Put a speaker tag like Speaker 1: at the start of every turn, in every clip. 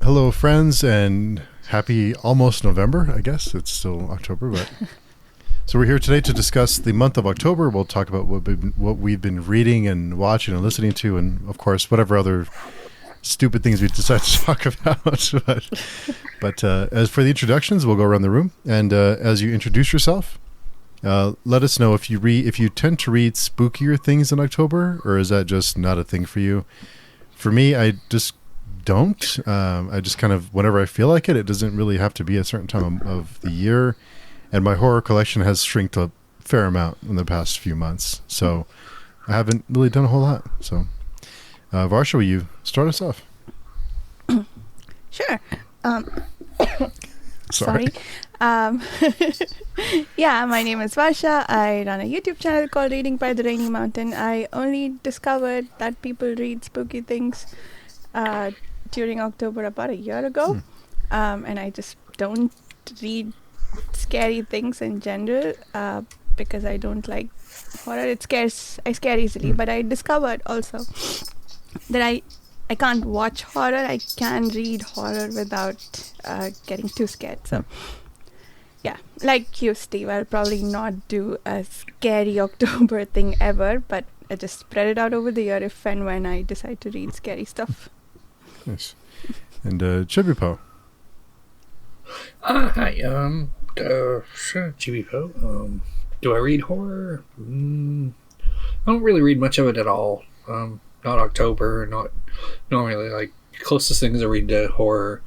Speaker 1: Hello, friends, and happy almost November. I guess it's still October, but so we're here today to discuss the month of October. We'll talk about what we've been reading and watching and listening to, and of course, whatever other stupid things we decide to talk about. but as for the introductions, we'll go around the room, and as you introduce yourself, let us know if you tend to read spookier things in October, or is that just not a thing for you? For me, I just don't. I just kind of, whenever I feel like it, it doesn't really have to be a certain time of the year. And my horror collection has shrinked a fair amount in the past few months. So I haven't really done a whole lot. So Varsha, will you start us off?
Speaker 2: Sure.
Speaker 1: Sorry.
Speaker 2: Yeah, my name is Varsha. I run a YouTube channel called Reading by the Rainy Mountain. I only discovered that people read spooky things during October about a year ago. And I just don't read scary things in general because I don't like horror. I scare easily. But I discovered also that I can't watch horror. I can read horror without getting too scared. So yeah, like you, Steve, I'll probably not do a scary October thing ever, but I just spread it out over the year if and when I decide to read scary stuff.
Speaker 1: Nice. And Chibipoe.
Speaker 3: Hi, sure, Chibipoe. Do I read horror? I don't really read much of it at all. Not October, not really. Like, closest things I read to horror,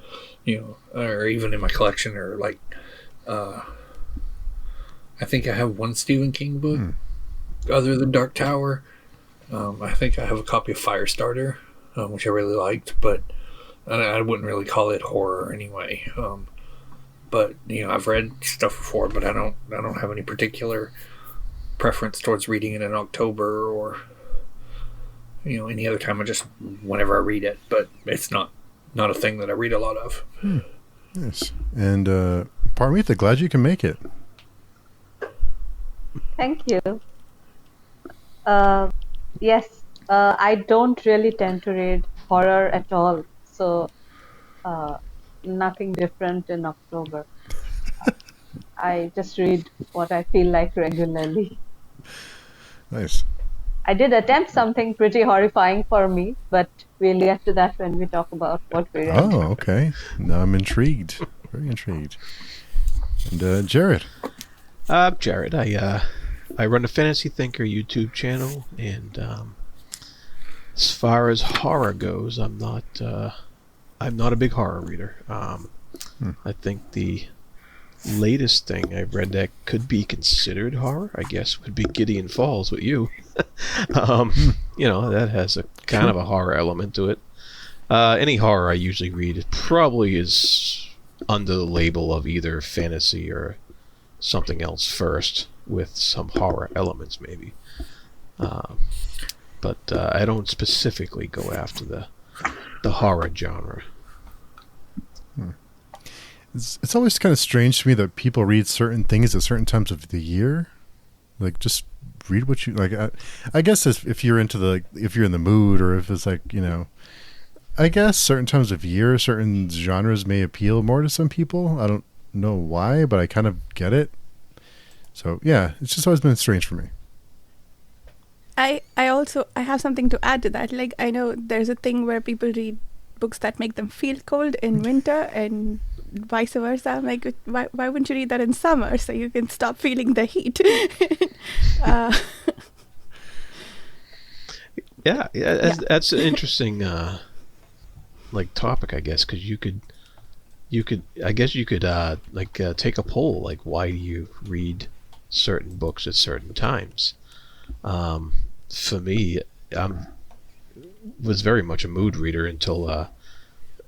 Speaker 3: or even in my collection, are like, I think I have one Stephen King book, other than Dark Tower. I think I have a copy of Firestarter, which I really liked, but I wouldn't really call it horror anyway. But I've read stuff before, but I don't have any particular preference towards reading it in October or any other time. I just whenever I read it, but it's not a thing that I read a lot of.
Speaker 1: Nice. And Paromita, glad you can make it.
Speaker 4: Thank you. Yes, I don't really tend to read horror at all, so nothing different in October. I just read what I feel like regularly.
Speaker 1: Nice.
Speaker 4: I did attempt something pretty horrifying for me, but we'll get to that when we talk about what we read.
Speaker 1: Oh, okay. Now I'm intrigued. Very intrigued. And Jarrod.
Speaker 5: Jarrod. I run a Fantasy Thinker YouTube channel, and as far as horror goes, I'm not a big horror reader. I think the latest thing I've read that could be considered horror, I guess, would be Gideon Falls with you. That has a kind of a horror element to it. Any horror I usually read probably is under the label of either fantasy or something else first, with some horror elements maybe. But I don't specifically go after the horror genre.
Speaker 1: It's always kind of strange to me that people read certain things at certain times of the year. Like, just read what you like. I guess if you're in the mood, or if it's like, I guess certain times of year, certain genres may appeal more to some people. I don't know why, but I kind of get it. So yeah, it's just always been strange for me.
Speaker 2: I have something to add to that. Like, I know there's a thing where people read books that make them feel cold in winter, and vice versa. I'm like, why wouldn't you read that in summer so you can stop feeling the heat?
Speaker 5: Yeah, that's an interesting topic, I guess, because you could take a poll, like, why do you read certain books at certain times? For me, was very much a mood reader until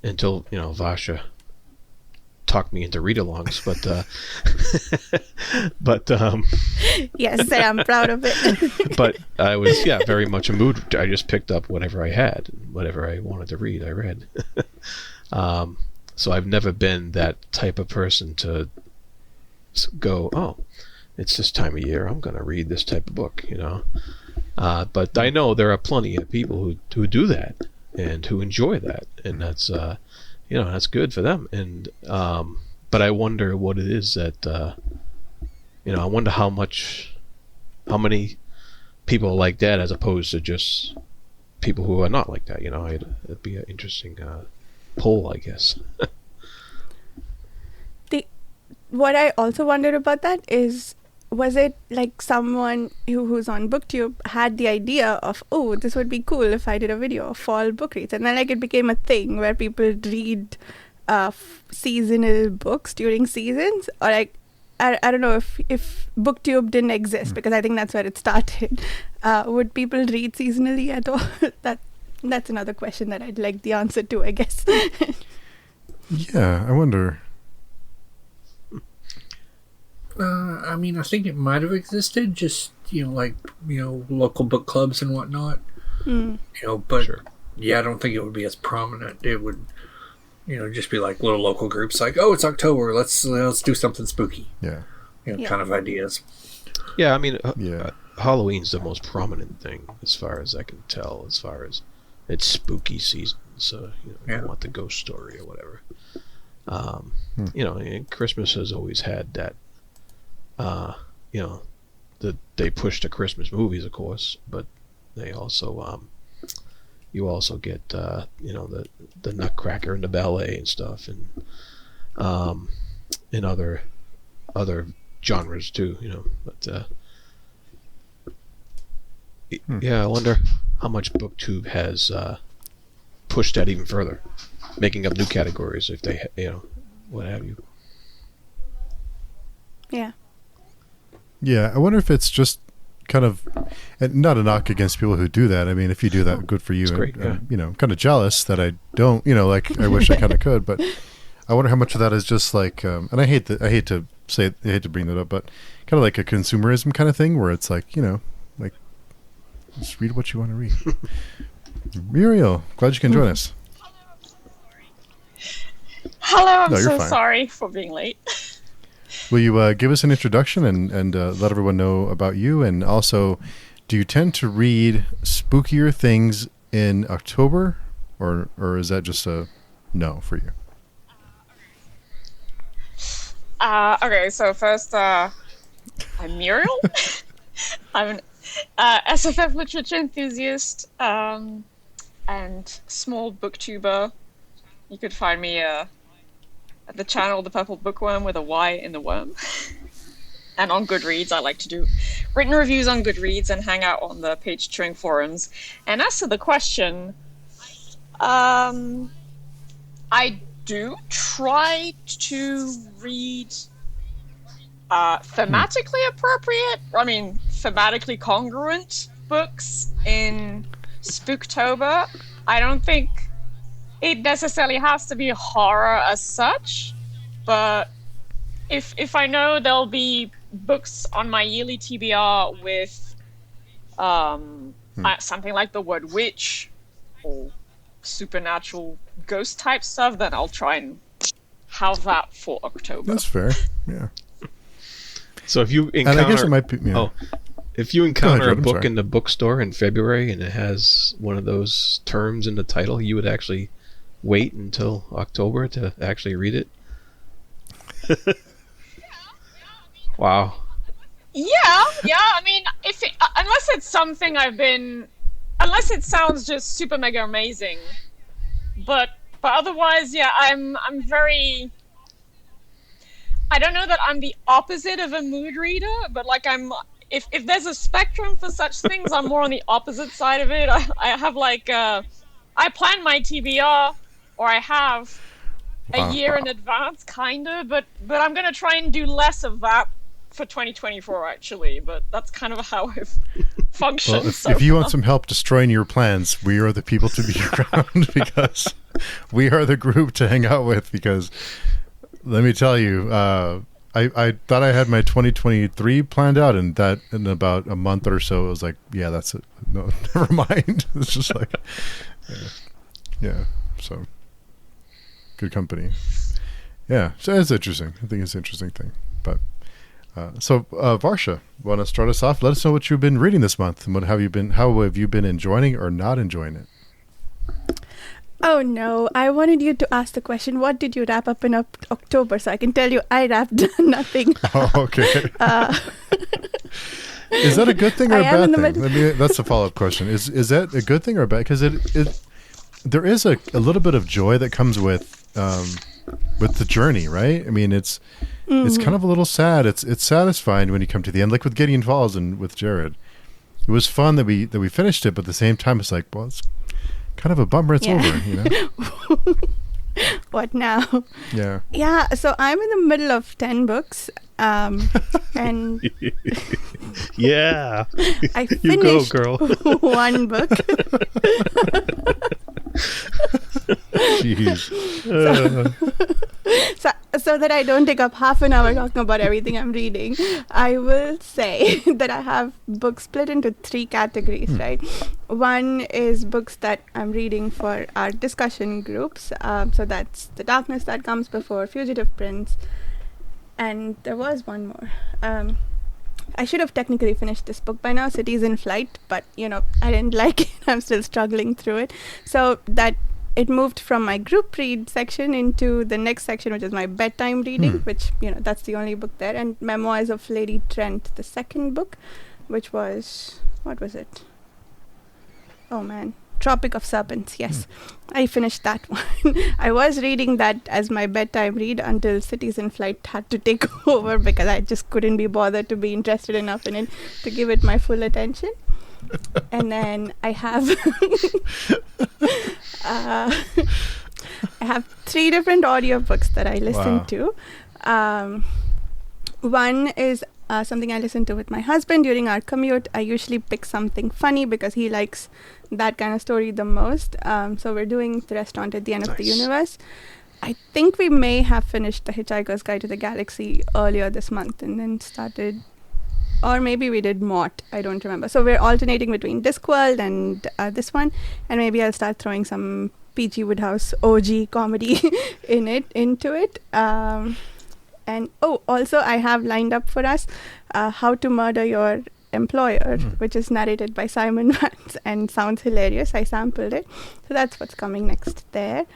Speaker 5: Varsha talked me into read-alongs, but
Speaker 2: yes, I'm proud of it.
Speaker 5: But I was very much a mood. I just picked up whatever I had, whatever I wanted to read, I read. So I've never been that type of person to go, oh, it's this time of year, I'm going to read this type of book, But I know there are plenty of people who do that and who enjoy that, and that's that's good for them. And but I wonder what it is that I wonder how many people are like that as opposed to just people who are not like that. It'd be an interesting poll, I guess.
Speaker 2: What I also wonder about that is, was it like someone who's on BookTube had the idea of, oh, this would be cool if I did a video of fall book reads, and then like it became a thing where people read seasonal books during seasons, or like I don't know if BookTube didn't exist, because I think that's where it started. Would people read seasonally at all? That's another question that I'd like the answer to, I guess.
Speaker 1: Yeah, I wonder.
Speaker 3: I mean, I think it might have existed, just, local book clubs and whatnot. But
Speaker 5: Sure.
Speaker 3: yeah, I don't think it would be as prominent. It would, just be like little local groups, like, oh, it's October, let's do something spooky.
Speaker 1: Yeah.
Speaker 3: Kind of ideas.
Speaker 5: Yeah, I mean,
Speaker 1: Yeah.
Speaker 5: Halloween's the most prominent thing, as far as I can tell, as far as it's spooky season. So, you want the ghost story or whatever. And Christmas has always had that. They push the Christmas movies, of course, but they also, you also get, the Nutcracker and the ballet and stuff, and in other genres too, But yeah, I wonder how much BookTube has pushed that even further, making up new categories if they, what have you.
Speaker 2: Yeah.
Speaker 1: Yeah, I wonder if it's just kind of, and not a knock against people who do that. I mean, if you do that, good for you.
Speaker 5: It's great, yeah.
Speaker 1: I'm kind of jealous that I don't, like I wish I kind of could, but I wonder how much of that is just like, and I hate to bring that up, but kind of like a consumerism kind of thing where it's like, like just read what you want to read. Muriel, glad you can join us.
Speaker 6: Hello, I'm
Speaker 1: No, you're
Speaker 6: so
Speaker 1: fine.
Speaker 6: sorry for being late.
Speaker 1: Will you give us an introduction and let everyone know about you? And also, do you tend to read spookier things in October, or is that just a no for you?
Speaker 6: Okay, so first, I'm Muriel. I'm an SFF literature enthusiast and small booktuber. You could find me at the channel The Purple Bookworm with a Y in the worm. And on Goodreads, I like to do written reviews on Goodreads and hang out on the page touring forums. And as to the question, I do try to read thematically appropriate, thematically congruent books in Spooktober. I don't think it necessarily has to be horror as such, but if I know there'll be books on my yearly TBR with something like the word witch or supernatural ghost type stuff, then I'll try and have that for October.
Speaker 1: That's fair. Yeah.
Speaker 5: So if you encounter,
Speaker 1: And I guess it might be. Yeah.
Speaker 5: if you encounter
Speaker 1: Jarrod,
Speaker 5: a
Speaker 1: I'm
Speaker 5: book
Speaker 1: sorry.
Speaker 5: in the bookstore in February and it has one of those terms in the title, you would actually wait until October to actually read it? Wow.
Speaker 6: Yeah. I mean, unless it's something unless it sounds just super mega amazing, but otherwise, yeah, I'm very. I don't know that I'm the opposite of a mood reader, but like if there's a spectrum for such things, I'm more on the opposite side of it. I have I plan my TBR, or I have a year in advance, kinda, but I'm gonna try and do less of that for 2024 actually, but that's kind of how I've functioned.
Speaker 1: Well, if you want some help destroying your plans, we are the people to be around because we are the group to hang out with. Because let me tell you, I thought I had my 2023 planned out, and that in about a month or so, it was like, yeah, that's it. No, never mind. It's just like, yeah. So good company. Yeah, so it's interesting. I think it's an interesting thing, but. So Varsha, want to start us off? Let us know what you've been reading this month, and how have you been enjoying or not enjoying it?
Speaker 2: Oh no, I wanted you to ask the question, what did you wrap up in October? So I can tell you I wrapped nothing.
Speaker 1: Oh, okay.
Speaker 2: Uh,
Speaker 1: Is that a good thing or a
Speaker 2: I am in
Speaker 1: bad
Speaker 2: the
Speaker 1: thing? That's the follow-up question. Is that a good thing or a bad? Because there is a little bit of joy that comes with the journey, right? I mean, it's kind of a little sad. It's satisfying when you come to the end, like with Gideon Falls and with Jarrod. It was fun that we finished it, but at the same time, it's like, well, it's kind of a bummer it's over, you know?
Speaker 2: What now?
Speaker 1: Yeah.
Speaker 2: Yeah, so I'm in the middle of 10 books. And
Speaker 5: Yeah.
Speaker 2: I
Speaker 5: You go,
Speaker 2: finished
Speaker 5: girl.
Speaker 2: one book.
Speaker 1: Jeez.
Speaker 2: So that I don't take up half an hour talking about everything I'm reading, I will say that I have books split into 3 categories, right? One is books that I'm reading for our discussion groups. So that's The Darkness That Comes Before, Fugitive Prince, and there was one more. I should have technically finished this book by now, Cities in Flight, but, I didn't like it. I'm still struggling through it. So that it moved from my group read section into the next section, which is my bedtime reading, which, that's the only book there. And Memoirs of Lady Trent, the second book, which was, what was it? Oh man, Tropic of Serpents, yes. I finished that one. I was reading that as my bedtime read until Cities in Flight had to take over because I just couldn't be bothered to be interested enough in it to give it my full attention. And then I have I have 3 different audiobooks that I listen to. One is something I listen to with my husband during our commute. I usually pick something funny because he likes that kind of story the most. So we're doing The Restaurant at the End of the Universe. I think we may have finished The Hitchhiker's Guide to the Galaxy earlier this month and then started, or maybe we did Mort, I don't remember. So we're alternating between Discworld and this one, and maybe I'll start throwing some P.G. Woodhouse OG comedy into it. And also I have lined up for us How to Murder Your Employer, which is narrated by Simon Vance and sounds hilarious. I sampled it. So that's what's coming next there.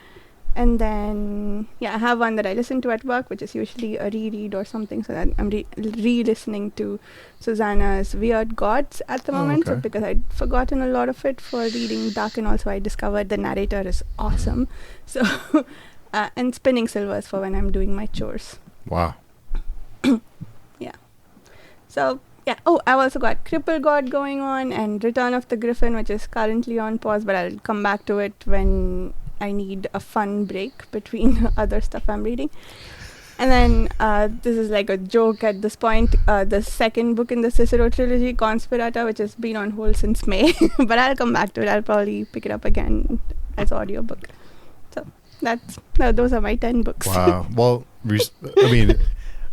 Speaker 2: And then, I have one that I listen to at work, which is usually a reread or something. So that I'm re-listening to Susanna's Weird Gods at the moment. So because I'd forgotten a lot of it for reading Dark, and also I discovered the narrator is awesome. So, and Spinning Silvers for when I'm doing my chores.
Speaker 1: Wow.
Speaker 2: So, I've also got Cripple God going on and Return of the Griffin, which is currently on pause, but I'll come back to it when I need a fun break between other stuff I'm reading. And then this is like a joke at this point, the second book in the Cicero trilogy, Conspirata, which has been on hold since May, but I'll come back to it. I'll probably pick it up again as audiobook. So those are my 10 books.
Speaker 1: Wow. Well, I mean,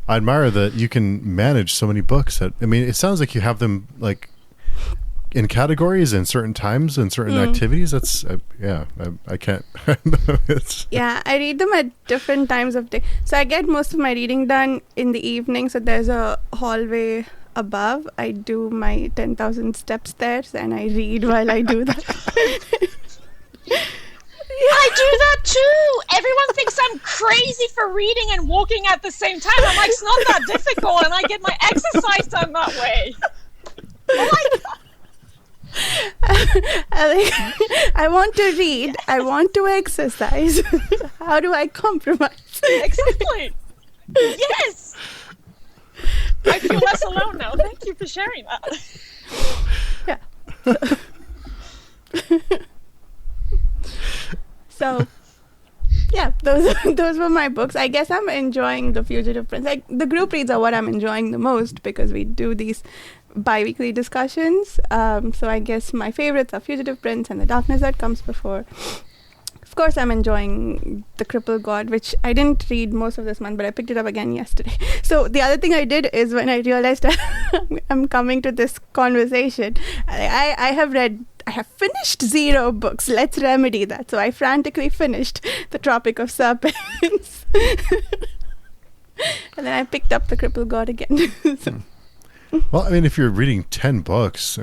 Speaker 1: I admire that you can manage so many books. It sounds like you have them like in categories and certain times and certain activities. That's I can't.
Speaker 2: I read them at different times of day. So I get most of my reading done in the evening. So there's a hallway above. I do my 10,000 steps there, and I read while I do that.
Speaker 6: I do that too. Everyone thinks I'm crazy for reading and walking at the same time. I'm like, it's not that difficult, and I get my exercise done that way. Oh my god.
Speaker 2: I want to read. I want to exercise. How do I compromise?
Speaker 6: Exactly. Yes. I feel less alone now. Thank you for sharing that.
Speaker 2: Yeah. So, those were my books. I guess I'm enjoying The Fugitive Prince. Like, the group reads are what I'm enjoying the most because we do these bi-weekly discussions. So I guess my favorites are Fugitive Prince and The Darkness That Comes Before. Of course, I'm enjoying The Cripple God, which I didn't read most of this month, but I picked it up again yesterday. So the other thing I did is when I realized I'm coming to this conversation, I have finished 0 books. Let's remedy that. So I frantically finished The Tropic of Serpents. And then I picked up The Cripple God again.
Speaker 1: Well, I mean, if you're reading 10 books, I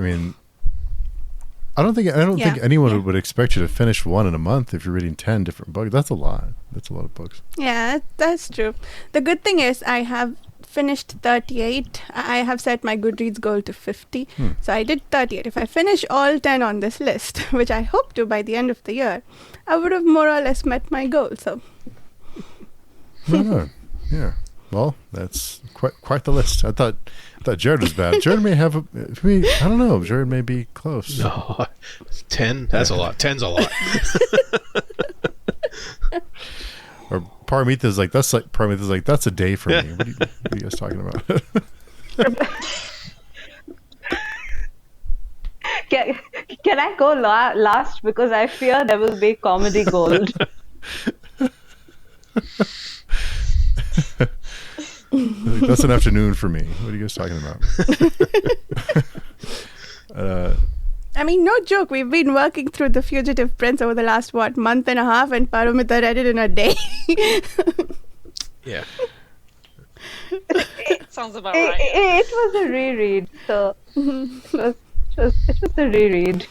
Speaker 1: I don't think
Speaker 2: Yeah,
Speaker 1: anyone
Speaker 2: yeah.
Speaker 1: would expect you to finish one in a month if you're reading 10 different books. That's a lot. That's a lot of books.
Speaker 2: Yeah, that's true. The good thing is I have finished 38. I have set my Goodreads goal to 50. So I did 38. If I finish all 10 on this list, which I hope to by the end of the year, I would have more or less met my goal. So
Speaker 1: Right on. Yeah. Well, that's quite the list. I thought Jarrod was bad. Jarrod may have I don't know. Jarrod may be close.
Speaker 5: No, 10. That's a lot. 10's a lot.
Speaker 1: Or Paromita's like that's a day for me. What are you guys talking about?
Speaker 4: Can I go last, because I fear there will be comedy gold.
Speaker 1: That's an afternoon for me. What are you guys talking about?
Speaker 2: I mean, no joke. We've been working through The Fugitive Prince over the last month and a half, and Paromita read it in a day.
Speaker 5: Yeah.
Speaker 6: Sounds about right.
Speaker 4: It was a reread, so it was a reread.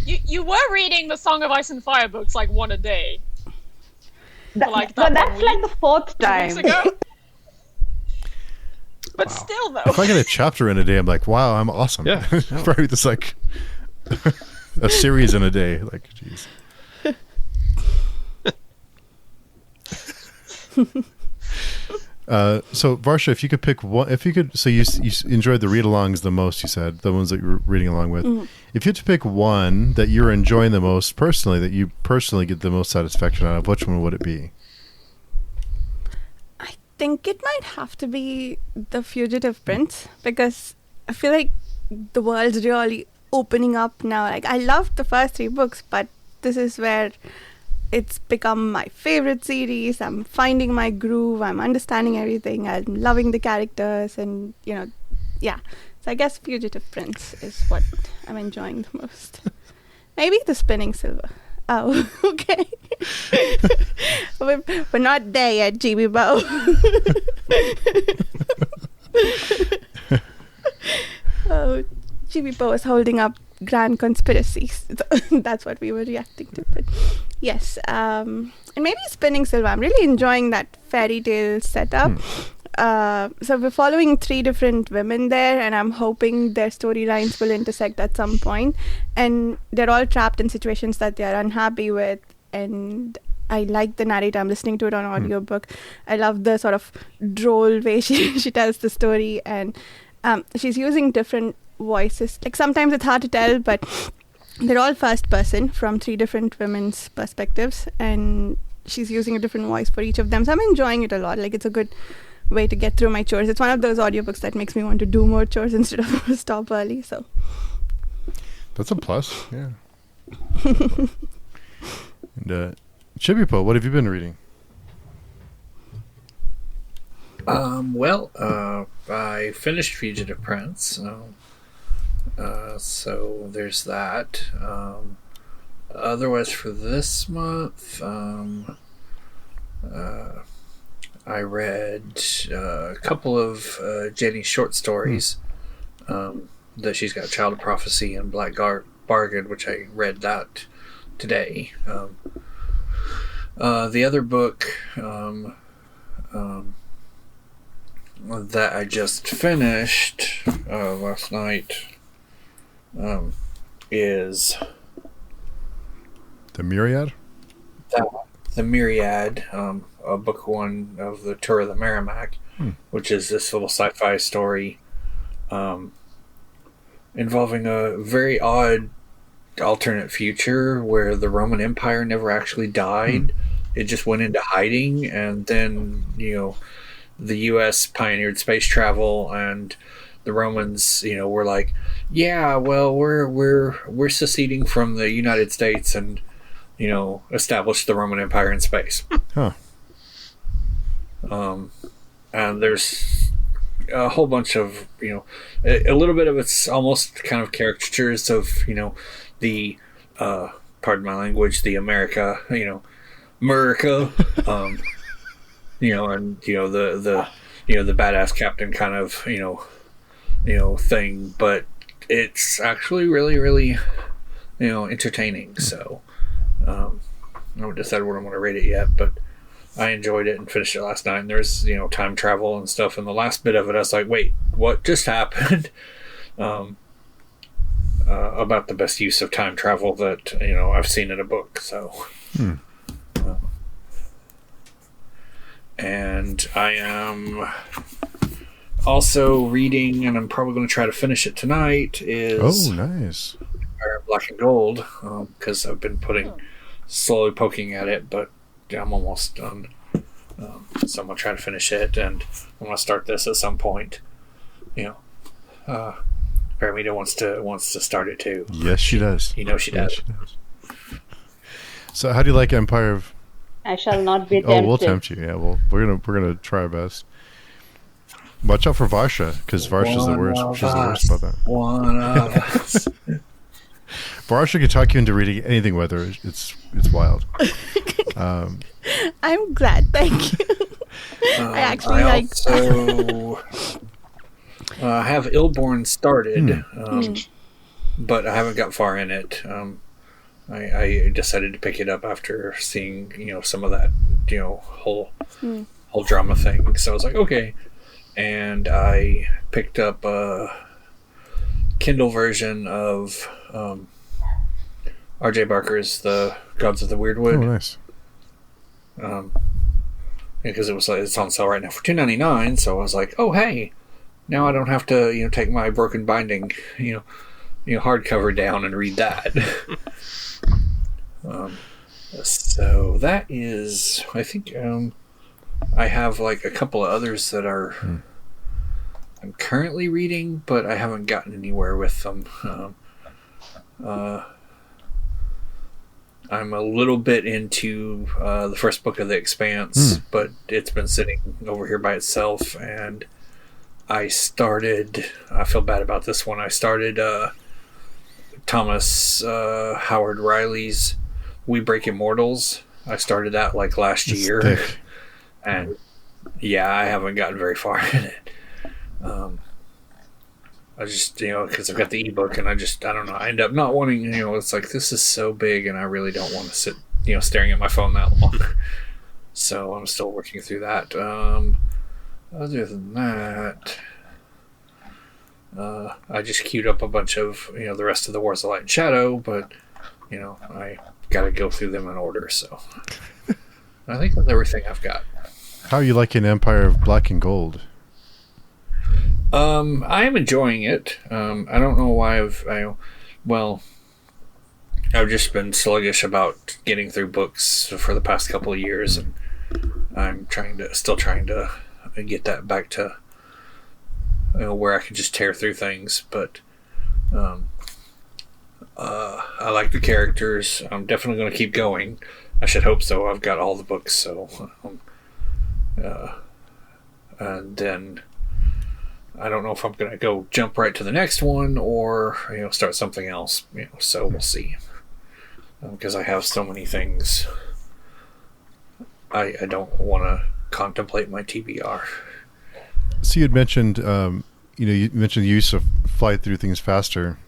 Speaker 6: You were reading the Song of Ice and Fire books like one a day.
Speaker 4: But that's like the fourth
Speaker 6: 2
Speaker 4: time.
Speaker 6: weeks ago. But still, though.
Speaker 1: If I get a chapter in a day, I'm like, wow, I'm awesome.
Speaker 5: Yeah.
Speaker 1: Probably just like a series in a day. Like, jeez. So Varsha, if you could pick one, so you enjoyed the read-alongs the most. You said the ones that you were reading along with. If you had to pick one that you're enjoying the most personally, that you personally get the most satisfaction out of, which one would it be?
Speaker 2: I think it might have to be The Fugitive Prince, because I feel like the world's really opening up now. Like, I loved the first 3 books, but this is where it's become my favorite series. I'm finding my groove. I'm understanding everything. I'm loving the characters, and yeah. So I guess Fugitive Prince is what I'm enjoying the most. Maybe the Spinning Silver. Oh, okay. We're not there yet, Chibipoe. Oh, Chibipoe is holding up grand conspiracies. That's what we were reacting to. But yes, and maybe Spinning Silver. I'm really enjoying that fairy tale setup. So we're following 3 different women there, and I'm hoping their storylines will intersect at some point. And they're all trapped in situations that they're unhappy with. And I like the narrator. I'm listening to it on audiobook. I love the sort of droll way she tells the story, and she's using different voices. Like, sometimes it's hard to tell, but they're all first person from 3 different women's perspectives, and she's using a different voice for each of them. So I'm enjoying it a lot. Like, it's a good way to get through my chores. It's one of those audiobooks that makes me want to do more chores instead of stop early. So
Speaker 1: That's a plus. Yeah. And Chibipoe, what have you been reading?
Speaker 3: I finished Fugitive Prince, so there's that. Otherwise, for this month, I read a couple of Jenny's short stories. That she's got Child of Prophecy and Black Bargain, which I read that today. The other book that I just finished last night is
Speaker 1: The Myriad?
Speaker 3: The Myriad, book 1 of the Tour of the Merrimack, which is this little sci-fi story involving a very odd alternate future where the Roman Empire never actually died. It just went into hiding, and then the U.S. pioneered space travel, and the Romans were like, yeah, well, we're seceding from the United States, and established the Roman Empire in space. And there's a whole bunch of a little bit of it's almost kind of caricatures of the pardon my language, the America and the badass captain kind of thing, but it's actually really, really entertaining. So I haven't decided when I'm going to rate it yet, but I enjoyed it and finished it last night. And there's time travel and stuff, and the last bit of it, I was like, wait, what just happened? About the best use of time travel that I've seen in a book. So. And I am also reading, and I'm probably going to try to finish it tonight, is
Speaker 1: nice.
Speaker 3: Black and Gold, because I've been slowly poking at it, but I'm almost done. So I'm going to try to finish it, and I'm going to start this at some point. Paromita wants to start it too.
Speaker 1: Yes, she does.
Speaker 3: She
Speaker 1: Yes,
Speaker 3: does.
Speaker 1: she does. So how do you like Empire of...
Speaker 4: I shall not be tempted.
Speaker 1: Oh, we'll tempt you. Yeah, well, we're gonna try our best. Watch out for Varsha, because Varsha's the worst. She's the worst about that.
Speaker 3: One of us.
Speaker 1: Varsha can talk you into reading anything, whether it's wild.
Speaker 2: I'm glad, thank you. I actually
Speaker 3: have Illborn started, but I haven't got far in it. I decided to pick it up after seeing some of that whole drama thing. So I was like, okay, and I picked up a Kindle version of R.J. Barker's The Gods of the Weirdwood.
Speaker 1: Oh, nice.
Speaker 3: Because it's on sale right now for $2.99. So I was like, oh hey, now I don't have to take my broken binding hardcover down and read that. So that is, I think, I have like a couple of others that are I'm currently reading, but I haven't gotten anywhere with them. I'm a little bit into the first book of The Expanse, but it's been sitting over here by itself, and I feel bad about this one. I started Thomas Howard Riley's We Break Immortals. I started that like last year.
Speaker 1: Thick.
Speaker 3: And yeah, I haven't gotten very far in it. I just, because I've got the ebook, and I don't know. I end up not wanting, it's like, this is so big, and I really don't want to sit, staring at my phone that long. So I'm still working through that. Other than that, I just queued up a bunch of, the rest of the Wars of Light and Shadow, but, I got to go through them in order, so. I think that's everything I've got.
Speaker 1: How are you liking Empire of Black and Gold?
Speaker 3: I am enjoying it. I don't know why I've just been sluggish about getting through books for the past couple of years, and I'm still trying to get that back to where I can just tear through things. But I like the characters. I'm definitely going to keep going. I should hope so. I've got all the books, so and then I don't know if I'm going to go jump right to the next one or start something else. So we'll see. Because I have so many things. I don't want to contemplate my TBR.
Speaker 1: So you had mentioned, you mentioned the use of fly through things faster.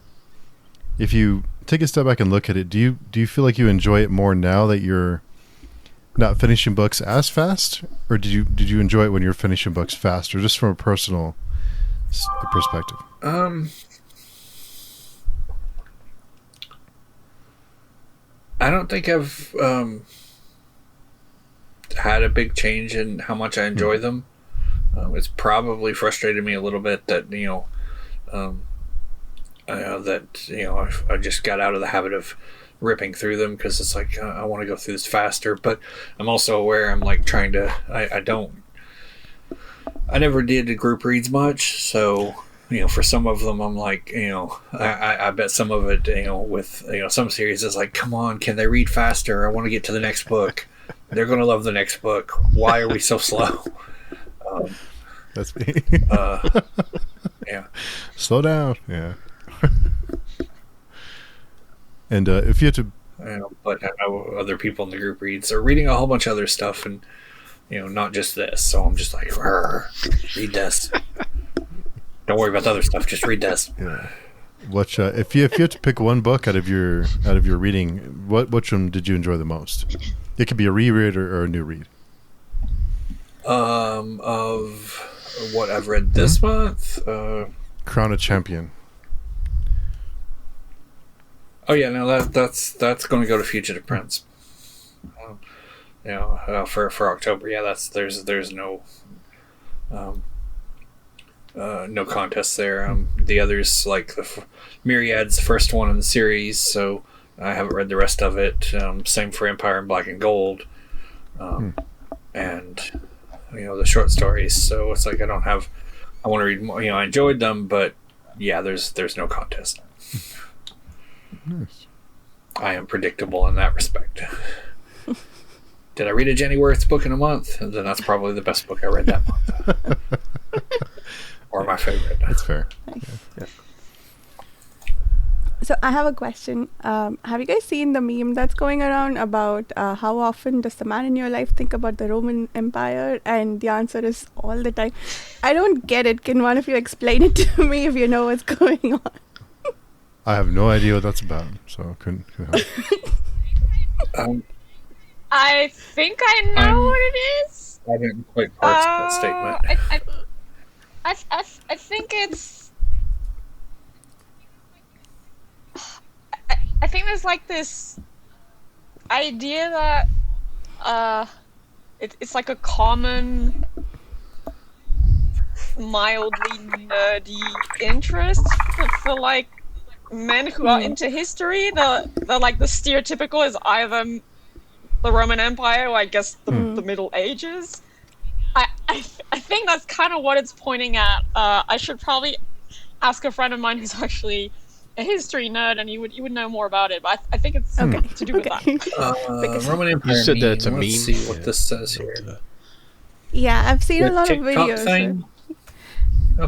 Speaker 1: If you take a step back and look at it, do you feel like you enjoy it more now that you're not finishing books as fast, or did you enjoy it when you're finishing books faster, just from a personal perspective?
Speaker 3: I don't think I've had a big change in how much I enjoy them. It's probably frustrated me a little bit that I just got out of the habit of ripping through them, because it's like I want to go through this faster, but I'm also aware I'm like trying to I never did the group reads much, so for some of them I'm like I bet some of it with some series is like, come on, can they read faster? I want to get to the next book. They're going to love the next book. Why are we so slow?
Speaker 1: That's me.
Speaker 3: Yeah.
Speaker 1: Slow down. Yeah. And if you had to,
Speaker 3: but I know other people in the group reads are reading a whole bunch of other stuff, and not just this. So I'm just like, read this. Don't worry about the other stuff. Just read this.
Speaker 1: yeah. Which, if you had to pick one book out of your reading, which one did you enjoy the most? It could be a reread or a new read.
Speaker 3: Of what I've read this month,
Speaker 1: Crown a Champion.
Speaker 3: Oh yeah, no, that's going to go to Fugitive Prince. For October, yeah, there's no no contest there. The others, like Myriad's the first one in the series, so I haven't read the rest of it. Same for Empire in Black and Gold, and the short stories. So it's like I want to read more. I enjoyed them, but yeah, there's no contest.
Speaker 1: Nice.
Speaker 3: I am predictable in that respect. Did I read a Jenny Worth's book in a month? And then that's probably the best book I read that month. Or my favorite.
Speaker 1: That's fair.
Speaker 2: Yeah. So I have a question. Have you guys seen the meme that's going around about how often does the man in your life think about the Roman Empire? And the answer is all the time. I don't get it. Can one of you explain it to me if you know what's going on?
Speaker 1: I have no idea what that's about, so I couldn't help.
Speaker 6: I think I know what it is.
Speaker 3: I didn't quite parse that statement.
Speaker 6: I think it's. I think there's like this idea that it's like a common, mildly nerdy interest for like men who are into history. The like the stereotypical is either the Roman Empire or I guess the Middle Ages. I think that's kind of what it's pointing at. I should probably ask a friend of mine who's actually a history nerd, and you would know more about it. But I think it's to do with that.
Speaker 3: Roman Empire.
Speaker 5: You said that it's a meme.
Speaker 3: Let's see what this says here.
Speaker 2: Yeah, I've seen a lot of
Speaker 3: TikTok
Speaker 2: videos.
Speaker 3: thing,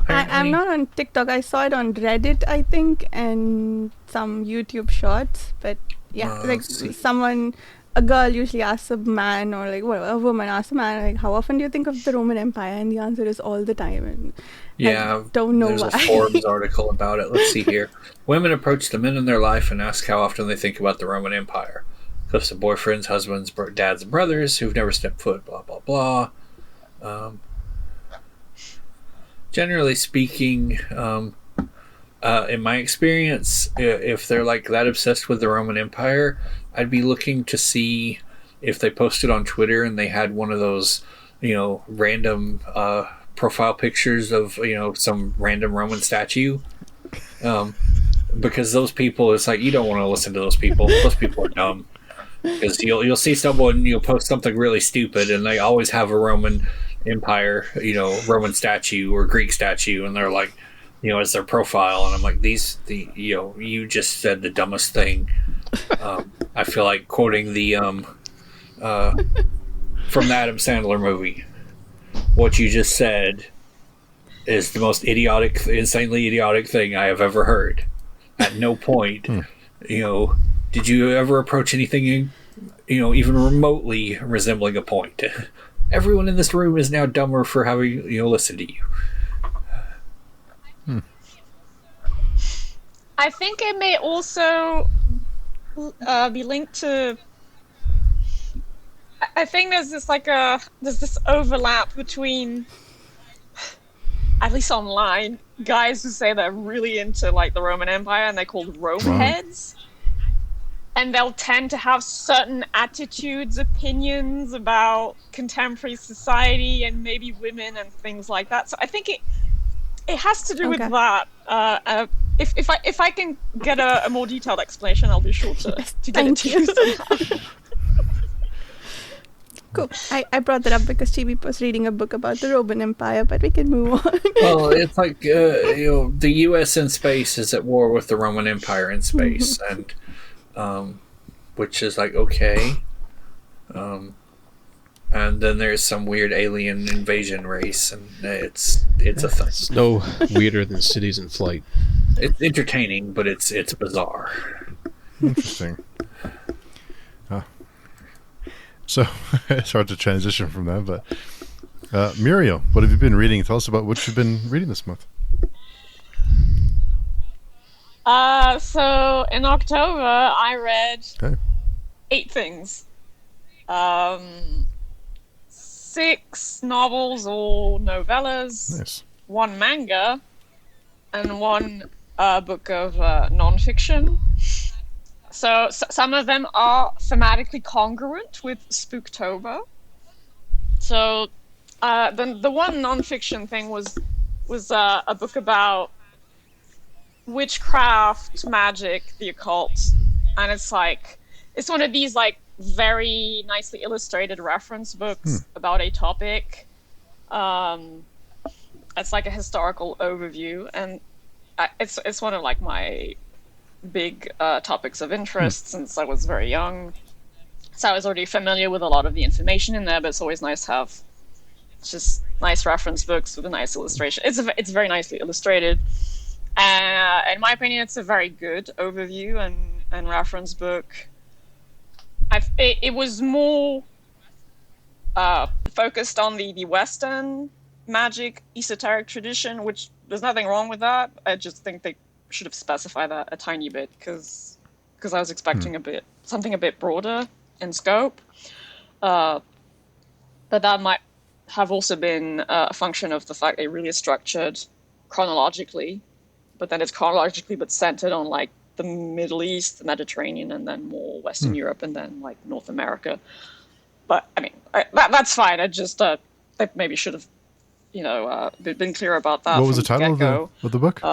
Speaker 2: I'm not on TikTok. I saw it on Reddit, I think, and some YouTube shorts. But yeah, a girl usually asks a man, or like a woman asks a man, like, how often do you think of the Roman Empire? And the answer is all the time. And
Speaker 3: yeah,
Speaker 2: I don't know
Speaker 3: there's
Speaker 2: why.
Speaker 3: a Forbes article about it. Let's see here. Women approach the men in their life and ask how often they think about the Roman Empire. Clips of boyfriends, husbands, dads, and brothers who've never stepped foot, blah, blah, blah. Generally speaking, in my experience, if they're like that obsessed with the Roman Empire, I'd be looking to see if they posted on Twitter and they had one of those, random profile pictures of, some random Roman statue. Because those people, it's like, you don't want to listen to those people. Those people are dumb. Because you'll see someone, you'll post something really stupid and they always have a Roman Empire, Roman statue or Greek statue, and they're like, as their profile, and I'm like, you just said the dumbest thing. I feel like quoting the from the Adam Sandler movie. What you just said is the most insanely idiotic thing I have ever heard. At no point, did you ever approach anything, even remotely resembling a point? Everyone in this room is now dumber for having, listened to you.
Speaker 6: I think it may also be linked to. I think there's this overlap between, at least online, guys who say they're really into like the Roman Empire and they're called Rome heads, and they'll tend to have certain attitudes, opinions about contemporary society and maybe women and things like that. So I think it has to do with that. If I can get a more detailed explanation, I'll be sure to get it to you somehow.
Speaker 2: Cool. I brought that up because Chibipoe was reading a book about the Roman Empire, but we can move on.
Speaker 3: Well, it's like, the U.S. in space is at war with the Roman Empire in space, and which is like, okay. And then there's some weird alien invasion race, and it's a thing.
Speaker 5: It's no weirder than Cities in Flight.
Speaker 3: It's entertaining, but it's bizarre.
Speaker 1: Interesting. So it's hard to transition from that, but Muriel, what have you been reading? Tell us about what you've been reading this month.
Speaker 6: So in October, I read
Speaker 1: Okay.
Speaker 6: 8 things. 6 novels or novellas,
Speaker 1: Nice.
Speaker 6: 1 manga, and 1 book of nonfiction. So some of them are thematically congruent with Spooktober. So the one nonfiction thing was a book about witchcraft, magic, the occult, and it's one of these like very nicely illustrated reference books about a topic. It's like a historical overview, and it's one of like my big topics of interest since I was very young. So I was already familiar with a lot of the information in there, but it's always nice to have just nice reference books with a nice illustration. It's very nicely illustrated. In my opinion, it's a very good overview and reference book. It was more focused on the Western magic esoteric tradition, which there's nothing wrong with that. I just think they should have specified that a tiny bit because I was expecting something a bit broader in scope. But that might have also been a function of the fact it really is structured chronologically, but then it's chronologically but centered on like the Middle East, the Mediterranean, and then more Western Europe, and then like North America. But I mean, that's fine. I just they maybe should have, been clear about that.
Speaker 1: What was the title of the book?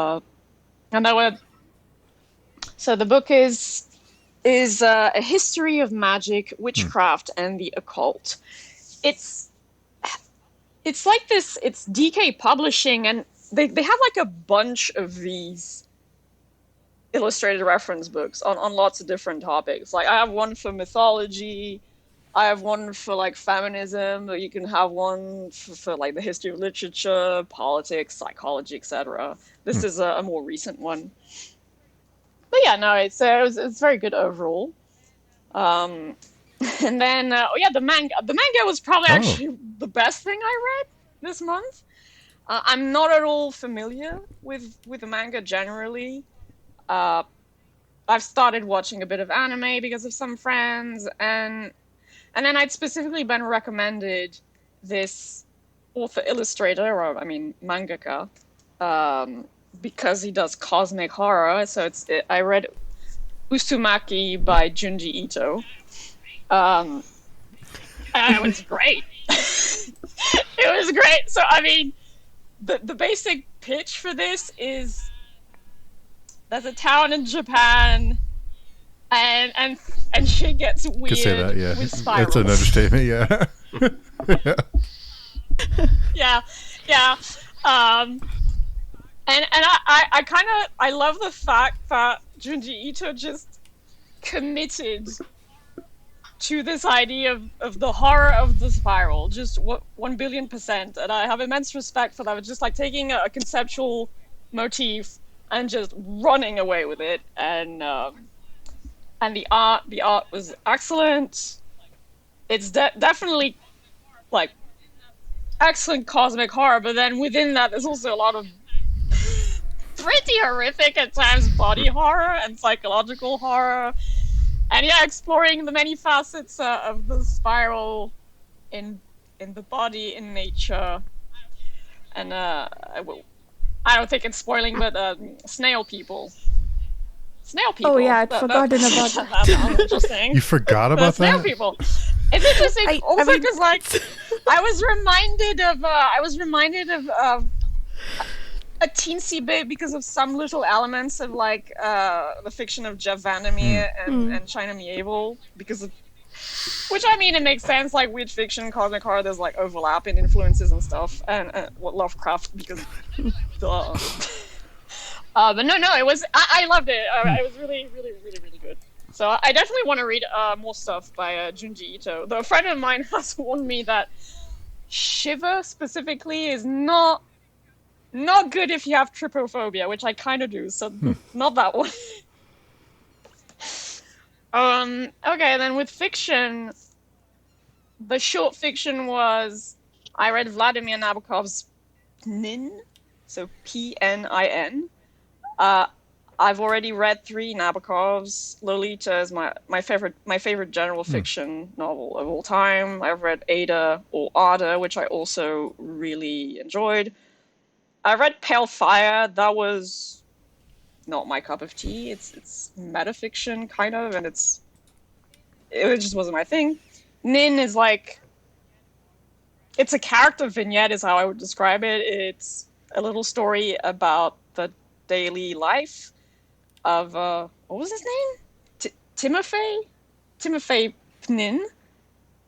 Speaker 6: And so the book is a history of magic, witchcraft, and the occult. It's like this. It's DK Publishing, and they have like a bunch of these illustrated reference books on lots of different topics. Like I have one for mythology, I have one for like feminism, or you can have one for like the history of literature, politics, psychology, etc. This is a more recent one. But yeah, no, it's very good overall. And then the manga. The manga was probably actually the best thing I read this month. I'm not at all familiar with the manga generally. I've started watching a bit of anime because of some friends, and then I'd specifically been recommended this author illustrator, or I mean mangaka, because he does cosmic horror. So I read Uzumaki by Junji Ito. And it was great. It was great. So I mean, the basic pitch for this is there's a town in Japan, and shit gets weird.
Speaker 1: Could say that, yeah.
Speaker 6: With spirals.
Speaker 1: That's an understatement, yeah.
Speaker 6: yeah. And I love the fact that Junji Ito just committed to this idea of the horror of the spiral, just 1 billion%. And I have immense respect for that. It's just like taking a conceptual motif and just running away with it. And the art was excellent. It's definitely like excellent cosmic horror, but then within that there's also a lot of pretty horrific at times body horror and psychological horror, and exploring the many facets of the spiral in the body, in nature. And I don't think it's spoiling, but snail people.
Speaker 2: Oh yeah, I'd forgotten about that.
Speaker 6: That sounds interesting.
Speaker 1: You forgot about
Speaker 6: snail
Speaker 1: that?
Speaker 6: people. It's interesting also because like I was reminded of a teensy bit because of some little elements of like the fiction of Jeff Vandermeer and China Mieville, because of which, I mean, it makes sense, like weird fiction, cosmic horror, there's like overlapping influences and stuff, and Lovecraft, because duh. But no, it was I loved it. It was really, really, really, really good. So I definitely want to read more stuff by Junji Ito. Though a friend of mine has warned me that Shiver specifically is not good if you have trypophobia, which I kind of do. So not that one. Okay, then with fiction, the short fiction was I read Vladimir Nabokov's Pnin, so Pnin. I've already read 3 Nabokovs. Lolita is my favorite general fiction novel of all time. I've read Ada or Ada, which I also really enjoyed. I read Pale Fire. That was not my cup of tea. It's metafiction kind of, and it just wasn't my thing. Nin is like, it's a character vignette is how I would describe it. It's a little story about the daily life of what was his name? Timofey Pnin,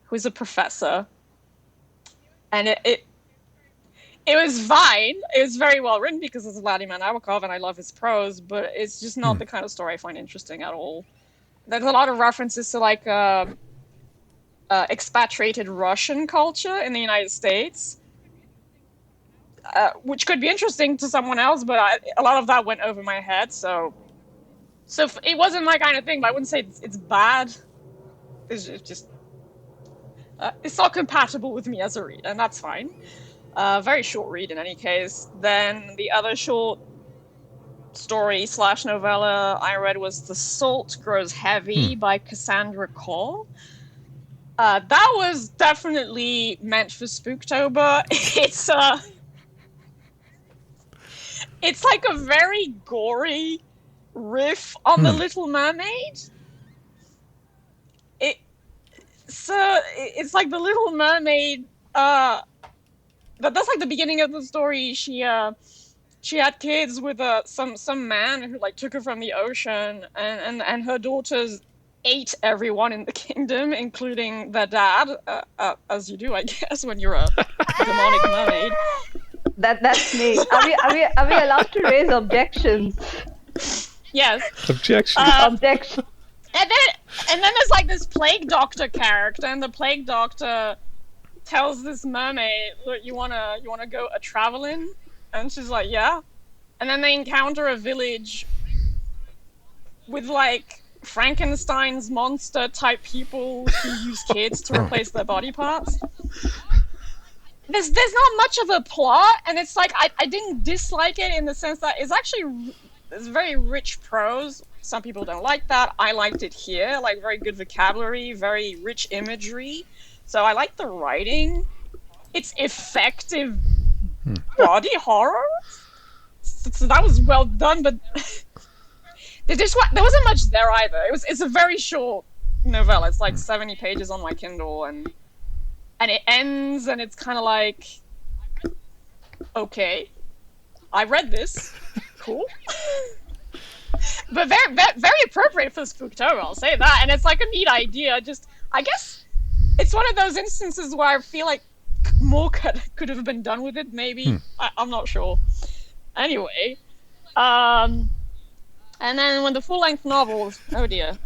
Speaker 6: who's a professor, and it was fine. It was very well written because it's Vladimir Nabokov and I love his prose, but it's just not the kind of story I find interesting at all. There's a lot of references to like expatriated Russian culture in the United States, which could be interesting to someone else, but a lot of that went over my head. So it wasn't my kind of thing. But I wouldn't say it's bad. It's just it's not compatible with me as a reader, and that's fine. Very short read in any case. Then the other short story / novella I read was The Salt Grows Heavy by Cassandra Cole. That was definitely meant for Spooktober. It's like a very gory riff on The Little Mermaid. It's like The Little Mermaid. That's like the beginning of the story. She had kids with some man who like took her from the ocean, and her daughters ate everyone in the kingdom, including their dad, as you do, I guess, when you're a demonic mermaid.
Speaker 4: That's me. Are we allowed to raise objections?
Speaker 6: Yes.
Speaker 5: Objection.
Speaker 4: Objection.
Speaker 6: And then there's like this plague doctor character, and the plague doctor tells this mermaid, "Look, you wanna go a traveling?" And she's like, "Yeah." And then they encounter a village with like Frankenstein's monster type people who use kids to replace their body parts. There's not much of a plot, and it's like I didn't dislike it in the sense that it's very rich prose. Some people don't like that. I liked it here, like very good vocabulary, very rich imagery. So I like the writing. It's effective body horror. So that was well done, but there wasn't much there either. It's a very short novella. It's like 70 pages on my Kindle, and it ends, and it's kind of like, okay, I read this, cool, but very appropriate for Spooktober, I'll say that. And it's like a neat idea. Just, I guess it's one of those instances where I feel like more could have been done with it. Maybe I'm not sure. Anyway, and then when the full-length novels, oh dear.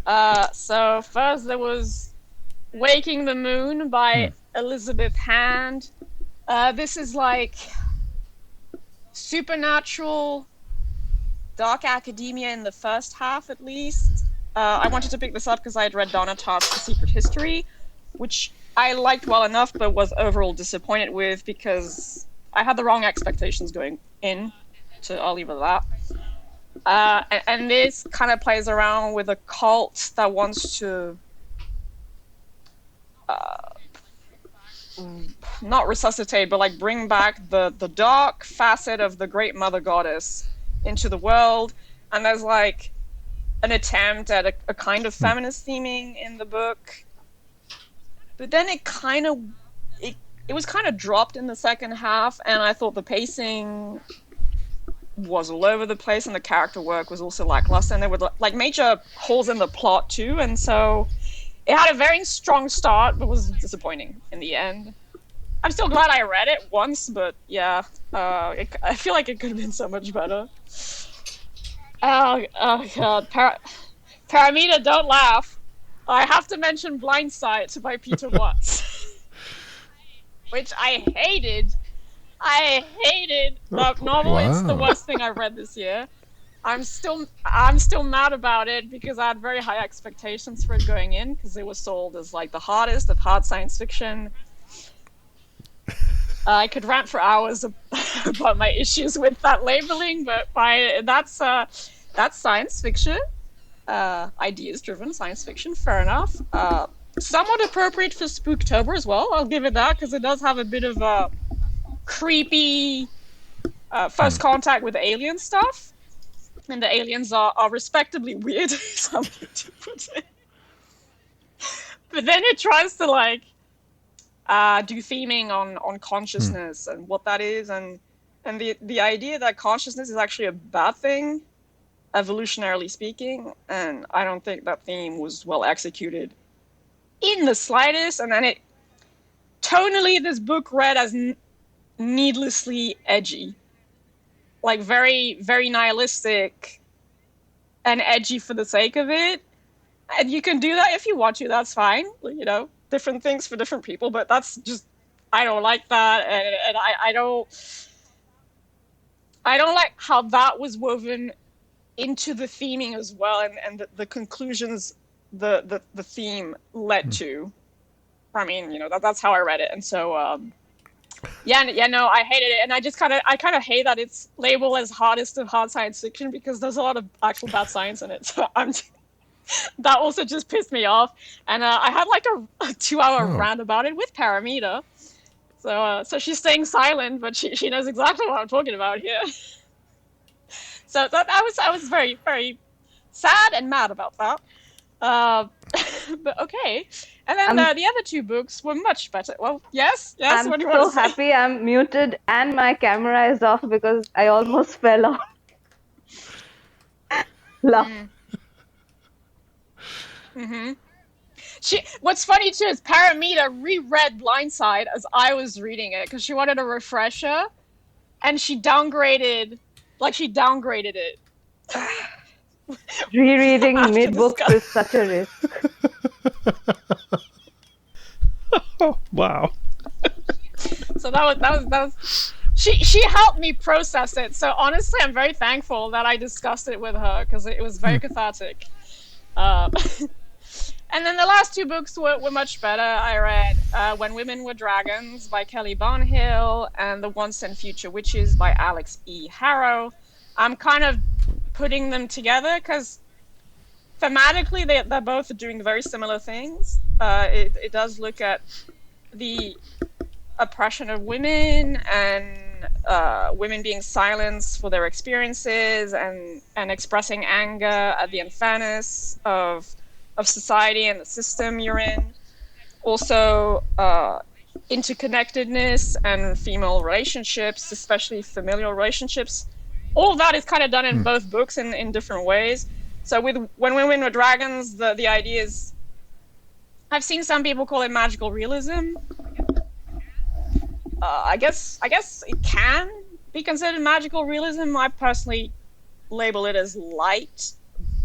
Speaker 6: So first there was Waking the Moon by Elizabeth Hand. This is like supernatural, dark academia in the first half at least. I wanted to pick this up because I had read Donna Tartt's The Secret History, which I liked well enough but was overall disappointed with because I had the wrong expectations going in. So I'll leave it at that. And this kind of plays around with a cult that wants to not resuscitate, but like bring back the dark facet of the great mother goddess into the world. And there's like an attempt at a kind of feminist theming in the book, but then it was kind of dropped in the second half, and I thought the pacing was all over the place, and the character work was also lackluster, and there were like major holes in the plot too, and so it had a very strong start but was disappointing in the end. I'm still glad I read it once, but yeah, I feel like it could have been so much better. Oh god, Paromita, don't laugh. I have to mention Blind Sight by Peter Watts, which I hated. That novel.
Speaker 1: Wow.
Speaker 6: It's the worst thing I've read this year. I'm still mad about it because I had very high expectations for it going in because it was sold as like the hardest of hard science fiction. I could rant for hours about my issues with that labeling, but that's that's science fiction. Ideas-driven science fiction, fair enough. Somewhat appropriate for Spooktober as well. I'll give it that, because it does have a bit of creepy first contact with alien stuff, and the aliens are respectably weird. Something to put it. But then it tries to do theming on consciousness and what that is, and the idea that consciousness is actually a bad thing, evolutionarily speaking, and I don't think that theme was well executed in the slightest. And then tonally, this book read as needlessly edgy, like very, very nihilistic and edgy for the sake of it. And you can do that if you want to, that's fine. You know, different things for different people, but that's just, I don't like that, and I don't like how that was woven into the theming as well, and the conclusions the theme led to. I mean, you know, that's how I read it, and so I hated it, and I kind of hate that it's labeled as hardest of hard science fiction, because there's a lot of actual bad science in it. So that also just pissed me off, and I had like a 2-hour rant about it with Paromita. So she's staying silent, but she knows exactly what I'm talking about here. So I was very, very sad and mad about that. But okay. And then the other two books were much better. Well, yes.
Speaker 4: I'm
Speaker 6: What do you want
Speaker 4: so
Speaker 6: to say?
Speaker 4: happy I'm muted and my camera is off, because I almost fell off. Laugh.
Speaker 6: Mm-hmm. What's funny too is Paromita reread Blindside as I was reading it, because she wanted a refresher, and she downgraded it.
Speaker 4: Rereading mid-books is such a risk.
Speaker 5: Oh, wow.
Speaker 6: So that was she helped me process it. So honestly, I'm very thankful that I discussed it with her, because it was very cathartic. And then the last two books were much better. I read When Women Were Dragons by Kelly Barnhill and The Once and Future Witches by Alex E. Harrow. I'm kind of putting them together because thematically they're both doing very similar things. It does look at the oppression of women and women being silenced for their experiences and expressing anger at the unfairness of society and the system you're in. Also, interconnectedness and female relationships, especially familial relationships. All of that is kind of done in both books in different ways. So with When Women Were Dragons, the idea is, I've seen some people call it magical realism. I guess it can be considered magical realism. I personally label it as light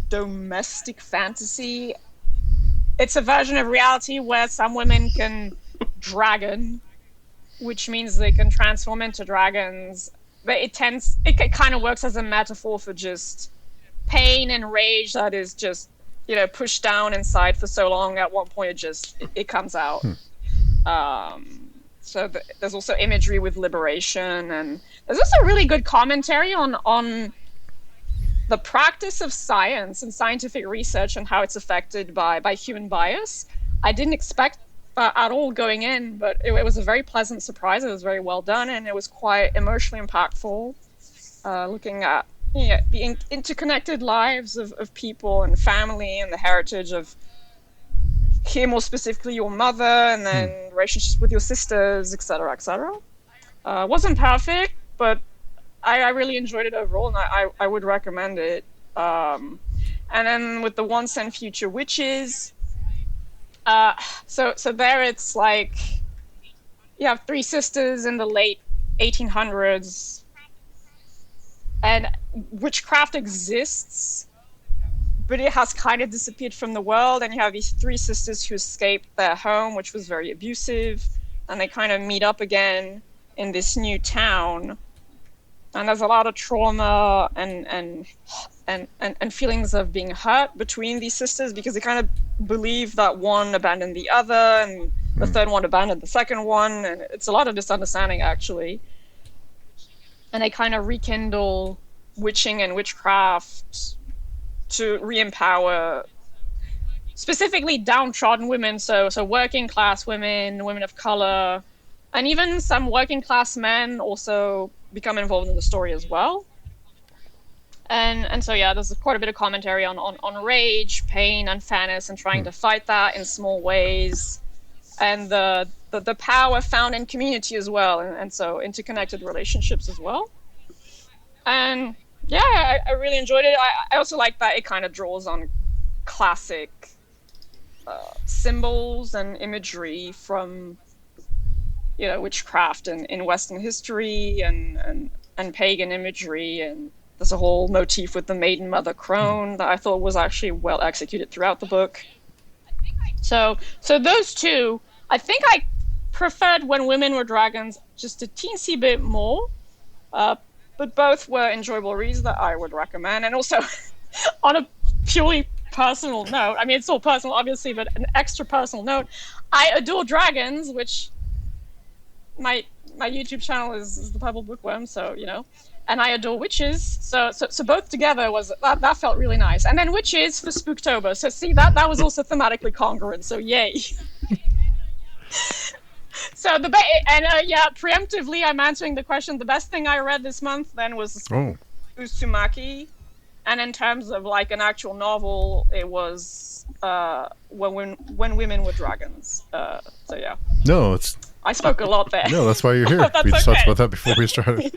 Speaker 6: domestic fantasy. It's a version of reality where some women can dragon, which means they can transform into dragons. But it kind of works as a metaphor for just pain and rage that is just, pushed down inside for so long. At one point, it comes out. So there's also imagery with liberation, and there's also really good commentary on the practice of science and scientific research and how it's affected by human bias. I didn't expect that at all going in, but it was a very pleasant surprise. It was very well done, and it was quite emotionally impactful, looking at the interconnected lives of people and family and the heritage of, here more specifically, your mother, and then relationships with your sisters, etc., etc. Wasn't perfect, but I really enjoyed it overall, and I would recommend it. And then with The Once and Future Witches, so there it's like you have three sisters in the late 1800s, and witchcraft exists, but it has kind of disappeared from the world, and you have these three sisters who escaped their home, which was very abusive, and they kind of meet up again in this new town. And there's a lot of trauma and feelings of being hurt between these sisters, because they kind of believe that one abandoned the other and the third one abandoned the second one. And it's a lot of misunderstanding, actually. And they kind of rekindle witching and witchcraft to re-empower specifically downtrodden women, so working class women, women of color, and even some working class men also become involved in the story as well. And so yeah, there's quite a bit of commentary on rage, pain, unfairness, and trying to fight that in small ways, and the power found in community as well, and so interconnected relationships as well. And yeah, I really enjoyed it. I also like that it kind of draws on classic symbols and imagery from, you know, witchcraft in Western history and pagan imagery, and there's a whole motif with the maiden mother crone that I thought was actually well executed throughout the book. So those two, I think I preferred When Women Were Dragons just a teensy bit more, but both were enjoyable reads that I would recommend. And also, on a purely personal note, I mean, it's all personal, obviously, but an extra personal note, I adore dragons, which my YouTube channel is the Purple Bookworm, so, you know, and I adore witches, so both together that felt really nice. And then witches for Spooktober, so see, that was also thematically congruent, so yay. So preemptively, I'm answering the question. The best thing I read this month then was Uzumaki, and in terms of like an actual novel, it was When Women Were Dragons. So yeah.
Speaker 1: No,
Speaker 6: I spoke a lot there.
Speaker 1: No, that's why you're here. We just talked about that before we started.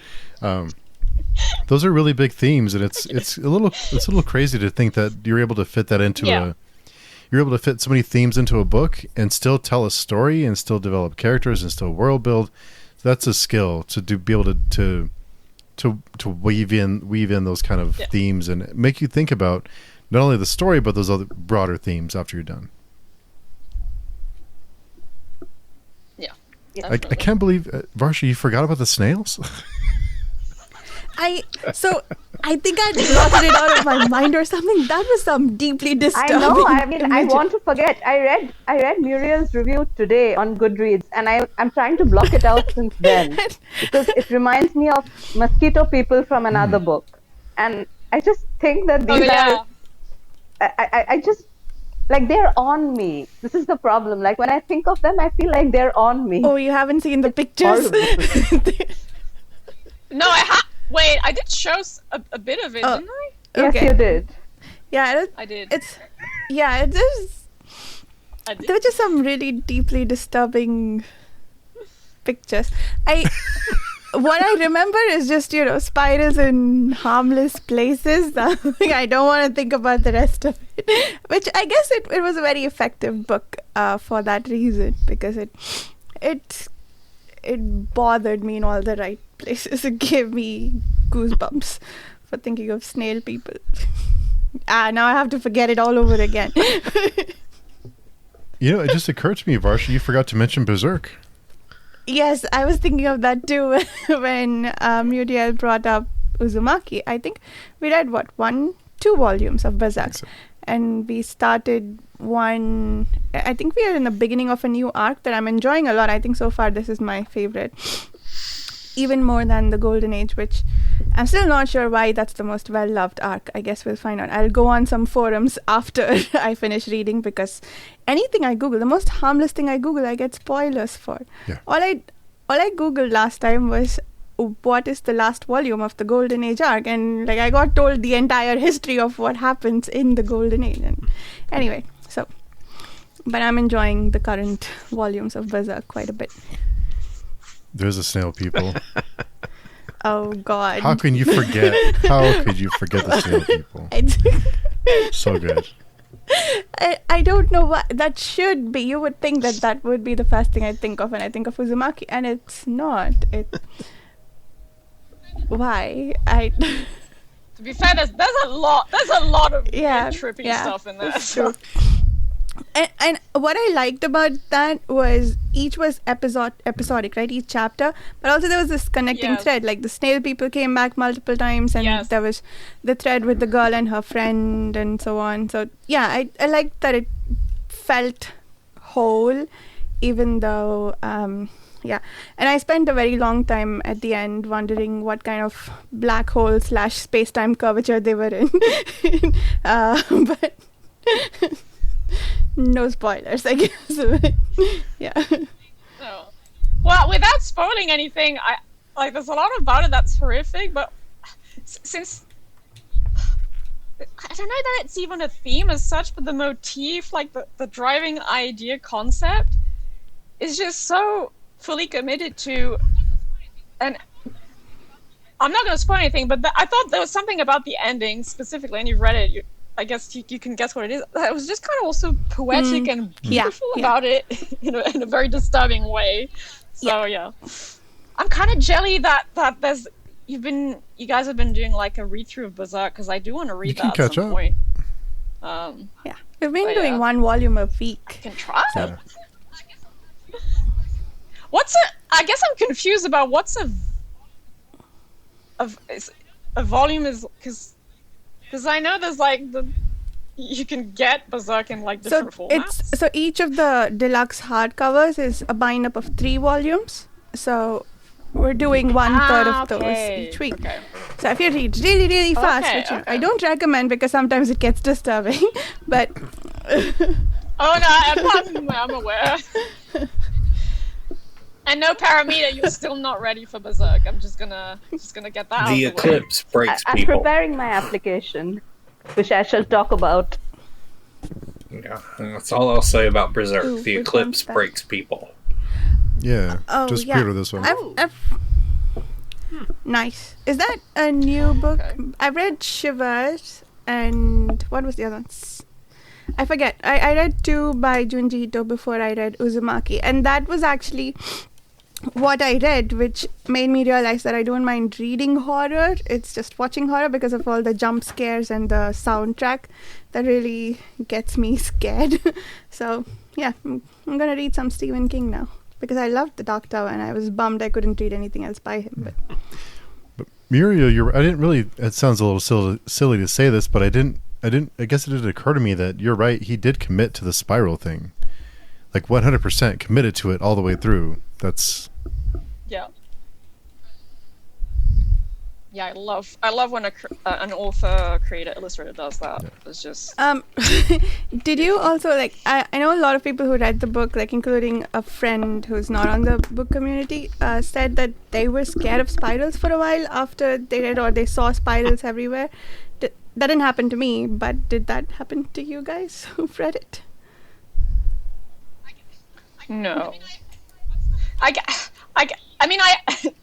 Speaker 1: Those are really big themes, and it's a little crazy to think that you're able to fit that into you're able to fit so many themes into a book and still tell a story and still develop characters and still world build. So that's a skill to be able to weave in those kind of themes and make you think about not only the story but those other broader themes after you're done.
Speaker 6: Yeah.
Speaker 1: I can't believe Varsha, you forgot about the snails.
Speaker 2: I think I blotted it out of my mind or something. That was some deeply disturbing.
Speaker 4: I know. I mean, I
Speaker 2: image.
Speaker 4: want to forget. I read Muriel's review today on Goodreads, and I'm trying to block it out since then because it reminds me of mosquito people from another book, and I just think that these are. I just like they're on me. This is the problem. Like when I think of them, I feel like they're on me.
Speaker 2: Oh, you haven't seen the pictures?
Speaker 6: No, Wait, I did show a bit of it, didn't I?
Speaker 4: Yes, you did.
Speaker 2: Yeah,
Speaker 6: I did.
Speaker 2: It is. There were just some really deeply disturbing pictures. What I remember is just, you know, spiders in harmless places. I don't want to think about the rest of it. Which I guess it was a very effective book for that reason, because it bothered me in all the right places. It gave me goosebumps for thinking of snail people. Now I have to forget it all over again.
Speaker 1: You know, it just occurred to me, Varsha, you forgot to mention Berserk.
Speaker 2: Yes, I was thinking of that too when Muriel brought up Uzumaki. I think we read 2 volumes of Berserk. So. And we started one. I think we are in the beginning of a new arc that I'm enjoying a lot. I think so far this is my favorite, even more than the Golden Age, which I'm still not sure why that's the most well-loved arc. I guess we'll find out. I'll go on some forums after I finish reading, because anything I Google, the most harmless thing I Google, I get spoilers for.
Speaker 1: Yeah.
Speaker 2: All I Googled last time was, what is the last volume of the Golden Age arc, and like I got told the entire history of what happens in the Golden Age. And anyway, but I'm enjoying the current volumes of Berserk quite a bit.
Speaker 1: There's a snail people.
Speaker 2: Oh God!
Speaker 1: How can you forget? How could you forget the snail people? So good.
Speaker 2: I don't know what that should be. You would think that would be the first thing I think of when I think of Uzumaki, and it's not. Why?
Speaker 6: To be fair, there's a lot of trippy stuff in there.
Speaker 2: So. And what I liked about that was each was episodic, right? Each chapter, but also there was this connecting thread. Like the snail people came back multiple times, and there was the thread with the girl and her friend, and so on. So yeah, I liked that it felt whole, even though Yeah, and I spent a very long time at the end wondering what kind of black hole / space-time curvature they were in. But no spoilers, I guess. Yeah.
Speaker 6: No. Well, without spoiling anything, there's a lot about it that's horrific, but since I don't know that it's even a theme as such, but the motif, like the driving idea concept, is just so fully committed to, and I'm not going to spoil anything, but I thought there was something about the ending specifically, and you've read it. I guess you can guess what it is. It was just kind of also poetic and beautiful about it in a very disturbing way. So yeah. I'm kind of jelly that you guys have been doing like a read through of Berserk, because I do want to read that at some point.
Speaker 2: We've been doing 1 volume a week.
Speaker 6: I can try.
Speaker 1: Yeah.
Speaker 6: I guess I'm confused about what's a volume is, because I know there's like you can get Berserk in like different formats.
Speaker 2: So each of the deluxe hardcovers is a bind-up of 3 volumes. So we're doing 1/3 of those each week. Okay. So if you read really, really fast, which I don't recommend because sometimes it gets disturbing, but...
Speaker 6: Oh no, I'm aware. And no, Paromita, you're still not ready for Berserk. I'm just gonna get that out
Speaker 3: The
Speaker 6: of the
Speaker 3: eclipse breaks
Speaker 4: I'm
Speaker 3: people.
Speaker 4: preparing my application, which I shall talk about.
Speaker 3: Yeah, that's all I'll say about Berserk.
Speaker 2: Ooh,
Speaker 3: The
Speaker 2: which
Speaker 3: eclipse
Speaker 2: one's that?
Speaker 3: breaks people.
Speaker 1: Yeah.
Speaker 2: Oh,
Speaker 1: Just
Speaker 2: yeah.
Speaker 1: pre-order this one.
Speaker 2: Nice. Is that a new book?
Speaker 6: Okay.
Speaker 2: I've read Shivers, and what was the other one? I forget. I read 2 by Junji Ito before I read Uzumaki, and that was actually what I read, which made me realize that I don't mind reading horror. It's just watching horror because of all the jump scares and the soundtrack that really gets me scared. So yeah, I'm gonna read some Stephen King now because I loved The Dark Tower and I was bummed I couldn't read anything else by him.
Speaker 1: But Muriel, I didn't really. It sounds a little silly to say this, but I guess it didn't occur to me that you're right. He did commit to the spiral thing, like 100% committed to it all the way through. That's
Speaker 6: I love when an author, creator, illustrator does that. Yeah. It's just
Speaker 2: did you also I know a lot of people who read the book, like including a friend who's not on the book community, said that they were scared of spirals for a while after they read, or they saw spirals everywhere. That didn't happen to me, but did that happen to you guys who've read it?
Speaker 6: No. I mean,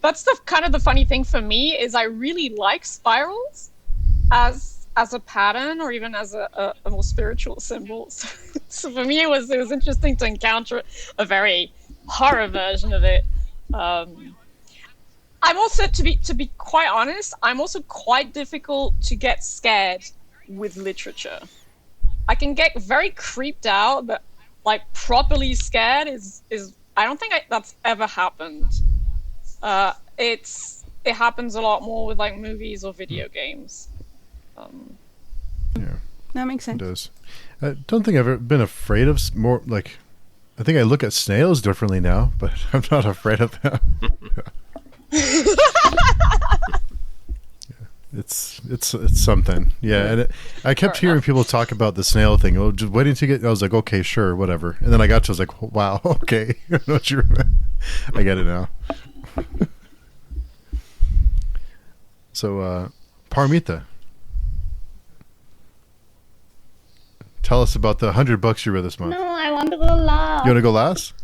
Speaker 6: that's the kind of the funny thing for me is I really like spirals as a pattern or even as a more spiritual symbol. So for me, it was interesting to encounter a very horror version of it. I'm also, to be quite honest, I'm also quite difficult to get scared with literature. I can get very creeped out, but like properly scared is I don't think that's ever happened. It happens a lot more with like movies or video games.
Speaker 1: Yeah,
Speaker 2: that makes sense.
Speaker 1: It does. I don't think I've ever been afraid of more like. I think I look at snails differently now, but I'm not afraid of them. It's something. Yeah, and I kept hearing people talk about the snail thing. Oh, just waiting to get. I was like, okay, sure, whatever. And then I got to. I was like, wow, okay. I know what you meant. I get it now. So, Paromita, tell us about the 100 books you read this month.
Speaker 4: No, I want to go last.
Speaker 1: You want to go last?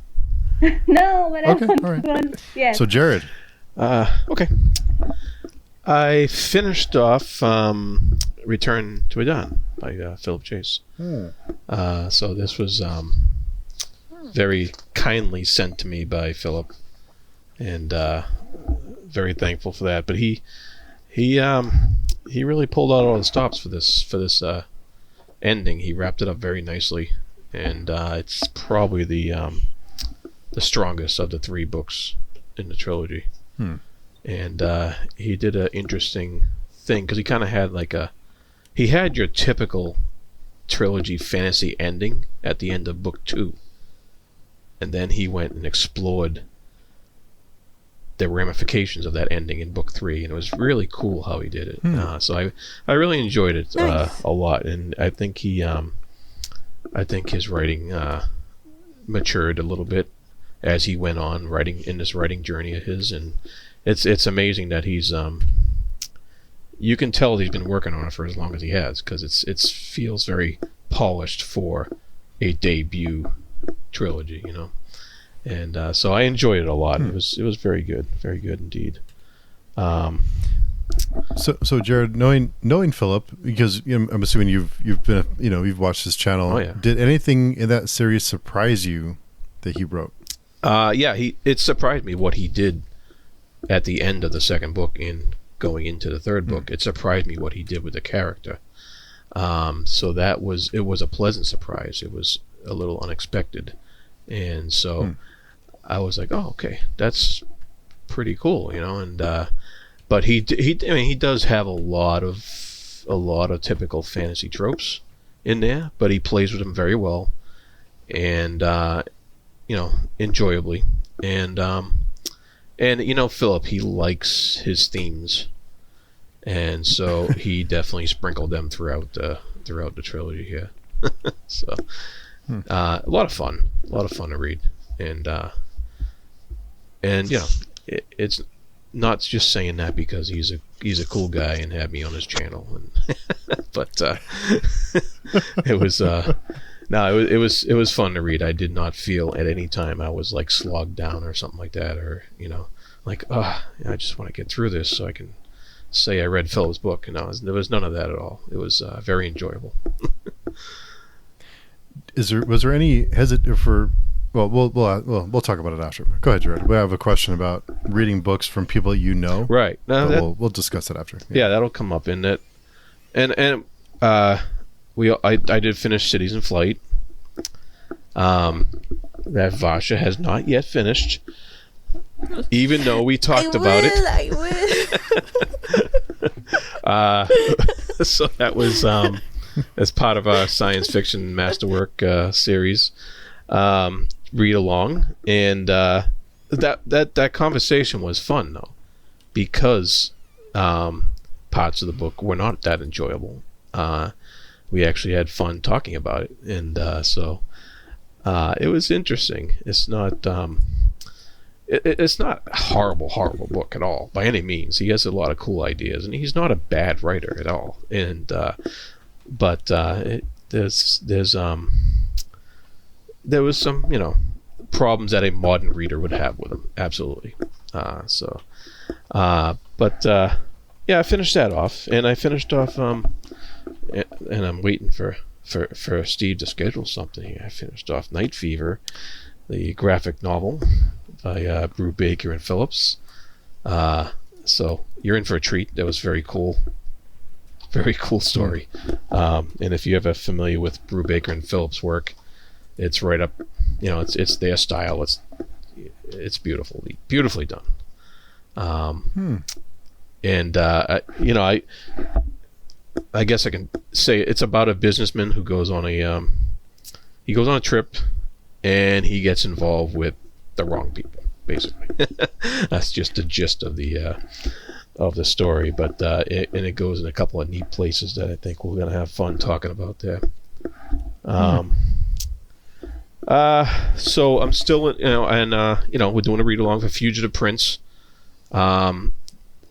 Speaker 4: No, but
Speaker 1: Okay,
Speaker 4: I want
Speaker 1: all right.
Speaker 4: to go. Yes.
Speaker 1: So, Jarrod.
Speaker 5: Okay. I finished off Return to Adon by Philip Chase. So this was very kindly sent to me by Philip, and very thankful for that. But he really pulled out all the stops for this ending. He wrapped it up very nicely, and it's probably the strongest of the 3 books in the trilogy. And he did an interesting thing because he kind of had he had your typical trilogy fantasy ending at the end of book 2, and then he went and explored the ramifications of that ending in book 3, and it was really cool how he did it. So I really enjoyed it a lot, and I think his writing matured a little bit as he went on writing in this writing journey of his, and it's amazing that he's you can tell he's been working on it for as long as he has, because it feels very polished for a debut trilogy, you know. And so I enjoyed it a lot. It was very good indeed.
Speaker 1: So Jarrod, knowing Philip, because I'm assuming you've been you've watched his channel.
Speaker 5: Oh, yeah.
Speaker 1: Did anything in that series surprise you that he wrote?
Speaker 5: Yeah, it surprised me what he did at the end of the second book and going into the third book. It surprised me what he did with the character. So it was a pleasant surprise. It was a little unexpected, and so I was like, oh, okay, that's pretty cool, you know. And but he does have a lot of typical fantasy tropes in there, but he plays with them very well, and enjoyably. And Philip, he likes his themes, and so he definitely sprinkled them throughout the trilogy here. So a lot of fun to read, and it's not just saying that because he's a cool guy and had me on his channel, but it was it was fun to read. I did not feel at any time I was like slogged down or something like that, or like I just want to get through this so I can say I read Philip's book. There was none of that at all. It was very enjoyable.
Speaker 1: Was there any for? Well, we'll talk about it after. Go ahead, Jarrod. We have a question about reading books from people you know.
Speaker 5: Right. No,
Speaker 1: we'll discuss it after.
Speaker 5: Yeah, that'll come up in it. And I did finish Cities in Flight. That Varsha has not yet finished, even though we talked about it.
Speaker 2: I will.
Speaker 5: So that was as part of our science fiction masterwork series. Read along, and that conversation was fun though, because parts of the book were not that enjoyable. We actually had fun talking about it, and so it was interesting. It's not it's not a horrible book at all by any means. He has a lot of cool ideas, and he's not a bad writer at all. And but there was some, problems that a modern reader would have with him. Absolutely. But I finished that off, and I finished off, and I'm waiting for Steve to schedule something. I finished off Night Fever, the graphic novel by Brew Baker and Phillips. So you're in for a treat. That was very cool. Very cool story. And if you're ever familiar with Brew Baker and Phillips' work, it's right up, it's their style. It's beautifully done. And I guess I can say it's about a businessman who goes on a trip, and he gets involved with the wrong people. Basically, that's just the gist of the story. But it goes in a couple of neat places that I think we're gonna have fun talking about there. So I'm still, we're doing a read along for Fugitive Prince.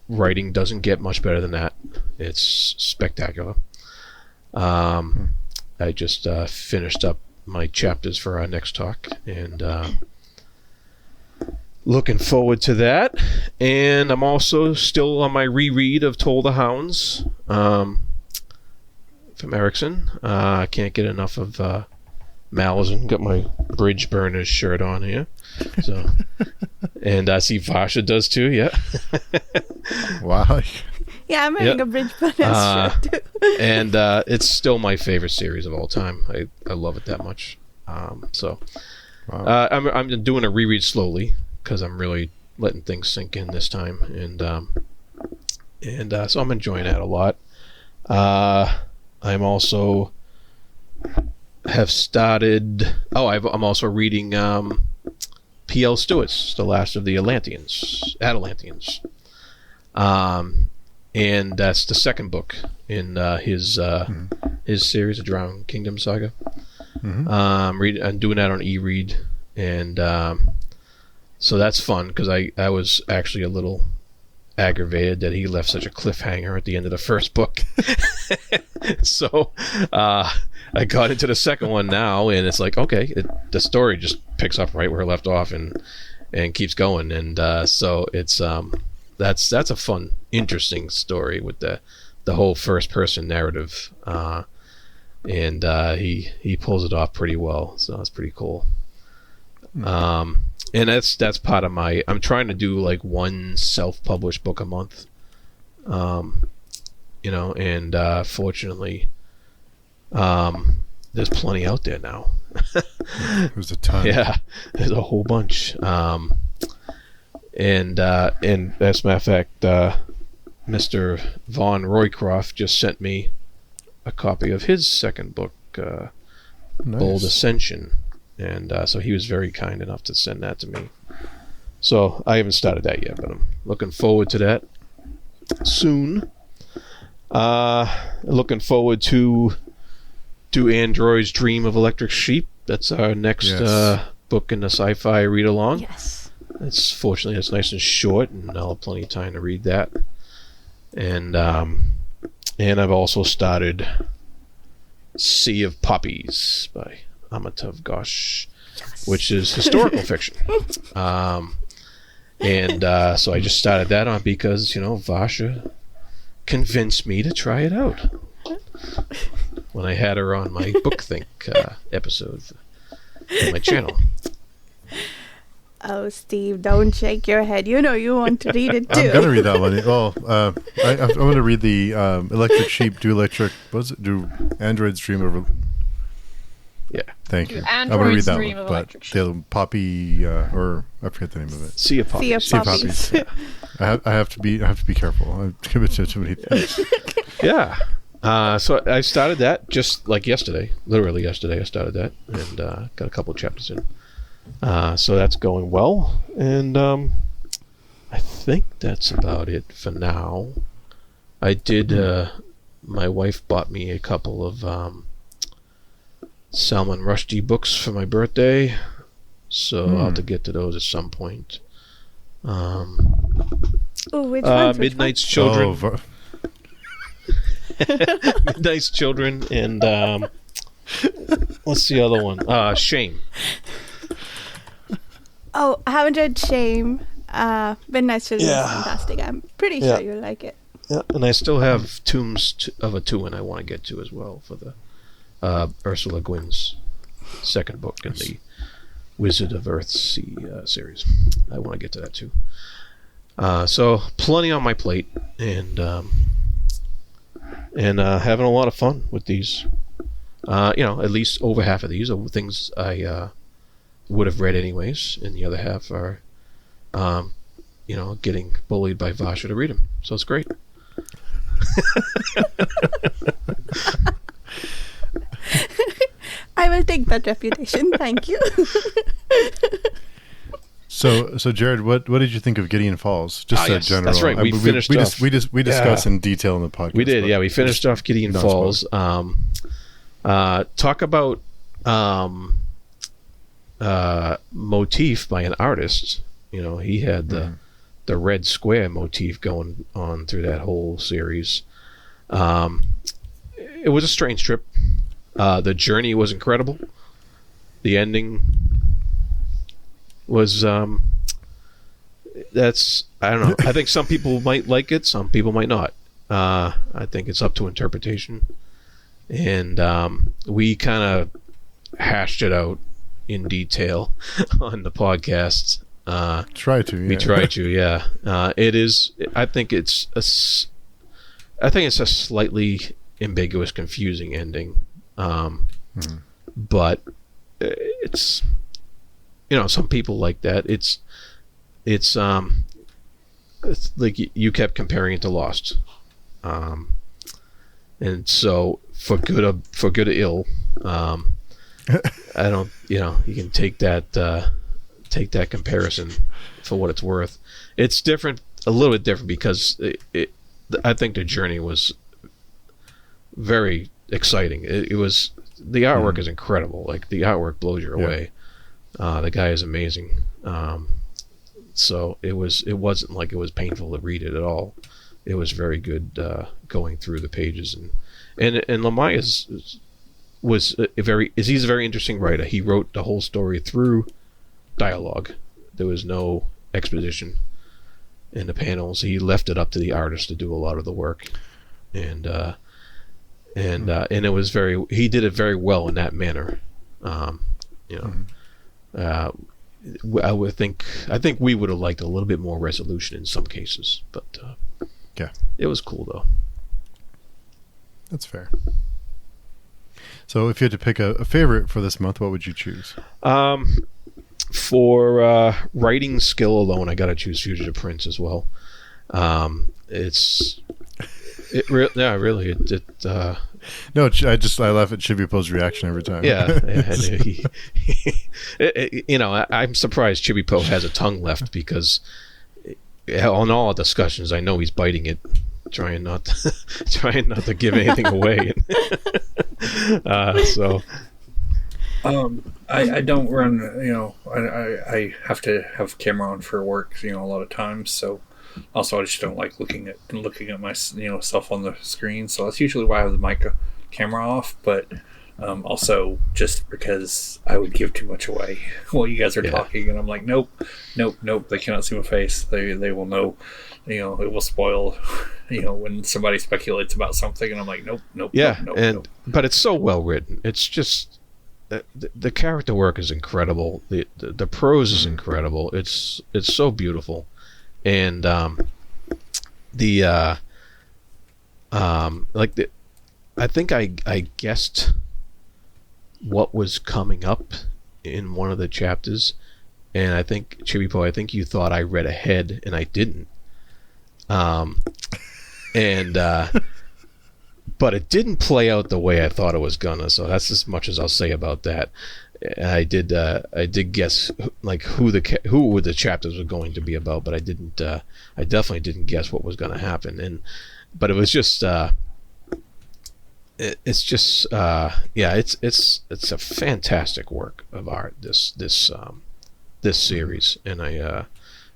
Speaker 5: Writing doesn't get much better than that. It's spectacular. I just finished up my chapters for our next talk, and looking forward to that. And I'm also still on my reread of Toll the Hounds from Erickson. I can't get enough of Malazan. Got my Bridge Burners shirt on here. So, and I see Varsha does too. Yeah.
Speaker 1: Wow.
Speaker 2: Yeah, I'm wearing a Bridge Burners shirt too.
Speaker 5: And it's still my favorite series of all time. I love it that much. Wow. I'm doing a reread slowly because I'm really letting things sink in this time, and so I'm enjoying that a lot. I'm also have started. I'm also reading P.L. Stewart's The Last of the Atalanteans. And that's the second book in his series, the Drowned Kingdom saga.
Speaker 1: Mm-hmm.
Speaker 5: I'm doing that on e-read, and so that's fun because I was actually a little aggravated that he left such a cliffhanger at the end of the first book. So I got into the second one now, and it's like, okay, the story just picks up right where it left off and keeps going, and so it's that's a fun, interesting story with the whole first person narrative, and he pulls it off pretty well, so it's pretty cool. And that's part of I'm trying to do like one self-published book a month, and fortunately there's plenty out there now.
Speaker 1: There's a ton.
Speaker 5: Yeah, there's a whole bunch. And as a matter of fact, Mr. Von Roycroft just sent me a copy of his second book,
Speaker 1: Nice.
Speaker 5: Bold Ascension. And so he was very kind enough to send that to me. So I haven't started that yet, but I'm looking forward to that soon. Looking forward to Do Androids Dream of Electric Sheep. That's our next book in the sci-fi read-along.
Speaker 2: Yes.
Speaker 5: Fortunately, it's nice and short, and I'll have plenty of time to read that. And I've also started Sea of Poppies by Amitav Ghosh, which is historical fiction. So I just started that on because, Varsha convinced me to try it out when I had her on my Book Think episode on my channel.
Speaker 2: Oh, Steve, don't shake your head. You know you want to read it too.
Speaker 1: I'm gonna read that one. Well, I'm gonna read the Electric Sheep. Do Androids Dream of?
Speaker 5: Yeah.
Speaker 1: Thank you.
Speaker 6: Do
Speaker 1: I'm gonna read
Speaker 6: Androids
Speaker 1: that
Speaker 6: Dream
Speaker 1: one.
Speaker 6: of
Speaker 1: But
Speaker 6: Electric Sheep.
Speaker 1: the Poppy, or I forget the name of it.
Speaker 5: Sea of Poppies.
Speaker 2: Sea of Poppies.
Speaker 1: I have to be careful. I'm committed to too many things.
Speaker 5: Yeah. So I started that just like yesterday. Literally yesterday I started that, and got a couple of chapters in. So that's going well, and I think that's about it for now. I did. My wife bought me a couple of Salman Rushdie books for my birthday, so I'll have to get to those at some point.
Speaker 2: Oh, which ones?
Speaker 5: Midnight's Children.
Speaker 1: Oh,
Speaker 5: Midnight's Children, and what's the other one? Shame.
Speaker 2: Oh, I haven't read Shame. Midnight's Children is
Speaker 5: Yeah.
Speaker 2: fantastic. I'm pretty sure you'll like it.
Speaker 5: Yeah, and I still have Tombs of a Tuin I want to get to as well for the Ursula Gwyn's second book in the Wizard of Earthsea series. I want to get to that too. So plenty on my plate, and having a lot of fun with these. At least over half of these are things I would have read anyways, and the other half are, getting bullied by Varsha to read them. So it's great.
Speaker 2: I will take that reputation. Thank you.
Speaker 1: So Jarrod, what did you think of Gideon Falls? Just
Speaker 5: Yes,
Speaker 1: general.
Speaker 5: that's right. We finished off.
Speaker 1: We discussed in detail in the podcast.
Speaker 5: We did,
Speaker 1: but
Speaker 5: yeah. We finished off Gideon
Speaker 1: not
Speaker 5: Falls. Talk about motif by an artist. He had the red square motif going on through that whole series. It was a strange trip. The journey was incredible. The ending was that's, I don't know. I think some people might like it, some people might not. I think it's up to interpretation. And we kind of hashed it out in detail on the podcast.
Speaker 1: Try to. Yeah.
Speaker 5: We tried to, yeah. It is. I think it's a slightly ambiguous, confusing ending. But it's, some people like that. It's like you kept comparing it to Lost, and so for good or ill, I don't. You can take that take that comparison for what it's worth. It's different, a little bit different, because I think the journey was very exciting. It was, the artwork is incredible. Like, the artwork blows you away. The guy is amazing. So it wasn't like it was painful to read it at all. It was very good going through the pages, and Lemay he's a very interesting writer. He wrote the whole story through dialogue. There was no exposition in the panels. He left it up to the artist to do a lot of the work, and it was he did it very well in that manner. I think we would have liked a little bit more resolution in some cases, but it was cool though.
Speaker 1: That's fair. So if you had to pick a favorite for this month, what would you choose?
Speaker 5: For writing skill alone, I gotta choose Fugitive Prince as well. Really.
Speaker 1: No, I laugh at Chibipoe's reaction every time.
Speaker 5: Yeah. I'm surprised Chibipoe has a tongue left, because on all discussions, I know he's biting it, trying not to give anything away.
Speaker 3: I don't run. I have to have camera on for work. A lot of times. So also, I just don't like looking at my self on the screen. So that's usually why I have the mic camera off. But also just because I would give too much away while you guys are talking, and I'm like, nope. They cannot see my face. They will know. It will spoil. When somebody speculates about something, and I'm like, nope.
Speaker 5: But it's so well written. It's just the character work is incredible. The prose is incredible. It's so beautiful, and I think I guessed what was coming up in one of the chapters, and I think Chibipoe, you thought I read ahead, and I didn't. But it didn't play out the way I thought it was gonna, so that's as much as I'll say about that. I did guess who the chapters were going to be about, but I definitely didn't guess what was going to happen. But it was just it's a fantastic work of art, this series, and I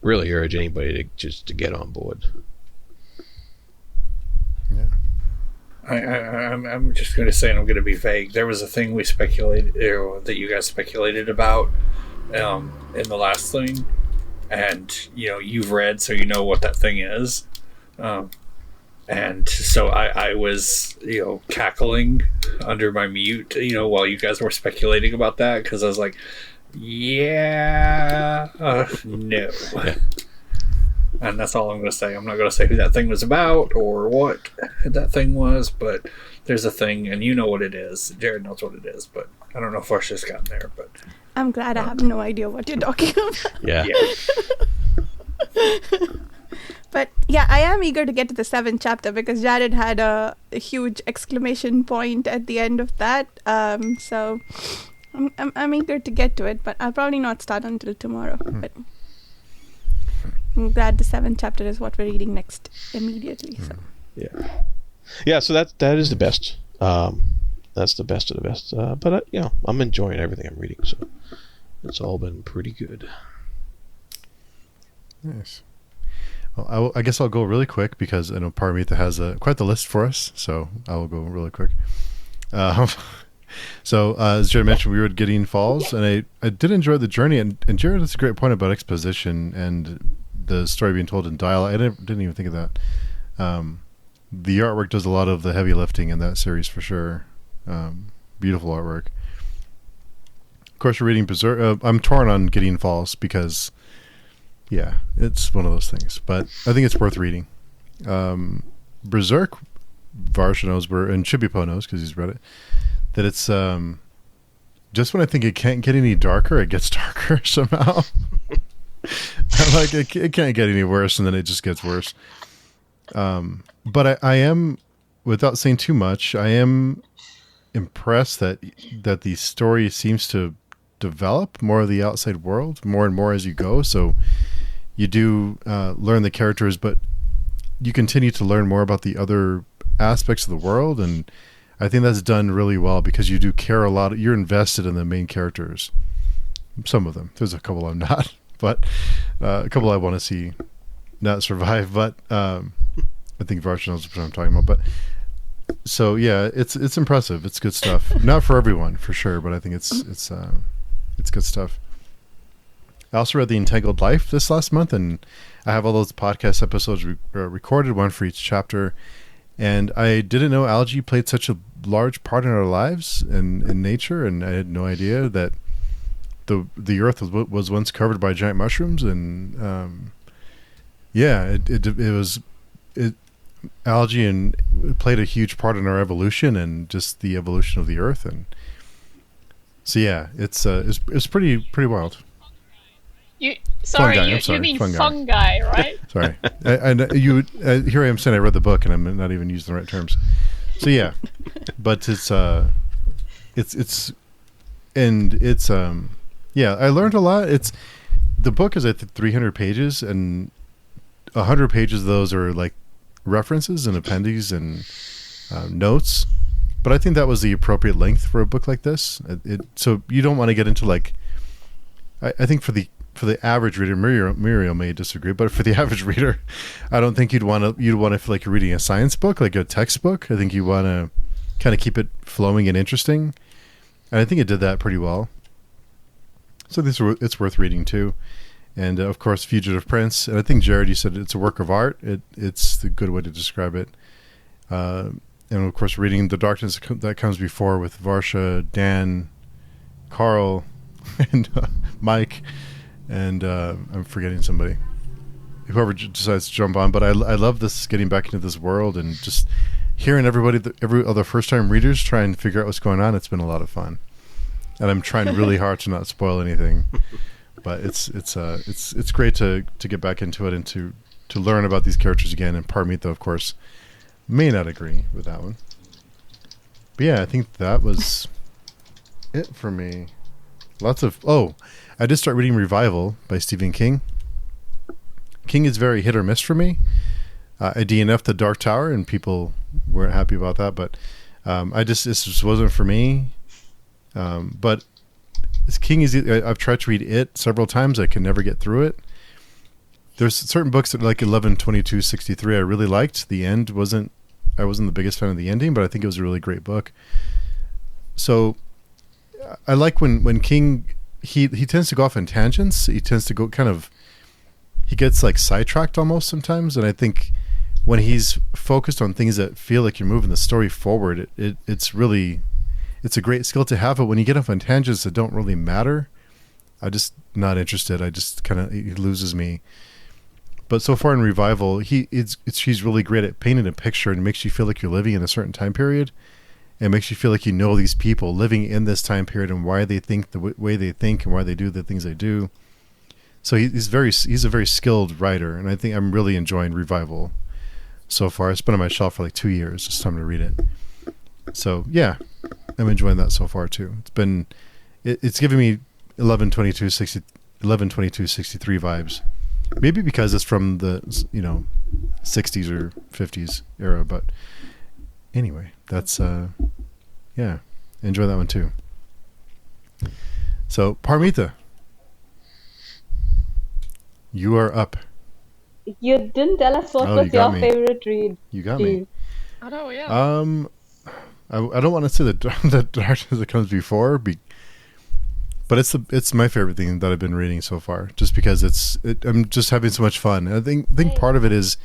Speaker 5: really urge anybody to get on board.
Speaker 1: Yeah.
Speaker 3: I'm just going to say, and I'm going to be vague. There was a thing we speculated, that you guys speculated about in the last thing, and you've read, so you know what that thing is. And so I was cackling under my mute while you guys were speculating about that, because I was like, no.
Speaker 5: Yeah.
Speaker 3: And that's all I'm going to say. I'm not going to say who that thing was about or what that thing was, but there's a thing, and you know what it is. Jarrod knows what it is, but I don't know if Varsha's gotten there. But
Speaker 2: I'm glad I have no idea what you're talking about.
Speaker 5: Yeah.
Speaker 2: But yeah, I am eager to get to the 7th chapter, because Jarrod had a huge exclamation point at the end of that. So I'm eager to get to it, but I'll probably not start until tomorrow. But I'm glad the 7th chapter is what we're reading next immediately. So.
Speaker 5: Yeah. So that is the best. That's the best of the best. But I'm enjoying everything I'm reading, so it's all been pretty good.
Speaker 1: Nice. Well, I guess I'll go really quick, because I know Paromita has quite the list for us, so I will go really quick. So as Jarrod mentioned, we were at Gideon Falls, and I did enjoy the journey. And Jarrod has a great point about exposition and the story being told in dialogue. I didn't even think of that. The artwork does a lot of the heavy lifting in that series for sure. Beautiful artwork. Of course, we're reading Berserk. I'm torn on Gideon Falls, because it's one of those things, but I think it's worth reading. Berserk, Varsha knows, and Chibipoe knows, because he's read it, that it's just when I think it can't get any darker, it gets darker somehow. Like it can't get any worse, and then it just gets worse. But I am, without saying too much, I am impressed that the story seems to develop more of the outside world more and more as you go. So you do learn the characters, but you continue to learn more about the other aspects of the world, and I think that's done really well because you do care a lot. You're invested in the main characters. Some of them. There's a couple I'm not, but a couple I want to see not survive. But I think Varsha knows what I'm talking about. But so yeah, it's impressive. It's good stuff. Not for everyone, for sure, but I think it's good stuff. I also read The Entangled Life this last month, and I have all those podcast episodes recorded, one for each chapter. And I didn't know algae played such a large part in our lives and in nature, and I had no idea that the earth was once covered by giant mushrooms, and algae and it played a huge part in our evolution and just the evolution of the earth, and so yeah, it's pretty wild.
Speaker 6: You
Speaker 1: Fungi,
Speaker 6: mean fungi, right?
Speaker 1: Sorry, here I am saying I read the book and I'm not even using the right terms. So yeah, but yeah, I learned a lot. The book is 300 pages, and 100 pages of those are like references and appendices and notes. But I think that was the appropriate length for a book like this. So you don't want to get into like, I think for the average reader, Muriel may disagree, but for the average reader, I don't think you'd want to feel like you're reading a science book, like a textbook. I think you want to kind of keep it flowing and interesting, and I think it did that pretty well. So it's worth reading too, and of course, Fugitive Prince. And I think Jarrod, you said it's a work of art. It's a good way to describe it. And of course, reading The Darkness That Comes Before with Varsha, Dan, Carl, and Mike. And I'm forgetting somebody, whoever decides to jump on. But I love this, getting back into this world and just hearing every other first time readers try and figure out what's going on. It's been a lot of fun, and I'm trying really hard to not spoil anything. But it's great to get back into it and to learn about these characters again. And Paromita, of course, may not agree with that one. But yeah, I think that was it for me. I did start reading Revival by Stephen King. King is very hit or miss for me. I DNF'd The Dark Tower, and people weren't happy about that, but this just wasn't for me. But King is. I've tried to read it several times. I can never get through it. There's certain books that, like 11/22/63, I really liked. The end I wasn't the biggest fan of the ending, but I think it was a really great book. So I like when King, he tends to go off on tangents. He tends to go he gets like sidetracked almost sometimes. And I think when he's focused on things that feel like you're moving the story forward, it's a great skill to have. But when you get off on tangents that don't really matter, I'm just not interested. He loses me. But so far in Revival, he's really great at painting a picture and makes you feel like you're living in a certain time period. It makes you feel like you know these people living in this time period and why they think the way they think and why they do the things they do. So he's a very skilled writer, and I think I'm really enjoying Revival so far. It's been on my shelf for like 2 years. It's time to read it. So yeah, I'm enjoying that so far too. It's giving me 11/22/63 vibes. Maybe because it's from the 60s or 50s era, but anyway, that's enjoy that one too. So Paromita, you are up.
Speaker 4: You didn't tell us what was your favorite read.
Speaker 1: You got me.
Speaker 6: Oh yeah.
Speaker 1: I don't want to say the Darkness That Comes Before, but it's my favorite thing that I've been reading so far, just because I'm just having so much fun. And I think part of it is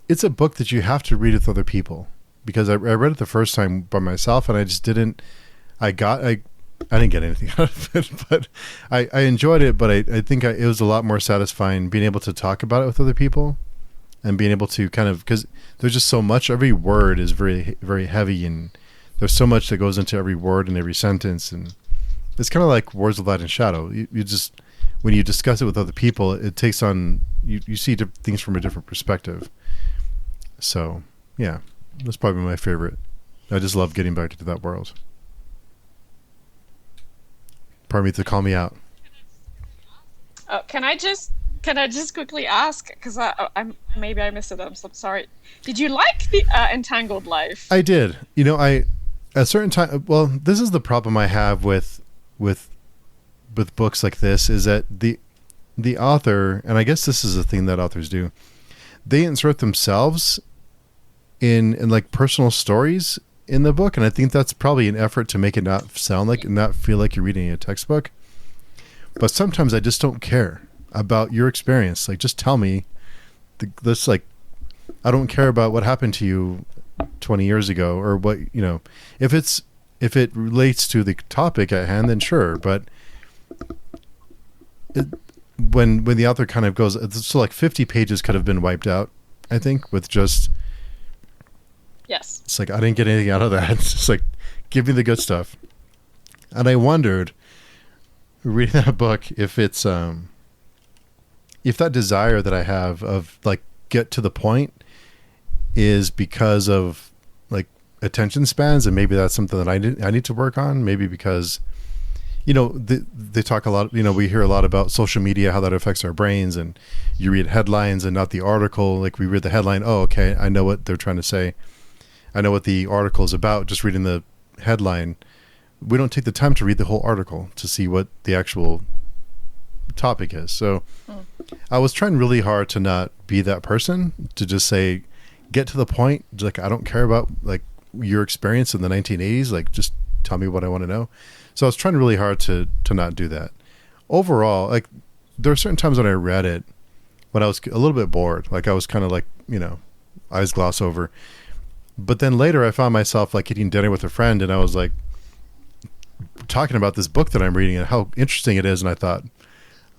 Speaker 1: it's a book that you have to read with other people, because I read it the first time by myself and I just didn't. I didn't get anything out of it, but I enjoyed it. But I think it was a lot more satisfying being able to talk about it with other people, and being able to because there's just so much. Every word is very, very heavy, and there's so much that goes into every word and every sentence, and it's kind of like Words of Light and Shadow. You just, when you discuss it with other people, it takes on, you see things from a different perspective. So yeah, that's probably my favorite. I just love getting back into that world. Paromita, call me out.
Speaker 6: Can I just quickly ask, because I maybe I missed it. I'm so sorry. Did you like the Entangled Life?
Speaker 1: I did. At a certain time. Well, this is the problem I have with books like this, is that the author, and I guess this is a thing that authors do, they insert themselves in like personal stories in the book, and I think that's probably an effort to make it not feel like you're reading a textbook. But sometimes I just don't care about your experience. Like, just tell me this. Like, I don't care about what happened to you 20 years ago, or what, if it relates to the topic at hand, then sure. But when the author kind of goes, so like 50 pages could have been wiped out, I think, with just,
Speaker 6: yes,
Speaker 1: it's like, I didn't get anything out of that. It's just like, give me the good stuff. And I wondered, reading that book, if it's if that desire that I have of like get to the point is because of like attention spans, and maybe that's something that I need to work on. Maybe because they talk a lot, we hear a lot about social media, how that affects our brains, and you read headlines and not the article. Like, we read the headline, oh, okay, I know what they're trying to say, I know what the article is about, just reading the headline. We don't take the time to read the whole article to see what the actual topic is. So I was trying really hard to not be that person, to just say, get to the point. Like, I don't care about like your experience in the 1980s. Like, just tell me what I want to know. So I was trying really hard to not do that. Overall, like, there were certain times when I read it when I was a little bit bored. Like, I was kind of like, eyes gloss over. But then later I found myself like eating dinner with a friend, and I was like talking about this book that I'm reading and how interesting it is. And I thought,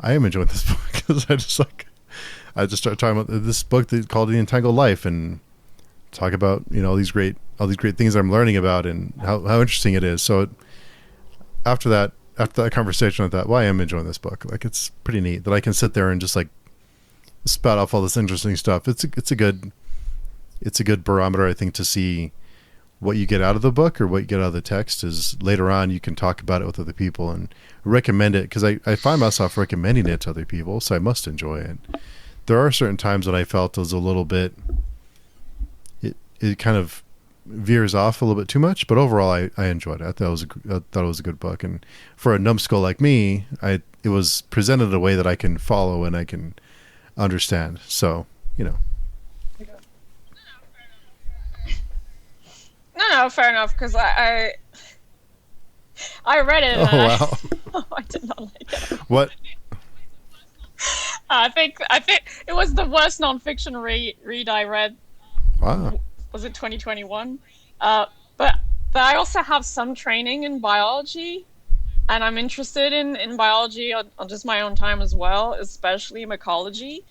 Speaker 1: I am enjoying this book, because I just started talking about this book that's called The Entangled Life, and talk about, all these great things I'm learning about, and how interesting it is. So after that conversation, I thought, well, I am enjoying this book. Like, it's pretty neat that I can sit there and just like spout off all this interesting stuff. It's a good barometer, I think, to see what you get out of the book or what you get out of the text. Is later on you can talk about it with other people and recommend it, because I find myself recommending it to other people, so I must enjoy it. There are certain times when I felt it was a little bit, it kind of veers off a little bit too much, but overall I enjoyed it. I thought it was a good book, and for a numbskull like me, it was presented in a way that I can follow and I can understand. So,
Speaker 6: No, fair enough, because I read it.
Speaker 1: Oh, wow.
Speaker 6: I did not like it.
Speaker 1: What?
Speaker 6: I think it was the worst nonfiction read I read.
Speaker 1: Wow.
Speaker 6: Was it 2021? But I also have some training in biology, and I'm interested in biology on just my own time as well, especially mycology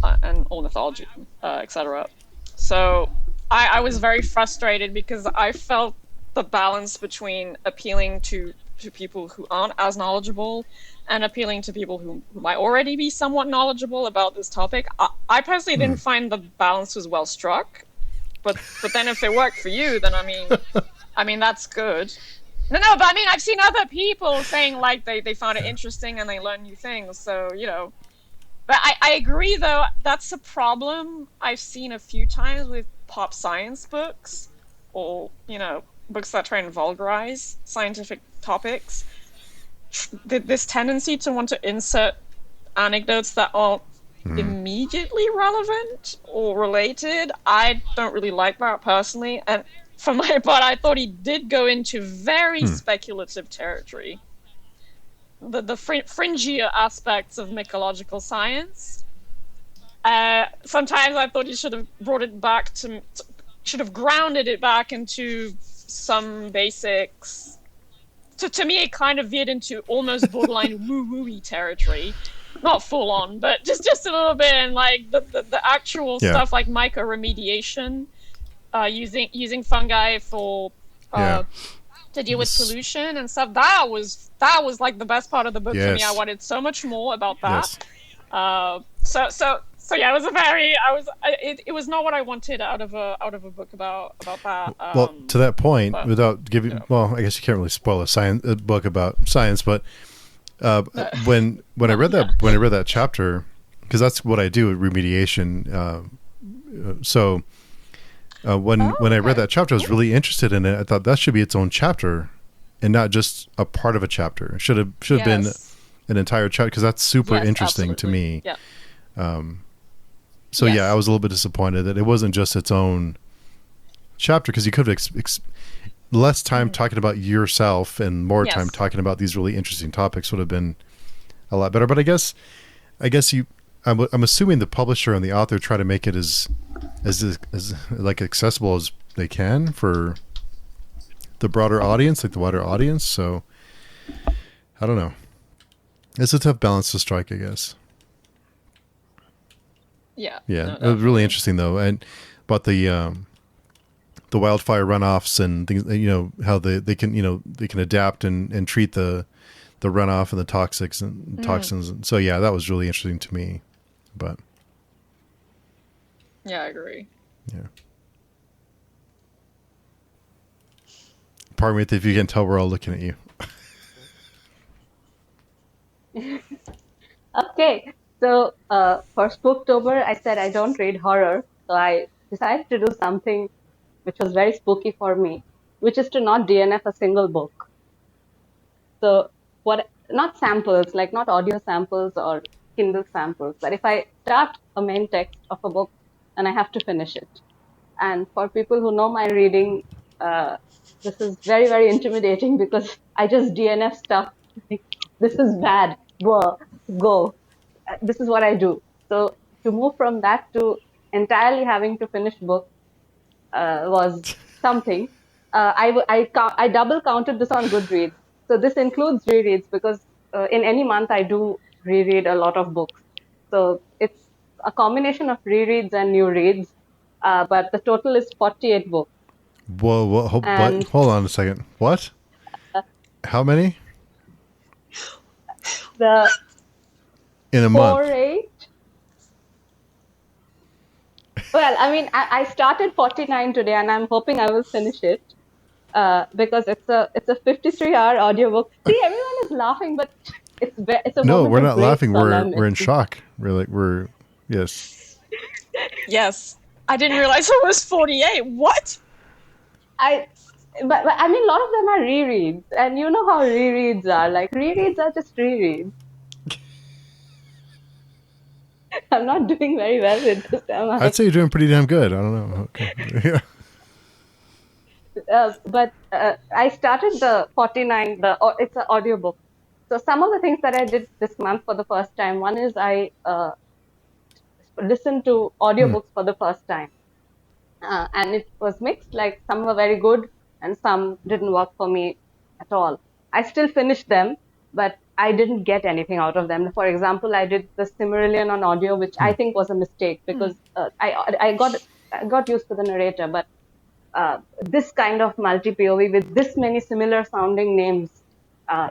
Speaker 6: and ornithology, etc. So I was very frustrated, because I felt the balance between appealing to people who aren't as knowledgeable and appealing to people who might already be somewhat knowledgeable about this topic. I personally didn't find the balance was well struck, but then if it worked for you, then I mean that's good. No, but I mean, I've seen other people saying like they found it interesting and they learned new things. So, but I agree, though, that's a problem I've seen a few times with pop science books, or, books that try and vulgarize scientific topics. This tendency to want to insert anecdotes that aren't immediately relevant or related. I don't really like that personally, and for my part, I thought he did go into very speculative territory. The fringier aspects of mycological science. Sometimes I thought he should have brought it back should have grounded it back into some basics. To me, it kind of veered into almost borderline woo-woo-y territory. Not full on, but just a little bit, and like the actual stuff like mycoremediation, using fungi for to deal with pollution and stuff. That was like the best part of the book for me. I wanted so much more about that.
Speaker 1: Yes.
Speaker 6: So yeah, it was not what I wanted out of a book about that.
Speaker 1: Well, to that point,
Speaker 6: but,
Speaker 1: without giving,
Speaker 6: you know.
Speaker 1: well, I guess you can't really spoil a book about science, but when I read that chapter, because that's what I do at remediation. So when I read that chapter, I was really interested in it. I thought that should be its own chapter, and not just a part of a chapter. It should have been an entire chapter, because that's super interesting to me.
Speaker 6: Yeah.
Speaker 1: So yeah, I was a little bit disappointed that it wasn't just its own chapter, because you could have less time talking about yourself and more time talking about these really interesting topics would have been a lot better. But I guess I'm assuming the publisher and the author try to make it as like accessible as they can for the broader audience, like the wider audience. So I don't know. It's a tough balance to strike, I guess.
Speaker 6: Yeah.
Speaker 1: Yeah. It was really interesting though. And about the wildfire runoffs and things, how they can adapt and treat the runoff and the toxics and toxins. And so yeah, that was really interesting to me. But
Speaker 6: yeah, I agree.
Speaker 1: Yeah. Paromita, if you can tell, we're all looking at you.
Speaker 4: Okay, so for Spooktober, I said I don't read horror, so I decided to do something which was very spooky for me, which is to not DNF a single book. So not samples, like not audio samples or Kindle samples, but if I start a main text of a book and I have to finish it. And for people who know my reading, this is very, very intimidating, because I just DNF stuff. This is bad. Go. This is what I do. So to move from that to entirely having to finish book was something. I double counted this on Goodreads. So this includes rereads, because in any month I do reread a lot of books. So it's a combination of rereads and new reads, but the total is 48 books.
Speaker 1: Whoa, hold on a second. What? How many? In a month?
Speaker 4: 8. Well, I mean, I started 49 today, and I'm hoping I will finish it, because it's a 53-hour audiobook. See, everyone is laughing, but it's a
Speaker 1: no, we're not laughing.
Speaker 4: Solemnity.
Speaker 1: We're in shock. Yes.
Speaker 6: Yes, I didn't realize it was 48. What?
Speaker 4: But I mean, a lot of them are rereads, and you know how rereads are. Like, rereads are just rereads. I'm not doing very well with this, am I?
Speaker 1: I'd say you're doing pretty damn good. I don't know. Okay. Yeah.
Speaker 4: But I started the 49. It's an audiobook. So some of the things that I did this month for the first time. One is I listened to audiobooks for the first time, and it was mixed. Like, some were very good, and some didn't work for me at all. I still finished them, but I didn't get anything out of them. For example, I did the Cimmerillion on audio, which I think was a mistake, because I got used to the narrator, but this kind of multi-POV with this many similar sounding names,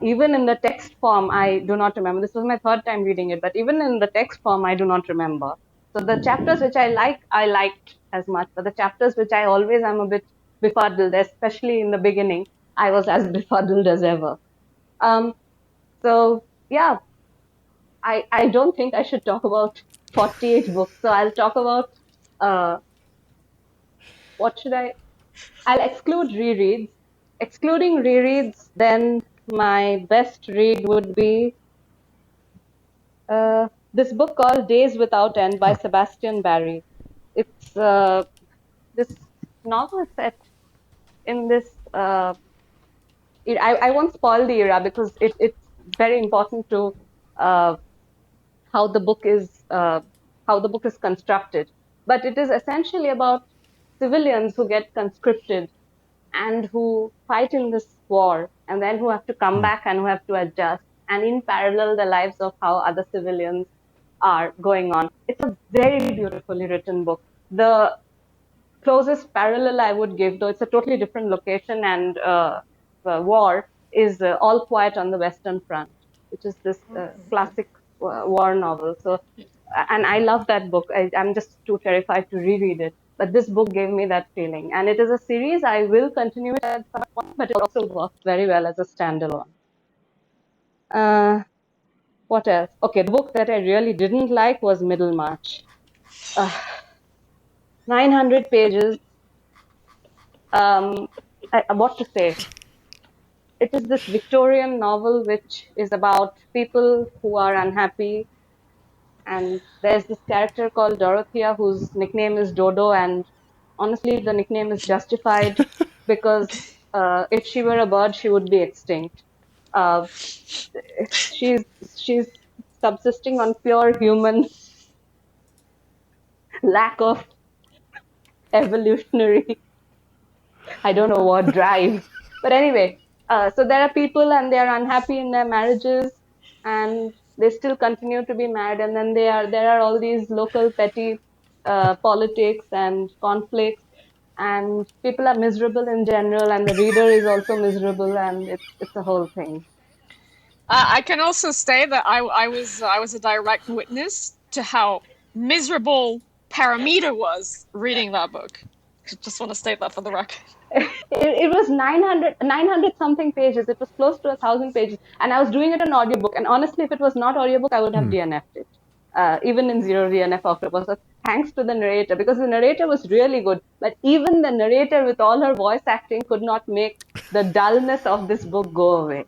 Speaker 4: even in the text form, I do not remember. This was my third time reading it, but even in the text form, I do not remember. So the chapters which I liked as much, but the chapters which I always am a bit befuddled, especially in the beginning, I was as befuddled as ever. So yeah, I don't think I should talk about 48 books. So I'll talk about what should I'll exclude rereads. Excluding rereads, then my best read would be this book called Days Without End by Sebastian Barry. It's this novel set in this. I won't spoil the era, because it's very important to how the book is constructed. But it is essentially about civilians who get conscripted and who fight in this war, and then who have to come back and who have to adjust. And in parallel, the lives of how other civilians are going on. It's a very beautifully written book. The closest parallel I would give, though it's a totally different location and war, is All Quiet on the Western Front, which is this classic war novel. So and I love that book. I'm just too terrified to reread it. But this book gave me that feeling. And it is a series I will continue it at some point, but it also works very well as a standalone. What else? Okay, the book that I really didn't like was Middlemarch. 900 pages. What to say? It is this Victorian novel which is about people who are unhappy. And there's this character called Dorothea whose nickname is Dodo. And honestly, the nickname is justified because if she were a bird, she would be extinct. Uh, she's subsisting on pure human lack of evolutionary, I don't know what, drive. But anyway, so there are people and they are unhappy in their marriages and they still continue to be married. And then there are all these local petty politics and conflicts, and people are miserable in general, and the reader is also miserable, and it's a whole thing.
Speaker 6: I can also say that I was a direct witness to how miserable Paromita was reading that book. Just want to state that for the record.
Speaker 4: It was 900 something pages. It was close to 1,000 pages. And I was doing it on audiobook. And honestly, if it was not audiobook, I would have DNF'd it. Even in zero DNF October. So thanks to the narrator, because the narrator was really good. But even the narrator with all her voice acting could not make the dullness of this book go away.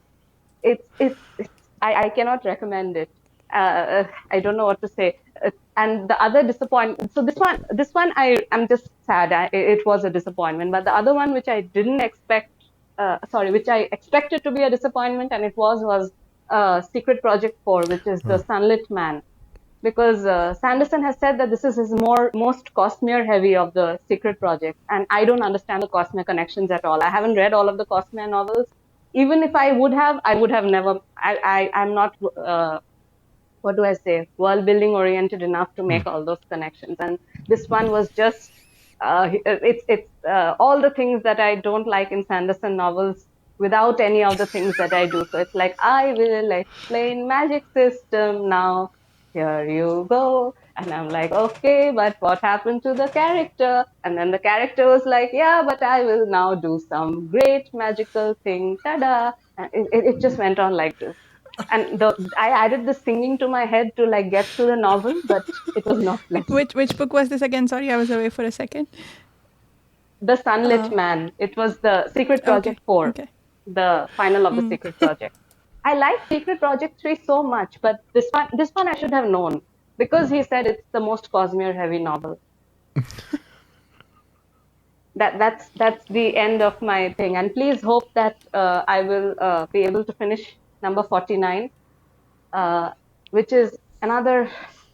Speaker 4: I cannot recommend it. I don't know what to say. And the other disappointment. So this one, I'm just sad. It was a disappointment. But the other one, which I didn't expect, which I expected to be a disappointment, and it was Secret Project 4, which is the Sunlit Man. Because Sanderson has said that this is his most Cosmere heavy of the Secret Project, and I don't understand the Cosmere connections at all. I haven't read all of the Cosmere novels. Even if I would have never. I'm not. What do I say? World building oriented enough to make all those connections, and this one was just. It's all the things that I don't like in Sanderson novels without any of the things that I do. So it's like, I will explain magic system now. Here you go. And I'm like, okay, but what happened to the character? And then the character was like, yeah, but I will now do some great magical thing. Ta-da. And it just went on like this. And I added the singing to my head to like get through the novel, but it was not pleasant.
Speaker 2: Which book was this again? Sorry, I was away for a second.
Speaker 4: The Sunlit Man. It was the Secret Project 4, the final of the Secret Project. I like Secret Project 3 so much, but this one I should have known, because he said it's the most Cosmere heavy novel. That's the end of my thing. And please hope that I will be able to finish number 49, which is another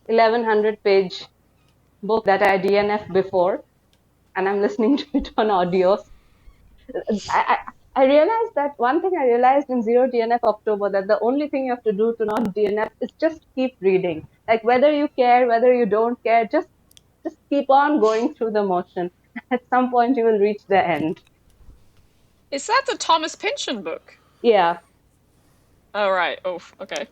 Speaker 4: 1,100 page book that I DNF'd before, and I'm listening to it on audios. I realized that one thing I realized in Zero DNF October, that the only thing you have to do to not DNF is just keep reading. Like whether you care, whether you don't care, just keep on going through the motion. At some point you will reach the end.
Speaker 6: Is that the Thomas Pynchon book?
Speaker 4: Yeah.
Speaker 6: Oh, right. Oh, okay.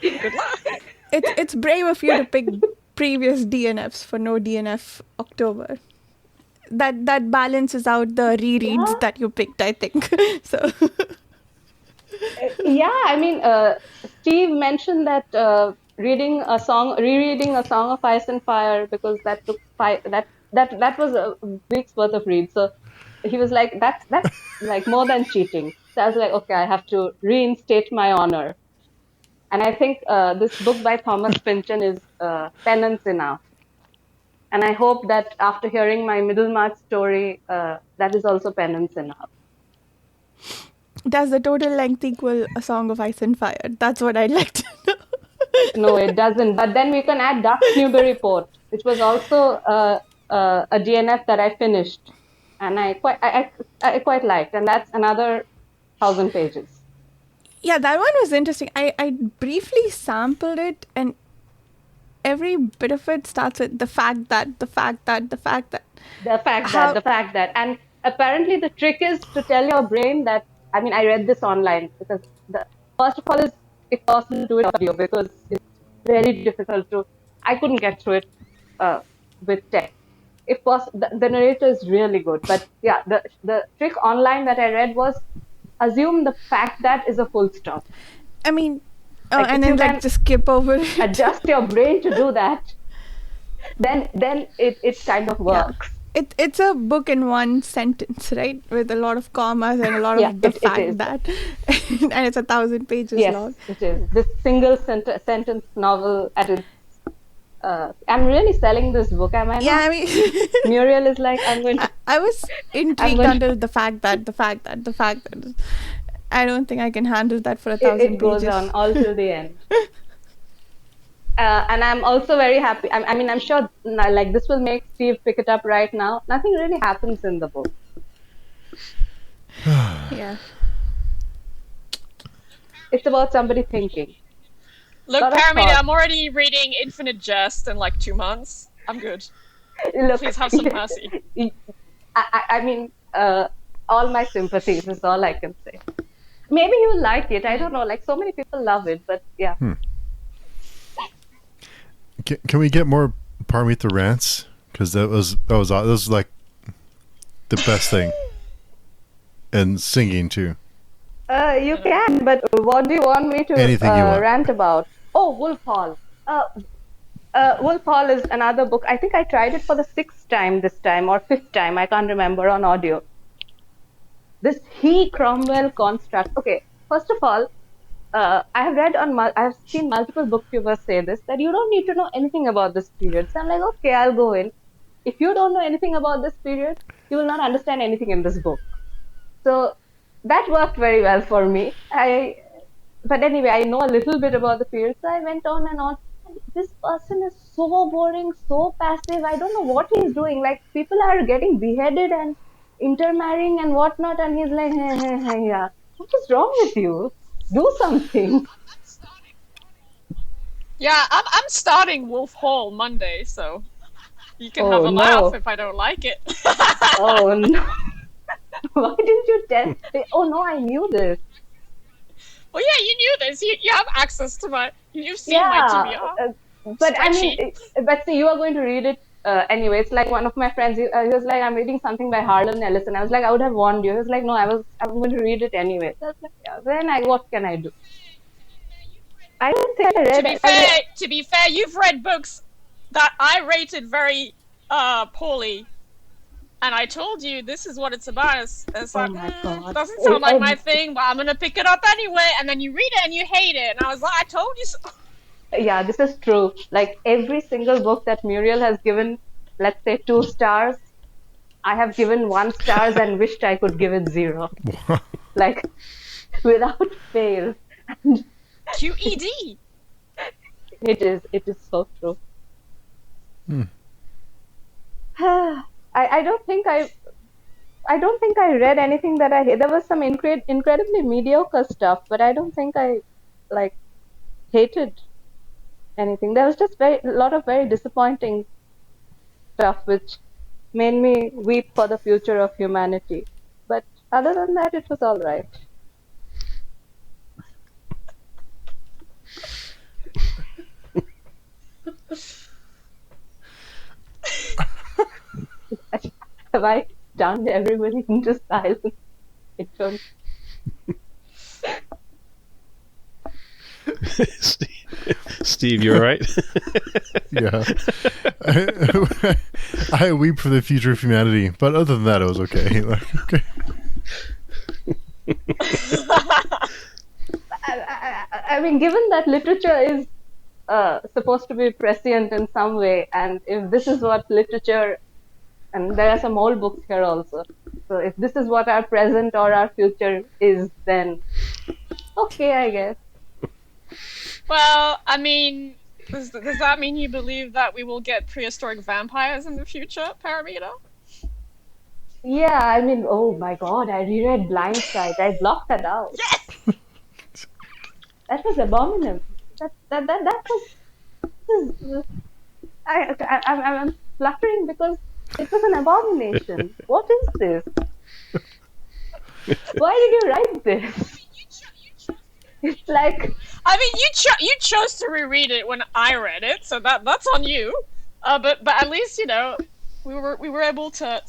Speaker 6: Good luck.
Speaker 2: It's brave of you to pick previous DNFs for no DNF October. That balances out the rereads that you picked, I think. So.
Speaker 4: Yeah, I mean, Steve mentioned that rereading a song of Ice and Fire, because that took that was a week's worth of reads. So he was like, that's like more than cheating. So I was like, okay, I have to reinstate my honor. And I think this book by Thomas Pynchon is penance enough. And I hope that after hearing my Middlemarch story, that is also penance enough.
Speaker 2: Does the total length equal A Song of Ice and Fire? That's what I'd like to know.
Speaker 4: No, it doesn't. But then we can add Duck's Newburyport, which was also a DNF that I finished, and I quite liked, and that's another 1,000 pages.
Speaker 2: Yeah, that one was interesting. I briefly sampled it, and every bit of it starts with the fact that. And apparently the trick is to tell your brain that, I mean, I read this online, because first of all is, if possible, do it audio, because it's very difficult to
Speaker 4: I couldn't get through it with text. If the narrator is really good, but yeah, the trick online that I read was assume the fact that is a full stop.
Speaker 2: I mean,
Speaker 4: Like,
Speaker 2: and
Speaker 4: if
Speaker 2: then
Speaker 4: you can
Speaker 2: just skip over it.
Speaker 4: adjust your brain to do that, then it kind of works.
Speaker 2: It's a book in one sentence, right? With a lot of commas and a lot
Speaker 4: Yeah,
Speaker 2: of the
Speaker 4: it
Speaker 2: fact
Speaker 4: is.
Speaker 2: that, and it's 1,000 pages
Speaker 4: Yes,
Speaker 2: long.
Speaker 4: it is. This single sentence novel at its. I'm really selling this book, am I?
Speaker 2: Yeah,
Speaker 4: not?
Speaker 2: I mean,
Speaker 4: Muriel is like, I'm going to.
Speaker 2: I was intrigued until the fact that. I don't think I can handle that for 1,000 pages.
Speaker 4: It goes on all till the end. And I'm also very happy. I mean, I'm sure like this will make Steve pick it up right now. Nothing really happens in the book.
Speaker 2: Yeah.
Speaker 4: It's about somebody thinking.
Speaker 6: Look,
Speaker 4: Lot of
Speaker 6: Paromita,
Speaker 4: thought.
Speaker 6: I'm already reading Infinite Jest in like 2 months. I'm good.
Speaker 4: Look,
Speaker 6: Please have some mercy.
Speaker 4: I mean, all my sympathies is all I can say. Maybe you like it. I don't know. Like, so many people love it, but yeah.
Speaker 1: Can we get more Paromita rants? Because that was like the best thing, and singing too.
Speaker 4: You can, but what do you want me to
Speaker 1: Anything you want.
Speaker 4: rant about? Oh, Wolf Hall. Wolf Hall is another book. I think I tried it for the 6th time this time, or 5th time. I can't remember, on audio. This he Cromwell construct. Okay, first of all, I have seen multiple booktubers say this, that you don't need to know anything about this period. So I'm like, okay, I'll go in. If you don't know anything about this period, you will not understand anything in this book. So that worked very well for me. But anyway, I know a little bit about the period, so I went on and on. This person is so boring, so passive. I don't know what he's doing. Like, people are getting beheaded and intermarrying and whatnot, and he's like, hey, yeah. What is wrong with you? Do something.
Speaker 6: Yeah, I'm starting Wolf Hall Monday, so you can have a laugh if I don't like it.
Speaker 4: Oh no. Why didn't you tell me? Oh no, I knew this.
Speaker 6: Well, yeah, you knew this. You have access to my. You've seen my TBR.
Speaker 4: But I mean, but see, you are going to read it anyway. It's like one of my friends. He was like, "I'm reading something by Harlan Ellison." I was like, "I would have warned you." He was like, "No, I'm going to read it anyway." So I was like, "Yeah." Then what can I do? I don't think I read.
Speaker 6: To be fair, you've read books that I rated very poorly. And I told you this is what it's about. It's like,
Speaker 4: my God.
Speaker 6: Doesn't sound like my thing, but I'm gonna pick it up anyway. And then you read it and you hate it. And I was like, I told you so.
Speaker 4: Yeah, this is true. Like, every single book that Muriel has given, let's say 2 stars, I have given 1 stars and wished I could give it 0. Like, without fail.
Speaker 6: QED.
Speaker 4: It is so true. I don't think I read anything that I hate. There was some incredibly mediocre stuff, but I don't think I like hated anything. There was just a lot of very disappointing stuff which made me weep for the future of humanity. But other than that, it was all right. Have I stunned everybody into silence? It don't.
Speaker 5: Steve, you all right?
Speaker 1: Yeah. I weep for the future of humanity, but other than that, it was okay. Like, okay.
Speaker 4: I mean, given that literature is supposed to be prescient in some way, and if this is what literature, and there are some old books here also, so if this is what our present or our future is, then okay, I guess.
Speaker 6: Well, I mean, does that mean you believe that we will get prehistoric vampires in the future, Paromita?
Speaker 4: Yeah, I mean, oh my God, I reread Blindside. I blocked that out.
Speaker 6: Yes!
Speaker 4: That was abominable. That was. I'm fluttering because it was an abomination. What is this? Why did you write this? It's like,
Speaker 6: I mean, you chose to reread it when I read it, so that's on you. But at least we were able to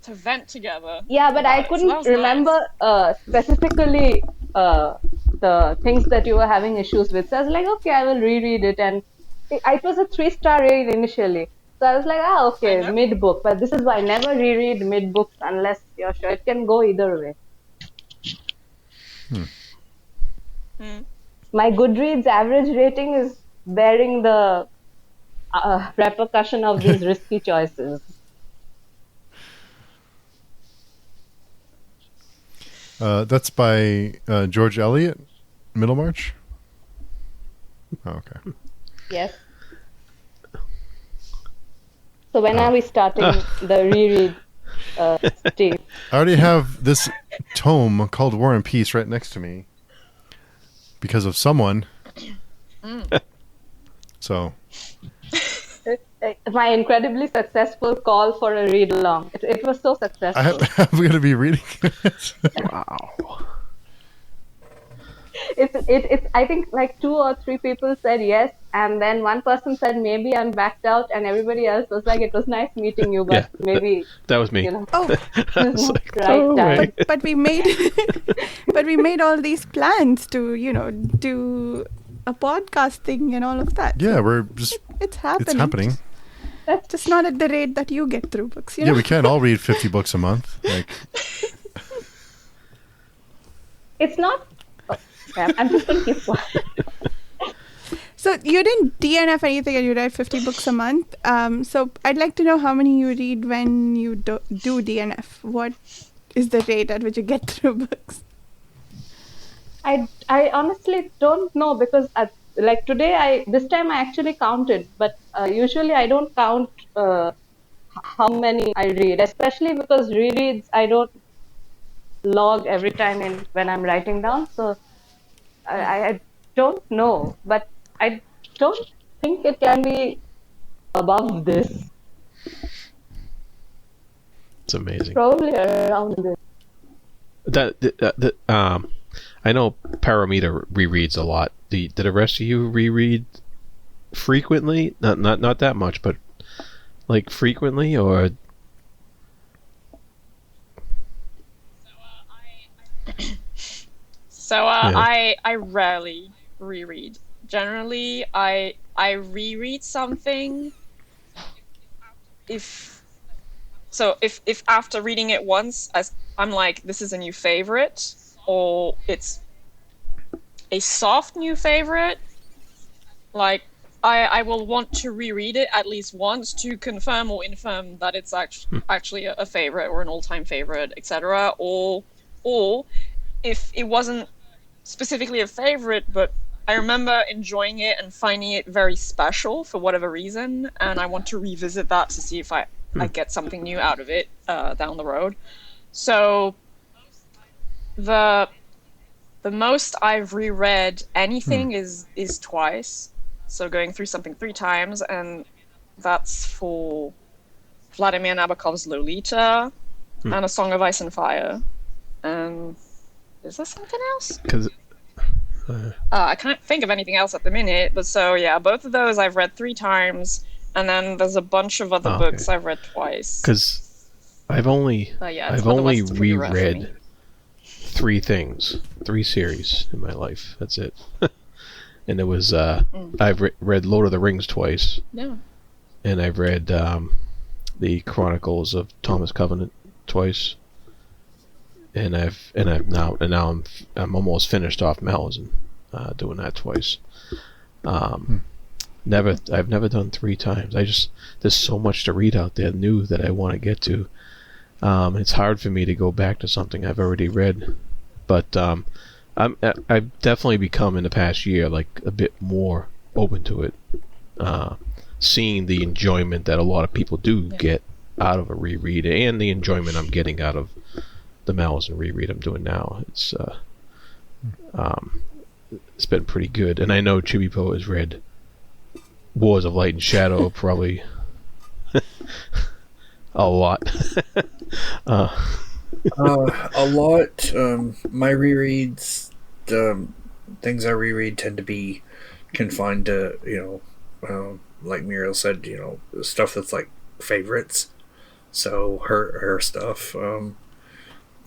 Speaker 6: vent together.
Speaker 4: yeah, but I
Speaker 6: about it, so that
Speaker 4: couldn't
Speaker 6: was
Speaker 4: remember specifically the things that you were having issues with. So I was like, okay, I will reread it. And it was a 3-star rating initially. So I was like,
Speaker 6: I
Speaker 4: okay,
Speaker 6: know.
Speaker 4: mid book. But this is why I never reread mid books unless you're sure. It can go either way. My Goodreads average rating is bearing the repercussion of these risky choices.
Speaker 1: That's by George Eliot, Middlemarch. Oh, okay.
Speaker 4: Yes. So when are we starting the reread, Steve?
Speaker 1: I already have this tome called War and Peace right next to me because of someone. So.
Speaker 4: My incredibly successful call for a read along. It was so successful.
Speaker 1: I'm going to be reading it.
Speaker 5: Wow.
Speaker 4: It's I think like 2 or 3 people said yes, and then one person said maybe I'm backed out, and everybody else was like, it was nice meeting you, but maybe
Speaker 5: that was me.
Speaker 2: Oh,
Speaker 5: I was like,
Speaker 4: right
Speaker 5: "Oh,
Speaker 4: time."
Speaker 5: wait."
Speaker 2: but we made all these plans to do a podcast thing and all of that.
Speaker 1: Yeah, we're just.
Speaker 2: It's happening.
Speaker 1: It's happening.
Speaker 2: Just not at the rate that you get through books.
Speaker 1: Yeah, we can't all read 50 books a month. Like,
Speaker 4: It's not. Oh, I'm just going to keep quiet.
Speaker 2: So you didn't DNF anything and you read 50 books a month. So I'd like to know how many you read when you do DNF. What is the rate at which you get through books?
Speaker 4: I honestly don't know because like today this time I actually counted, but usually I don't count how many I read, especially because rereads I don't log every time when I'm writing down. So I don't know, but I don't think it can be above this.
Speaker 5: It's amazing.
Speaker 4: Probably around this.
Speaker 5: I know Paromita rereads a lot. Do the rest of you reread frequently? Not that much, but like frequently, or
Speaker 6: I rarely reread. Generally, I reread something if after reading it once, I'm like, this is a new favorite, or it's a soft new favorite, like I will want to reread it at least once to confirm or infirm that it's actually a favorite or an all-time favorite, etc. Or if it wasn't specifically a favorite, but I remember enjoying it and finding it very special for whatever reason, and I want to revisit that to see if I get something new out of it down the road. So the most I've reread anything is twice. So going through something 3 times, and that's for Vladimir Nabokov's Lolita and A Song of Ice and Fire. And is there something else?
Speaker 5: because
Speaker 6: I can't think of anything else at the minute. But so yeah, both of those I've read 3 times, and then there's a bunch of other books I've read twice.
Speaker 5: Because I've only
Speaker 6: otherwise it's pretty rare for me.
Speaker 5: reread 3 things, 3 series in my life. That's it. And it was I've read Lord of the Rings twice.
Speaker 6: Yeah.
Speaker 5: And I've read the Chronicles of Thomas Covenant twice. And now I'm almost finished off Malazan, doing that twice. I've never done 3 times. There's so much to read out there new that I want to get to. It's hard for me to go back to something I've already read, but I've definitely become in the past year like a bit more open to it, seeing the enjoyment that a lot of people do get out of a reread, and the enjoyment I'm getting out of the Malazan reread I'm doing now. It's been pretty good, and I know Chibipoe has read Wars of Light and Shadow probably a lot.
Speaker 3: A lot. My rereads things I reread tend to be confined to, like Muriel said, stuff that's like favorites. So her stuff,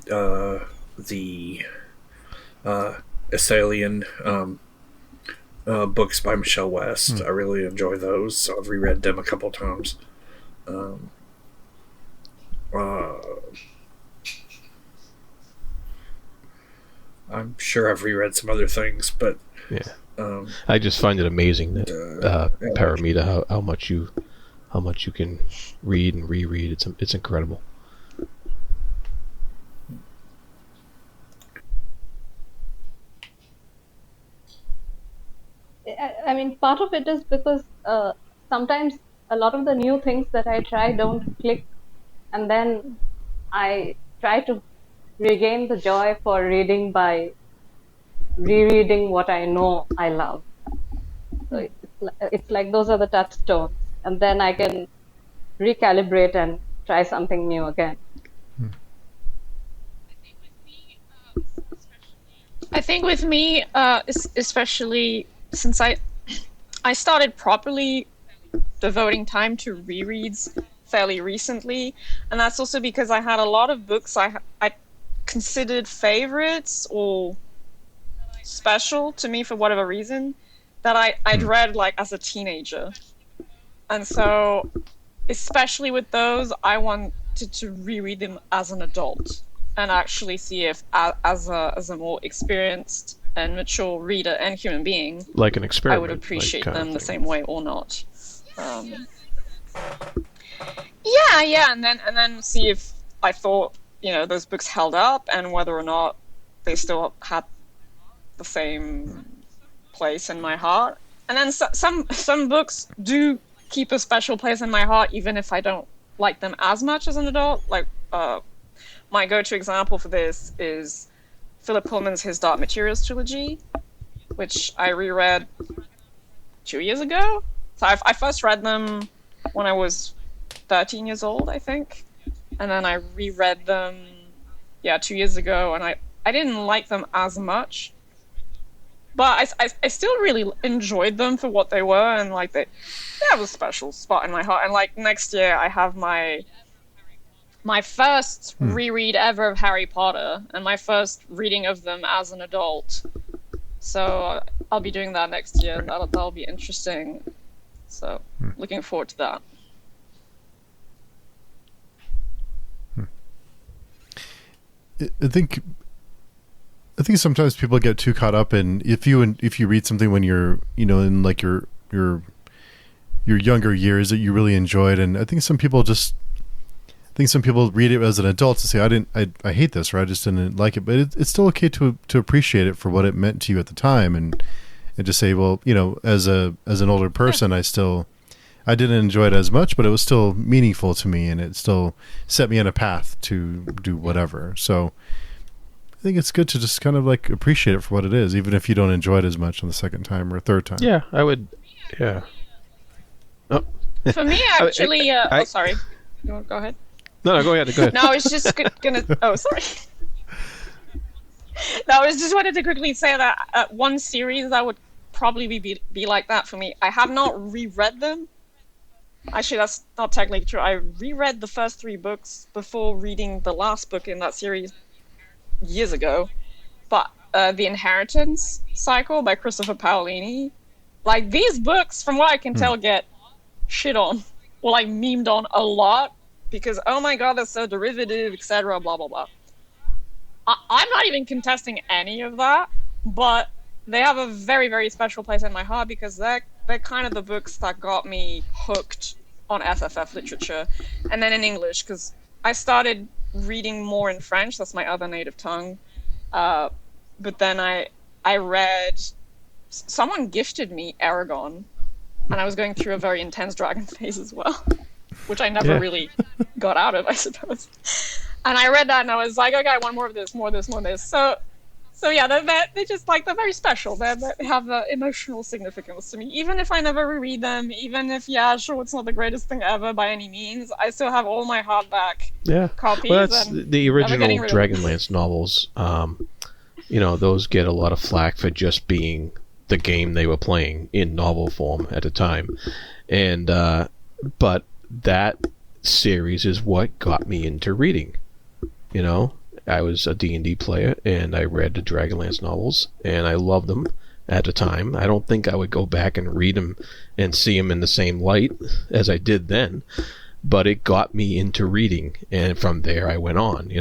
Speaker 3: the Essalian books by Michelle West. I really enjoy those, so I've reread them a couple times. I'm sure I've reread some other things, but
Speaker 5: yeah, I just find it amazing that Paromita, how much you can read and reread. It's incredible.
Speaker 4: I mean, part of it is because sometimes a lot of the new things that I try don't click, and then I try to regain the joy for reading by rereading what I know I love. So it's like those are the touchstones, and then I can recalibrate and try something new again.
Speaker 6: I think with me, especially since I started properly devoting time to rereads fairly recently, and that's also because I had a lot of books I considered favorites or special to me for whatever reason that I'd read like as a teenager, and so especially with those, I wanted to reread them as an adult and actually see if as a more experienced and mature reader and human being,
Speaker 5: like an experiment,
Speaker 6: I would appreciate them the same way or not. And then see if I thought those books held up and whether or not they still had the same place in my heart. And then some books do keep a special place in my heart even if I don't like them as much as an adult. Like my go-to example for this is Philip Pullman's His Dark Materials trilogy, which I reread 2 years ago. So I first read them when I was 13 years old, I think. And then I reread them, 2 years ago, and I didn't like them as much. But I still really enjoyed them for what they were, and like they have a special spot in my heart. And like next year I have my first reread ever of Harry Potter, and my first reading of them as an adult. So I'll be doing that next year. That'll be interesting. So looking forward to that.
Speaker 1: I think sometimes people get too caught up in if you read something when you're in like your younger years that you really enjoyed, and I think some people read it as an adult and say I hate this, or I just didn't like it, but it's still okay to appreciate it for what it meant to you at the time, and just say, well, as an older person, I didn't enjoy it as much, but it was still meaningful to me, and it still set me on a path to do whatever. So I think it's good to just kind of like appreciate it for what it is, even if you don't enjoy it as much on the second time or third time.
Speaker 5: Yeah, I would. Yeah. Oh.
Speaker 6: For me, actually, sorry. You want to go ahead?
Speaker 5: No, go ahead.
Speaker 6: No, I was just gonna. Oh, sorry. No, I was just wanted to quickly say that one series that would probably be like that for me. I have not reread them. Actually, that's not technically true. I reread the first 3 books before reading the last book in that series years ago. But The Inheritance Cycle by Christopher Paolini, like these books, from what I can tell, get shit on or like memed on a lot because oh my god, they're so derivative, etc. Blah blah blah. I'm not even contesting any of that, but they have a very, very special place in my heart because they're kind of the books that got me hooked on SFF literature, and then in English because I started reading more in French. That's my other native tongue. But then I read. Someone gifted me Aragon, and I was going through a very intense dragon phase as well, which I never really got out of, I suppose. And I read that, and I was like, okay, I want more of this, more of this, more of this. So yeah, they're just like, they're very special. They have emotional significance to me. Even if I never reread them, even if, sure, it's not the greatest thing ever by any means, I still have all my hardback copies.
Speaker 5: Well, that's the original Dragonlance novels. those get a lot of flack for just being the game they were playing in novel form at the time. And but that series is what got me into reading. I was a D&D player, and I read the Dragonlance novels, and I loved them at the time. I don't think I would go back and read them and see them in the same light as I did then, but it got me into reading, and from there I went on,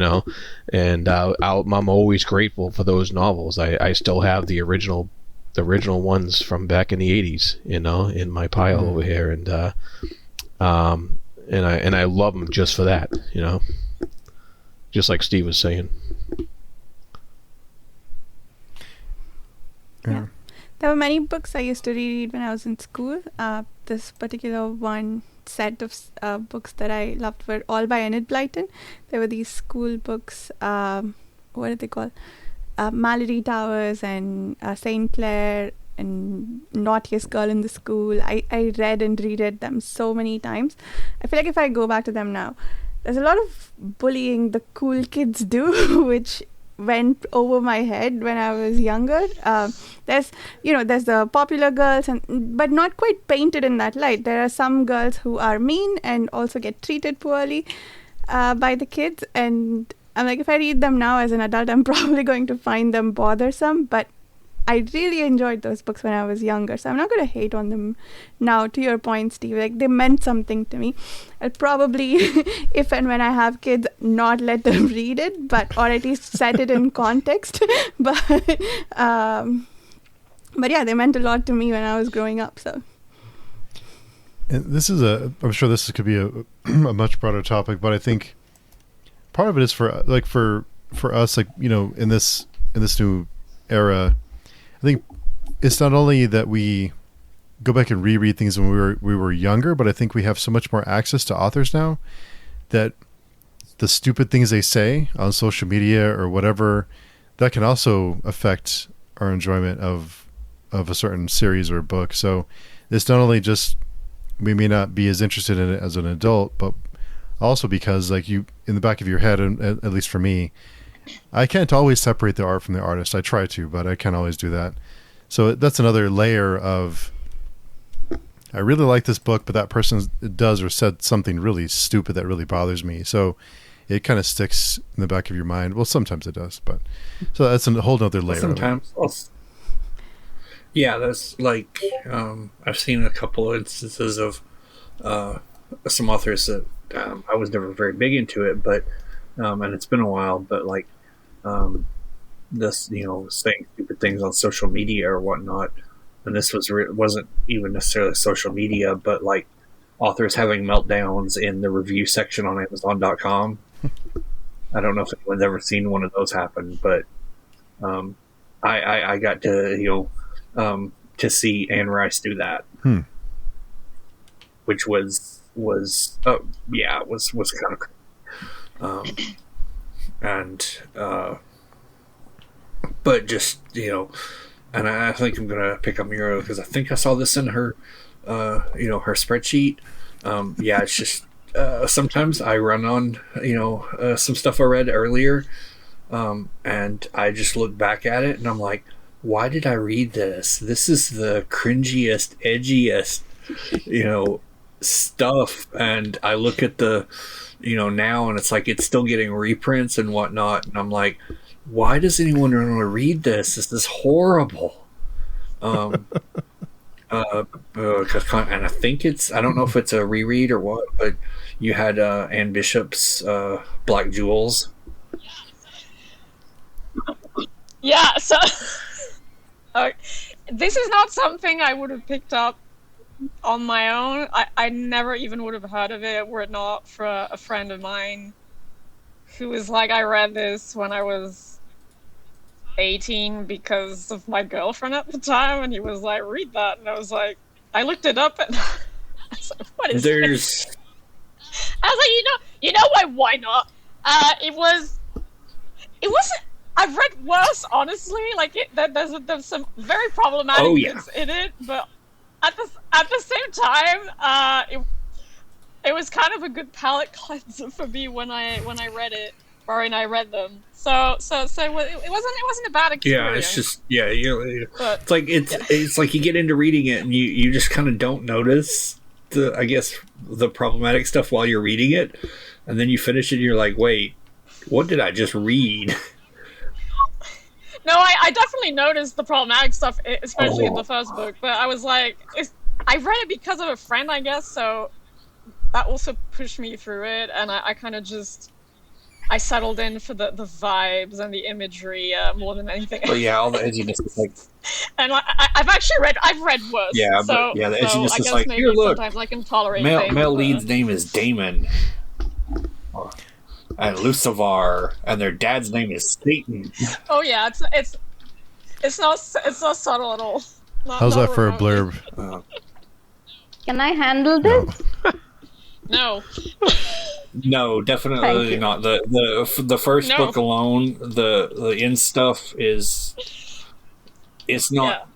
Speaker 5: and I'm always grateful for those novels. I still have the original ones from back in the 80s, in my pile over here, and I love them just for that, just like Steve was saying.
Speaker 2: Yeah. There were many books I used to reread when I was in school. This particular one set of books that I loved were all by Enid Blyton. There were these school books, what are they called? Mallory Towers and St. Clair and Naughtiest Girl in the School. I read and reread them so many times. I feel like if I go back to them now, there's a lot of bullying the cool kids do, which went over my head when I was younger. There's the popular girls, but not quite painted in that light. There are some girls who are mean and also get treated poorly by the kids. And I'm like, if I read them now as an adult, I'm probably going to find them bothersome. But I really enjoyed those books when I was younger, so I'm not going to hate on them now. To your point, Steve, like, they meant something to me. I'll probably, if and when I have kids, not let them read it, or at least set it in context. But yeah, they meant a lot to me when I was growing up. So,
Speaker 1: and this is I'm sure this could be a much broader topic, but I think part of it is for us, in this new era. I think it's not only that we go back and reread things when we were younger, but I think we have so much more access to authors now that the stupid things they say on social media or whatever, that can also affect our enjoyment of a certain series or book. So it's not only just we may not be as interested in it as an adult, but also because, like, you, in the back of your head, and at least for me, I can't always separate the art from the artist. I try to, but I can't always do that. So that's another layer of, I really like this book, but that person does or said something really stupid that really bothers me. So it kind of sticks in the back of your mind. Well, sometimes it does, but so that's a whole other layer.
Speaker 3: Sometimes, yeah, that's like I've seen a couple of instances of some authors that I was never very big into it, but and it's been a while, but like this, saying stupid things on social media or whatnot. And this wasn't even necessarily social media, but like authors having meltdowns in the review section on Amazon.com. I don't know if anyone's ever seen one of those happen, but I got to see Anne Rice do that, which was kind of but just, and I think I'm going to pick up Muriel because I think I saw this in her, her spreadsheet. It's just sometimes I run on, some stuff I read earlier, and I just look back at it and I'm like, why did I read this? This is the cringiest, edgiest, stuff. And I look at the, now, and it's like it's still getting reprints and whatnot, and I'm like, why does anyone want to read this? This is horrible. And I think I don't know if it's a reread or what, but you had Anne Bishop's Black Jewels.
Speaker 6: Yeah, so this is not something I would have picked up on my own. I never even would have heard of it were it not for a friend of mine who was like, I read this when I was 18 because of my girlfriend at the time, and he was like, read that, and I was like, I looked it up and I was like, what is this? I was like, why not? It wasn't. I've read worse, honestly. Like there's some very problematic bits in it, but at the same time, it was kind of a good palate cleanser for me when I read it. Rory and I read them. So it wasn't a bad experience.
Speaker 3: Yeah, it's just
Speaker 6: But,
Speaker 3: it's like it's like you get into reading it and you just kind of don't notice the problematic stuff while you're reading it, and then you finish it and you're like, wait, what did I just read?
Speaker 6: No, I definitely noticed the problematic stuff, especially in the first book. But I was like, I read it because of a friend, I guess. So that also pushed me through it, and I kind of just. I settled in for the vibes and the imagery more than anything.
Speaker 3: But yeah, all the edginess is like.
Speaker 6: And I've read worse.
Speaker 3: Yeah,
Speaker 6: so,
Speaker 3: but yeah, the
Speaker 6: so
Speaker 3: edginess
Speaker 6: I
Speaker 3: is
Speaker 6: guess
Speaker 3: like,
Speaker 6: maybe
Speaker 3: here, look,
Speaker 6: sometimes I can tolerate
Speaker 3: male
Speaker 6: things.
Speaker 3: lead's name is Damon, and Lucifer, and their dad's name is Satan.
Speaker 6: Oh yeah, it's not subtle at all.
Speaker 1: How's that for a
Speaker 6: remotely.
Speaker 1: blurb?
Speaker 4: Can I handle this?
Speaker 6: No.
Speaker 3: No, definitely not. The first book alone, the in stuff is it's not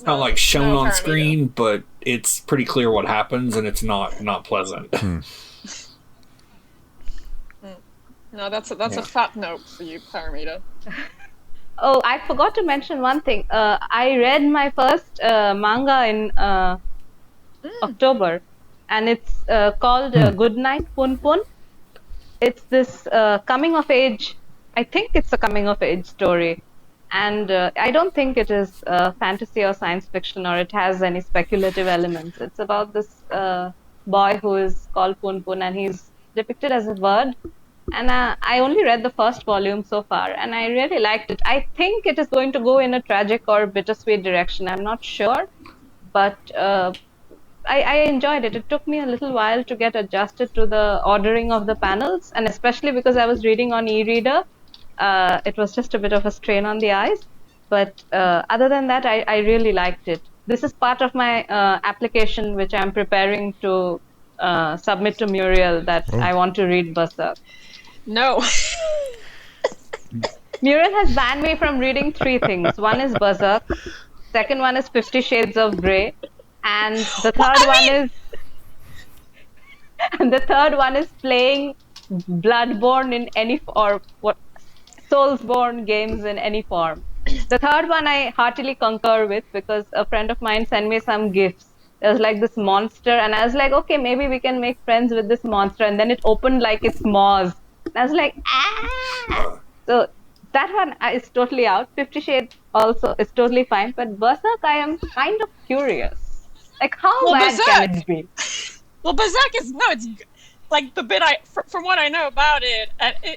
Speaker 3: not like shown on screen, but it's pretty clear what happens, and it's not pleasant.
Speaker 6: No, that's a fat note for you, Paromita.
Speaker 4: Oh, I forgot to mention one thing. I read my first manga in October, and it's called Good Night Pun Pun. It's this coming of age. I think it's a coming of age story, and I don't think it is fantasy or science fiction, or it has any speculative elements. It's about this boy who is called Pun Pun, and he's depicted as a bird. And I only read the first volume so far, and I really liked it. I think it is going to go in a tragic or bittersweet direction. I'm not sure, but I enjoyed it. It took me a little while to get adjusted to the ordering of the panels, and especially because I was reading on e-reader, it was just a bit of a strain on the eyes. But other than that, I really liked it. This is part of my application, which I'm preparing to submit to Muriel, that I want to read Berserk.
Speaker 6: No.
Speaker 4: Muriel has banned me from reading 3 things. One is Berserk, second one is 50 Shades of Grey, and the third one is playing Bloodborne in any Soulsborne games in any form. The third one I heartily concur with, because a friend of mine sent me some gifts. There was like this monster, and I was like, okay, maybe we can make friends with this monster, and then it opened like its maws. I was like, ah! So that one is totally out. 50 Shades also is totally fine, but Berserk, I am kind of curious. Like, how bad can it be?
Speaker 6: Well, Berserk is it's like the bit from what I know about it,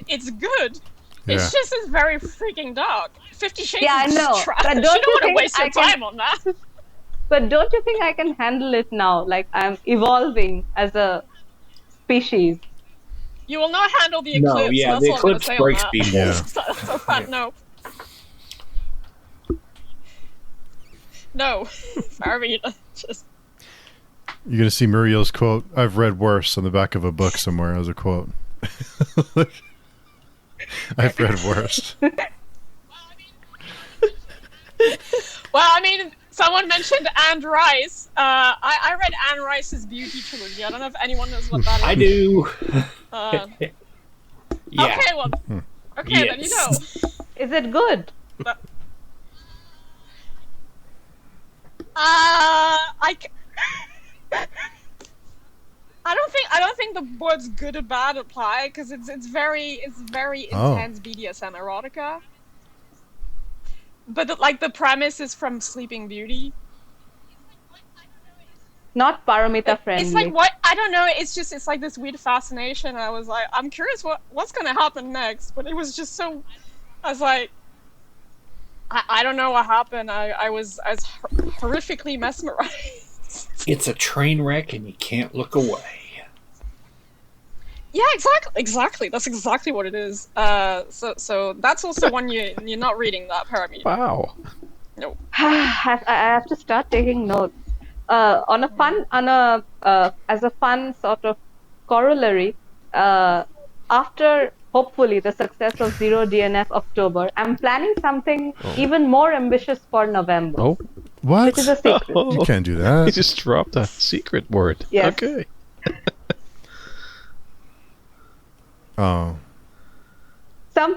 Speaker 6: it's good.
Speaker 1: Yeah.
Speaker 6: It's just it's very freaking dark. 50 Shades
Speaker 4: I
Speaker 6: is
Speaker 4: know.
Speaker 6: trash.
Speaker 4: But
Speaker 6: You don't want to waste your time on that.
Speaker 4: But don't you think I can handle it now? Like, I'm evolving as a species.
Speaker 6: You will not handle the eclipse.
Speaker 3: No, yeah,
Speaker 6: that's
Speaker 3: the
Speaker 6: all I'm gonna
Speaker 3: eclipse
Speaker 6: say
Speaker 3: breaks
Speaker 6: on that.
Speaker 3: people.
Speaker 1: Yeah.
Speaker 6: So fat no. No, Paromita, just.
Speaker 1: You're going to see Muriel's quote, "I've read worse," on the back of a book somewhere as a quote. I've read worse.
Speaker 6: Well, I mean, someone mentioned Anne Rice. I read Anne Rice's Beauty trilogy. I don't know if anyone knows what that is.
Speaker 3: I do. Yeah.
Speaker 6: Okay, well, okay, then you know.
Speaker 4: Is it good?
Speaker 6: I don't think the words good or bad apply, because it's very intense BDSM erotica. But the premise is from Sleeping Beauty.
Speaker 4: Not Paromita friendly.
Speaker 6: It's like what I don't know. It's like this weird fascination. I was like, I'm curious what's gonna happen next. But it was just so. I was like, I don't know what happened. I was horrifically mesmerized.
Speaker 3: It's a train wreck, and you can't look away.
Speaker 6: Yeah, exactly. That's exactly what it is. So that's also one you're not reading that, Paromita.
Speaker 5: Wow.
Speaker 6: No.
Speaker 4: I have to start taking notes. As a fun sort of corollary, after hopefully the success of Zero DNF October, I'm planning something even more ambitious for November.
Speaker 5: Oh.
Speaker 1: What?
Speaker 4: Which is a secret.
Speaker 1: You can't do that.
Speaker 5: He just dropped a secret word.
Speaker 4: Yes.
Speaker 5: Okay.
Speaker 1: Oh.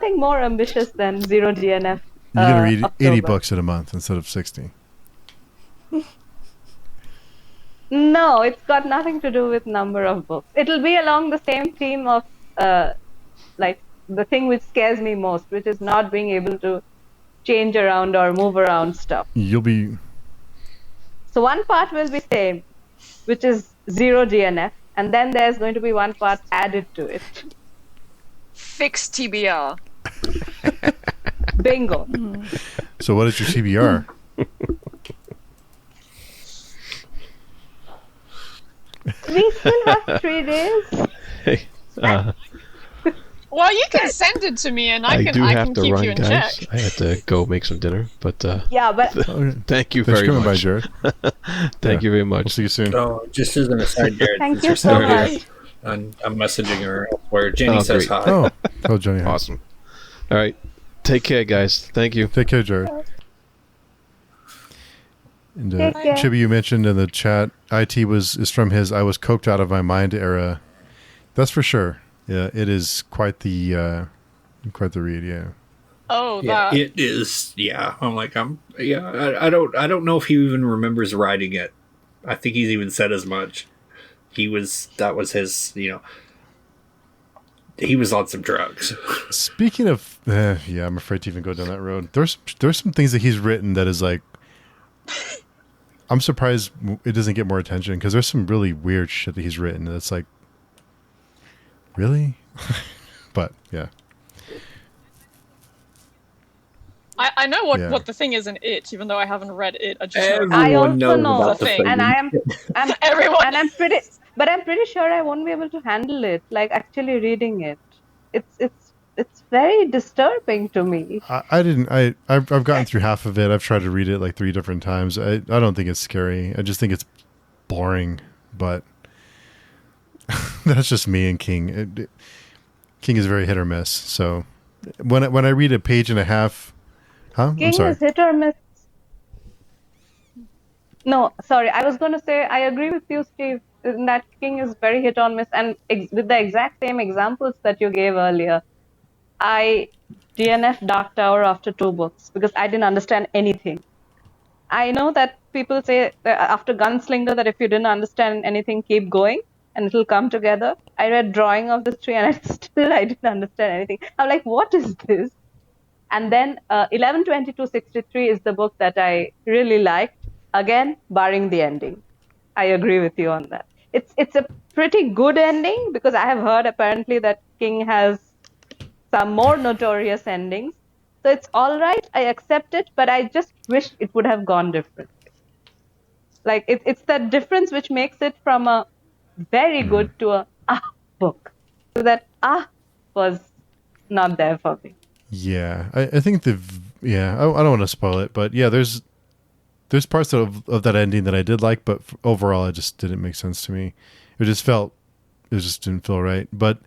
Speaker 4: nothing more ambitious than zero DNF.
Speaker 1: You're going to read 80
Speaker 4: October.
Speaker 1: books in a month instead of 60.
Speaker 4: No, it's got nothing to do with number of books. It'll be along the same theme of like the thing which scares me most, which is not being able to change around or move around stuff.
Speaker 1: You'll be...
Speaker 4: So one part will be same, which is zero DNF, and then there's going to be one part added to it.
Speaker 6: Fix TBR.
Speaker 4: Bingo.
Speaker 1: So what is your TBR?
Speaker 4: We still have 3 days.
Speaker 5: Hey,
Speaker 6: Well, you can send it to me, and I
Speaker 5: do
Speaker 6: can
Speaker 5: have to
Speaker 6: keep
Speaker 5: run,
Speaker 6: you in
Speaker 5: guys.
Speaker 6: check.
Speaker 5: I had to go make some dinner, but
Speaker 4: Yeah, but
Speaker 5: thank you
Speaker 1: Thanks for
Speaker 5: very
Speaker 1: coming by,
Speaker 5: much.
Speaker 1: Jared.
Speaker 5: Thank you very
Speaker 1: We'll
Speaker 5: much.
Speaker 1: see you soon.
Speaker 3: So, just as an aside, Jared,
Speaker 4: Thank
Speaker 3: since
Speaker 4: you
Speaker 3: you're
Speaker 4: so
Speaker 3: still
Speaker 5: much.
Speaker 3: here, I'm messaging her where Jenny
Speaker 5: Oh,
Speaker 3: says
Speaker 5: great.
Speaker 3: hi.
Speaker 1: Oh, hello, Johnny.
Speaker 5: Awesome. All right. Take care, guys. Thank you.
Speaker 1: Take care, Jared. And
Speaker 4: Take care.
Speaker 1: Chibi, you mentioned in the chat, IT is from his "I was coked out of my mind" era. That's for sure. Yeah, it is quite the read. Yeah.
Speaker 6: Oh,
Speaker 3: Yeah,
Speaker 6: that.
Speaker 3: it is. Yeah, I don't know if he even remembers writing it. I think he's even said as much. That was his. He was on some drugs.
Speaker 1: Speaking of, yeah, I'm afraid to even go down that road. There's some things that he's written that is like, I'm surprised it doesn't get more attention because there's some really weird shit that he's written that's like, really? But yeah.
Speaker 6: I know what,
Speaker 1: Yeah.
Speaker 6: what the thing is in it, even though I haven't read it. I just know.
Speaker 4: I
Speaker 3: Everyone
Speaker 4: also
Speaker 3: knows
Speaker 4: know,
Speaker 3: about the
Speaker 6: thing.
Speaker 4: and I'm
Speaker 6: Everyone.
Speaker 4: and I'm pretty sure I won't be able to handle it. Like actually reading it, it's very disturbing to me.
Speaker 1: I've gotten through half of it. I've tried to read it like 3 different times. I don't think it's scary. I just think it's boring, but that's just me and King. King is very hit or miss. So when I read a page and a half, I'm
Speaker 4: King
Speaker 1: sorry.
Speaker 4: is hit or miss. No, sorry. I was going to say I agree with you, Steve, in that King is very hit or miss, and with the exact same examples that you gave earlier. I DNF Dark Tower after 2 books because I didn't understand anything. I know that people say after Gunslinger that if you didn't understand anything, keep going and it'll come together. I read Drawing of the Tree and I didn't understand anything. I'm like, what is this? And then 11/22/63 is the book that I really liked. Again, barring the ending. I agree with you on that. It's a pretty good ending because I have heard apparently that King has some more notorious endings. So it's all right. I accept it, but I just wish it would have gone differently. Like it's that difference which makes it from a very good to a book. So that was not there for me.
Speaker 1: Yeah, I think I don't want to spoil it, but yeah, there's parts of that ending that I did like, but overall, it just didn't make sense to me. It just didn't feel right. But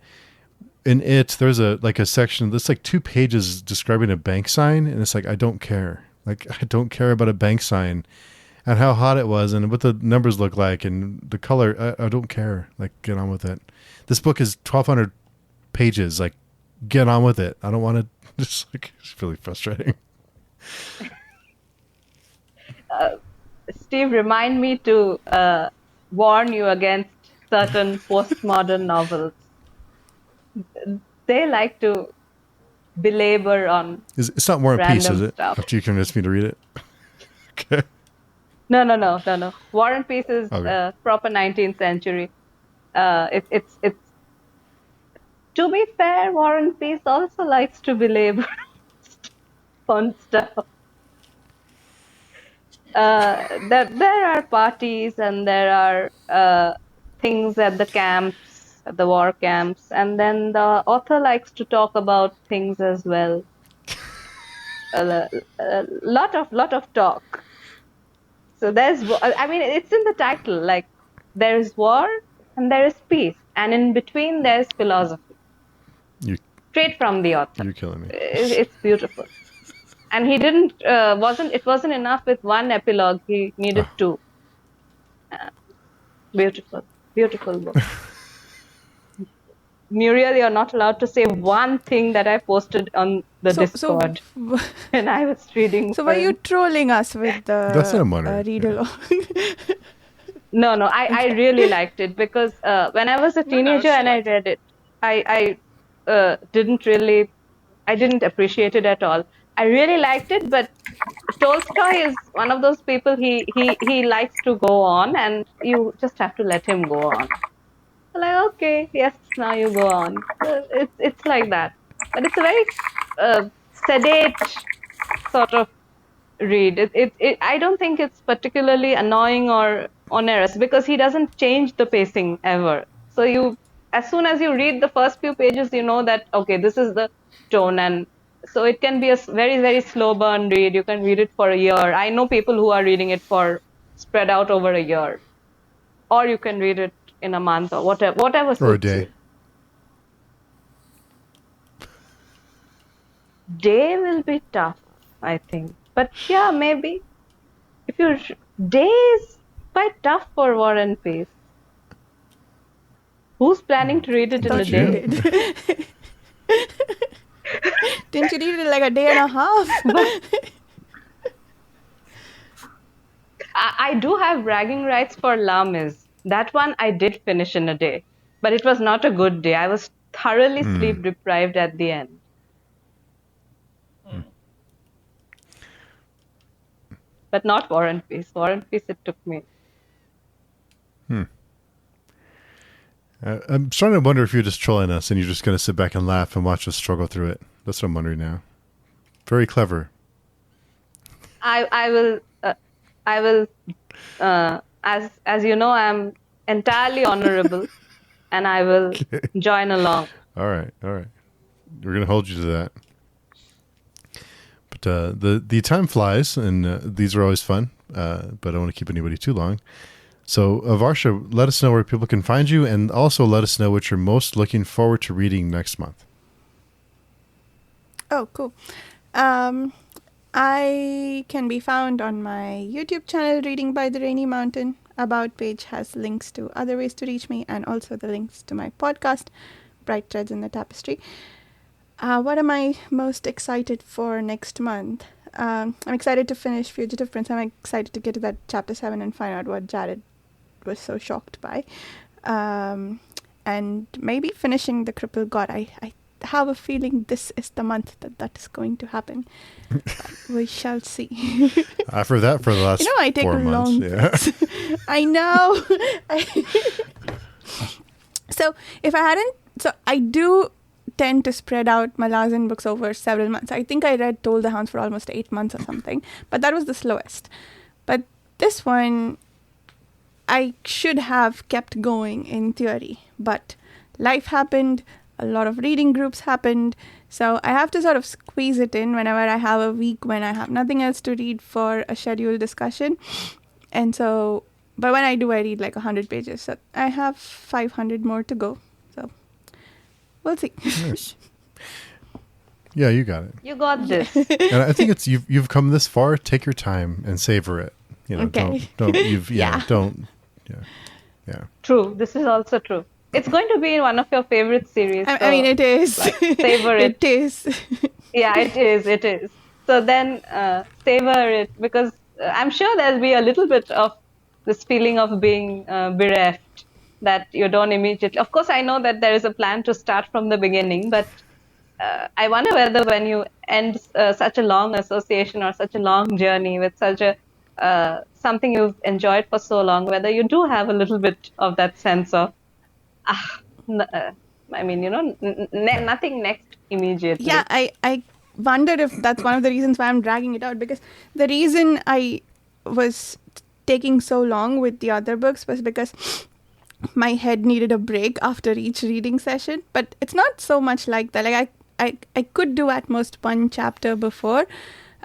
Speaker 1: in it, there's a section that's like 2 pages describing a bank sign, and it's like I don't care. Like I don't care about a bank sign and how hot it was and what the numbers look like and the color. I don't care. Like get on with it. This book is 1,200 pages. Like get on with it. I don't want to. Just like it's really frustrating.
Speaker 4: Steve, remind me to warn you against certain postmodern novels. They like to belabor on
Speaker 1: It's not War and Peace, is
Speaker 4: random
Speaker 1: it?
Speaker 4: stuff.
Speaker 1: After you convinced me to read it. Okay.
Speaker 4: No. War and Peace is
Speaker 1: Okay.
Speaker 4: proper 19th century. It's to be fair, War and Peace also likes to belabor on stuff. There are parties and there are things at the camps, at the war camps, and then the author likes to talk about things as well. A lot of talk. So it's in the title. Like there is war and there is peace, and in between there is philosophy. Straight from the author.
Speaker 1: You're killing me.
Speaker 4: It's beautiful. And he didn't it wasn't enough with 1 epilogue. He needed 2. Beautiful book. Muriel, you're not allowed to say one thing that I posted on the Discord when I was reading.
Speaker 2: So were you trolling us with
Speaker 1: That's not a
Speaker 2: the read along?
Speaker 4: No, I really liked it because when I was a teenager and I read it, I didn't appreciate it at all. I really liked it, but Tolstoy is one of those people, he likes to go on and you just have to let him go on. So like, okay, yes, now you go on. It's like that. But it's a very sedate sort of read. I don't think it's particularly annoying or onerous because he doesn't change the pacing ever. So as soon as you read the first few pages, you know that, okay, this is the tone. And so it can be a very, very slow burn read. You can read it for a year. I know people who are reading it for spread out over a year. Or you can read it in a month or whatever
Speaker 1: Or a day.
Speaker 4: Day will be tough, I think. But yeah, maybe. Day is quite tough for War and Peace. Who's planning to read it in a day?
Speaker 2: Didn't you read it like a day and a half?
Speaker 4: I do have bragging rights for La Mise. That one I did finish in a day. But it was not a good day. I was thoroughly sleep deprived at the end. But not War and Peace. War and Peace, it took me.
Speaker 1: I'm starting to wonder if you're just trolling us and you're just going to sit back and laugh and watch us struggle through it. That's what I'm wondering now. Very clever.
Speaker 4: I will. As you know, I'm entirely honorable, and I will join along.
Speaker 1: All right. We're going to hold you to that. But the time flies, and these are always fun. But I don't want to keep anybody too long. So, Varsha, let us know where people can find you, and also let us know what you're most looking forward to reading next month.
Speaker 2: Oh, cool. I can be found on my YouTube channel, Reading by the Rainy Mountain. About page has links to other ways to reach me and also the links to my podcast, Bright Threads in the Tapestry. What am I most excited for next month? I'm excited to finish Fugitive Prince. I'm excited to get to that chapter 7 and find out what Jarrod was so shocked by. And maybe finishing The Crippled God. I have a feeling this is the month that is going to happen. We shall see.
Speaker 1: I've heard that for the last
Speaker 2: 4 months. I take
Speaker 1: 4 months.
Speaker 2: Yeah. I know. So if I hadn't, I do tend to spread out my Malazan books over several months. I think I read Toll the Hounds for almost 8 months or something, but that was the slowest. But this one, I should have kept going in theory, but life happened. A lot of reading groups happened. So I have to sort of squeeze it in whenever I have a week when I have nothing else to read for a scheduled discussion. And so, but when I do, I read like 100 pages. So I have 500 more to go. So we'll see.
Speaker 1: Nice. Yeah, you got it.
Speaker 4: You got this.
Speaker 1: And I think it's you've come this far. Take your time and savor it.
Speaker 2: Okay.
Speaker 1: Yeah.
Speaker 4: True. This is also true. It's going to be one of your favorite series.
Speaker 2: I mean, it is.
Speaker 4: Savor it.
Speaker 2: It is.
Speaker 4: Yeah, it is. So then savor it, because I'm sure there'll be a little bit of this feeling of being bereft that you don't immediately. Of course, I know that there is a plan to start from the beginning, but I wonder whether when you end such a long association or such a long journey with such a something you've enjoyed for so long, whether you do have a little bit of that sense of I mean, nothing next immediately.
Speaker 2: Yeah, I wonder if that's one of the reasons why I'm dragging it out, because the reason I was taking so long with the other books was because my head needed a break after each reading session. But it's not so much like that. Like I could do at most one chapter before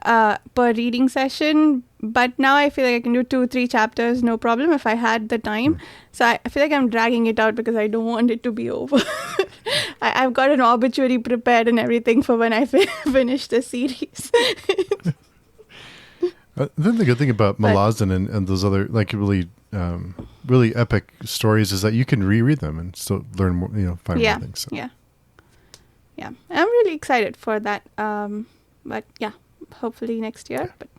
Speaker 2: per reading session, but now I feel like I can do 2-3 chapters, no problem, if I had the time. So I feel like I'm dragging it out because I don't want it to be over. I've got an obituary prepared and everything for when I finish the series.
Speaker 1: Then the good thing about Malazan and those other, like, really really epic stories is that you can reread them and still learn more, find more things. So.
Speaker 2: Yeah. I'm really excited for that. But yeah, hopefully next year. But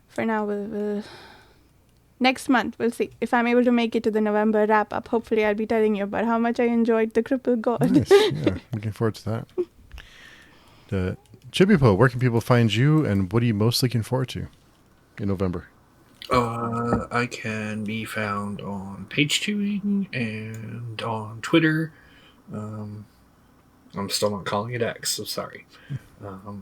Speaker 2: for now, we'll next month we'll see if I'm able to make it to the November wrap up. Hopefully, I'll be telling you about how much I enjoyed the Crippled God.
Speaker 1: Nice. Yeah, looking forward to that. Chibipoe, where can people find you, and what are you most looking forward to in November?
Speaker 3: I can be found on Page Chewing and on Twitter. I'm still not calling it X, so sorry.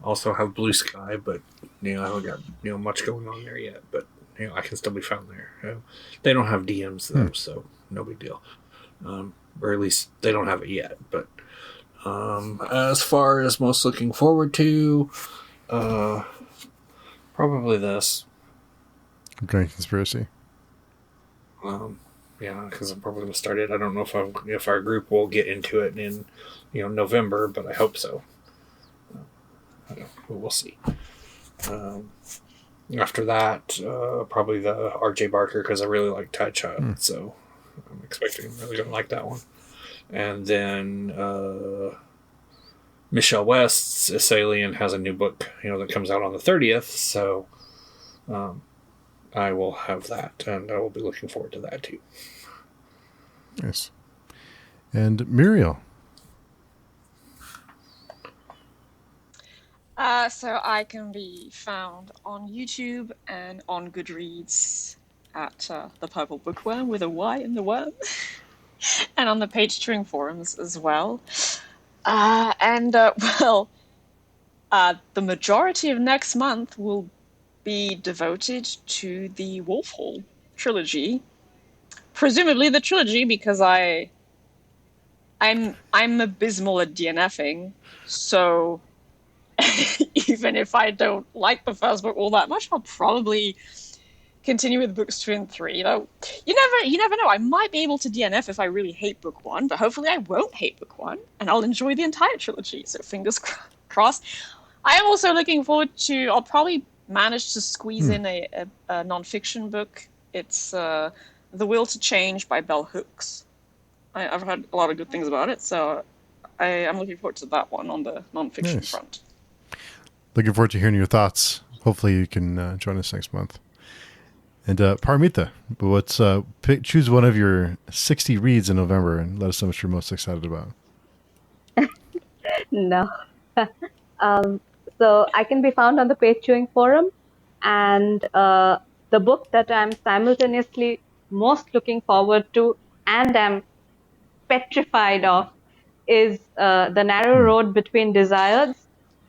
Speaker 3: Also have Blue Sky, but I haven't got much going on there yet. But I can still be found there. They don't have DMs though, so no big deal. Or at least they don't have it yet. But as far as most looking forward to, probably this.
Speaker 1: Grand Conspiracy.
Speaker 3: Yeah, because I'm probably going to start it. I don't know if our group will get into it in November, but I hope so. We'll see. After that, probably the R.J. Barker, because I really like Tide Child, so I'm expecting I'm really going to like that one. And then Michelle West's Assalian has a new book, that comes out on the 30th, so I will have that, and I will be looking forward to that too.
Speaker 1: Yes. And Muriel.
Speaker 6: So I can be found on YouTube and on Goodreads at The Purple Bookworm with a Y in the worm, and on the Page String forums as well. The majority of next month will be devoted to the Wolf Hall trilogy, presumably the trilogy, because I'm abysmal at DNFing, so even if I don't like the first book all that much, I'll probably continue with books 2 and 3. You never know. I might be able to DNF if I really hate book 1, but hopefully I won't hate book 1, and I'll enjoy the entire trilogy. So fingers crossed. I am also looking forward to. I'll probably manage to squeeze in a non-fiction book. It's The Will to Change by Bell Hooks. I've heard a lot of good things about it, so I'm looking forward to that one on the non-fiction front.
Speaker 1: Looking forward to hearing your thoughts. Hopefully you can join us next month. And Paromita, choose one of your 60 reads in November and let us know what you're most excited about.
Speaker 4: No. So I can be found on the Page Chewing forum, and the book that I'm simultaneously most looking forward to and am petrified of is The Narrow Road Between Desires.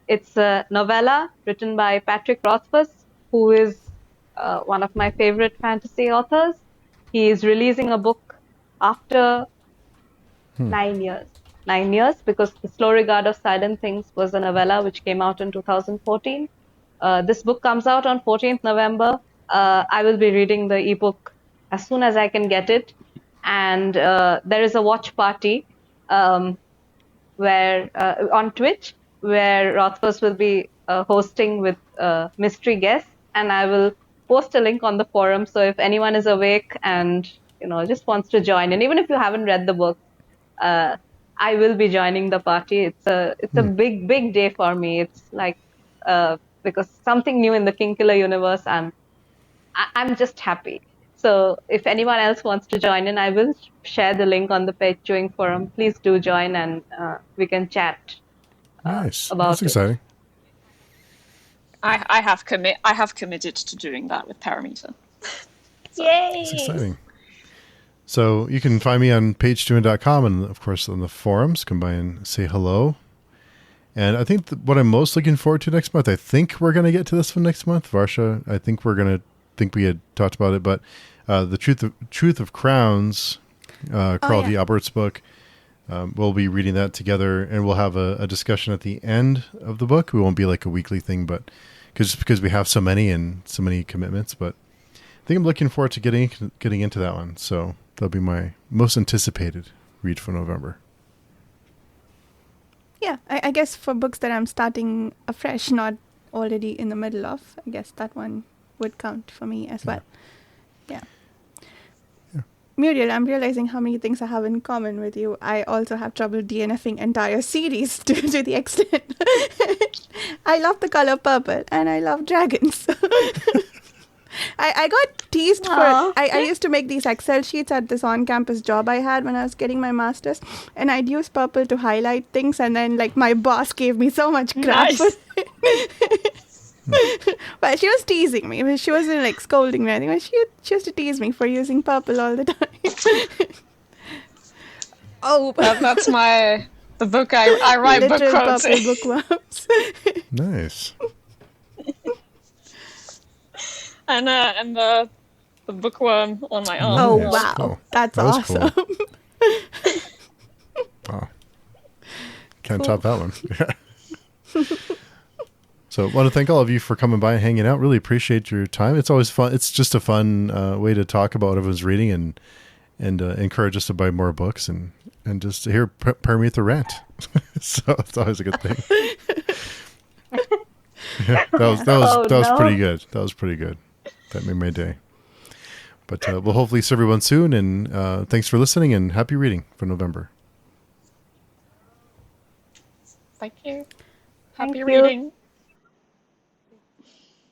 Speaker 4: It's a novella written by Patrick Rothfuss, who is one of my favorite fantasy authors. He is releasing a book after 9 years. 9 years, because The Slow Regard of Silent Things was a novella which came out in 2014. This book comes out on 14th November. I will be reading the ebook as soon as I can get it. And there is a watch party where on Twitch, where Rothfuss will be hosting with mystery guests, and I will post a link on the forum. So if anyone is awake and just wants to join, and even if you haven't read the book, I will be joining the party. It's a big day for me. It's like because something new in the Kingkiller universe. I'm just happy. So if anyone else wants to join in, I will share the link on the Page Chewing forum. Please do join, and we can chat.
Speaker 1: Nice.
Speaker 4: About
Speaker 1: That's exciting.
Speaker 6: I have committed to doing that with Paromita.
Speaker 2: Yay!
Speaker 1: That's exciting. So you can find me on pagechewing.com and, of course, on the forums. Come by and say hello. And I think what I'm most looking forward to next month, I think we're going to get to this one next month. Varsha, I think we had talked about it, but the Truth of Crowns, Carl D. Albert's book, we'll be reading that together, and we'll have a discussion at the end of the book. We won't be like a weekly thing, but because we have so many and so many commitments. But I think I'm looking forward to getting into that one. So that'll be my most anticipated read for November.
Speaker 2: Yeah, I guess for books that I'm starting afresh, not already in the middle of, I guess that one would count for me as well. Yeah. Muriel, I'm realizing how many things I have in common with you. I also have trouble DNFing entire series to the extent. I love the color purple and I love dragons. I got teased for I used to make these Excel sheets at this on-campus job I had when I was getting my master's, and I'd use purple to highlight things, and then like my boss gave me so much crap for it. But she was teasing me. She wasn't like scolding me or anything. But she used to tease me for using purple all the time.
Speaker 6: That's the book I write book
Speaker 2: literal
Speaker 6: quotes.
Speaker 2: purple bookworms.
Speaker 1: Nice.
Speaker 6: And the bookworm on my arm.
Speaker 2: Oh
Speaker 1: Yes,
Speaker 2: wow,
Speaker 1: cool.
Speaker 2: that's
Speaker 1: That was
Speaker 2: awesome.
Speaker 1: cool. Wow. Can't top that one. Yeah. So I want to thank all of you for coming by and hanging out. Really appreciate your time. It's always fun. It's just a fun way to talk about what everyone's reading and encourage us to buy more books and just to hear Paromita rant. So it's always a good thing. Yeah, that was pretty good. That was pretty good. That made my day. But we'll hopefully see everyone soon. And thanks for listening and happy reading for November.
Speaker 6: Thank you.
Speaker 4: Thank
Speaker 6: Happy
Speaker 4: you.
Speaker 6: reading.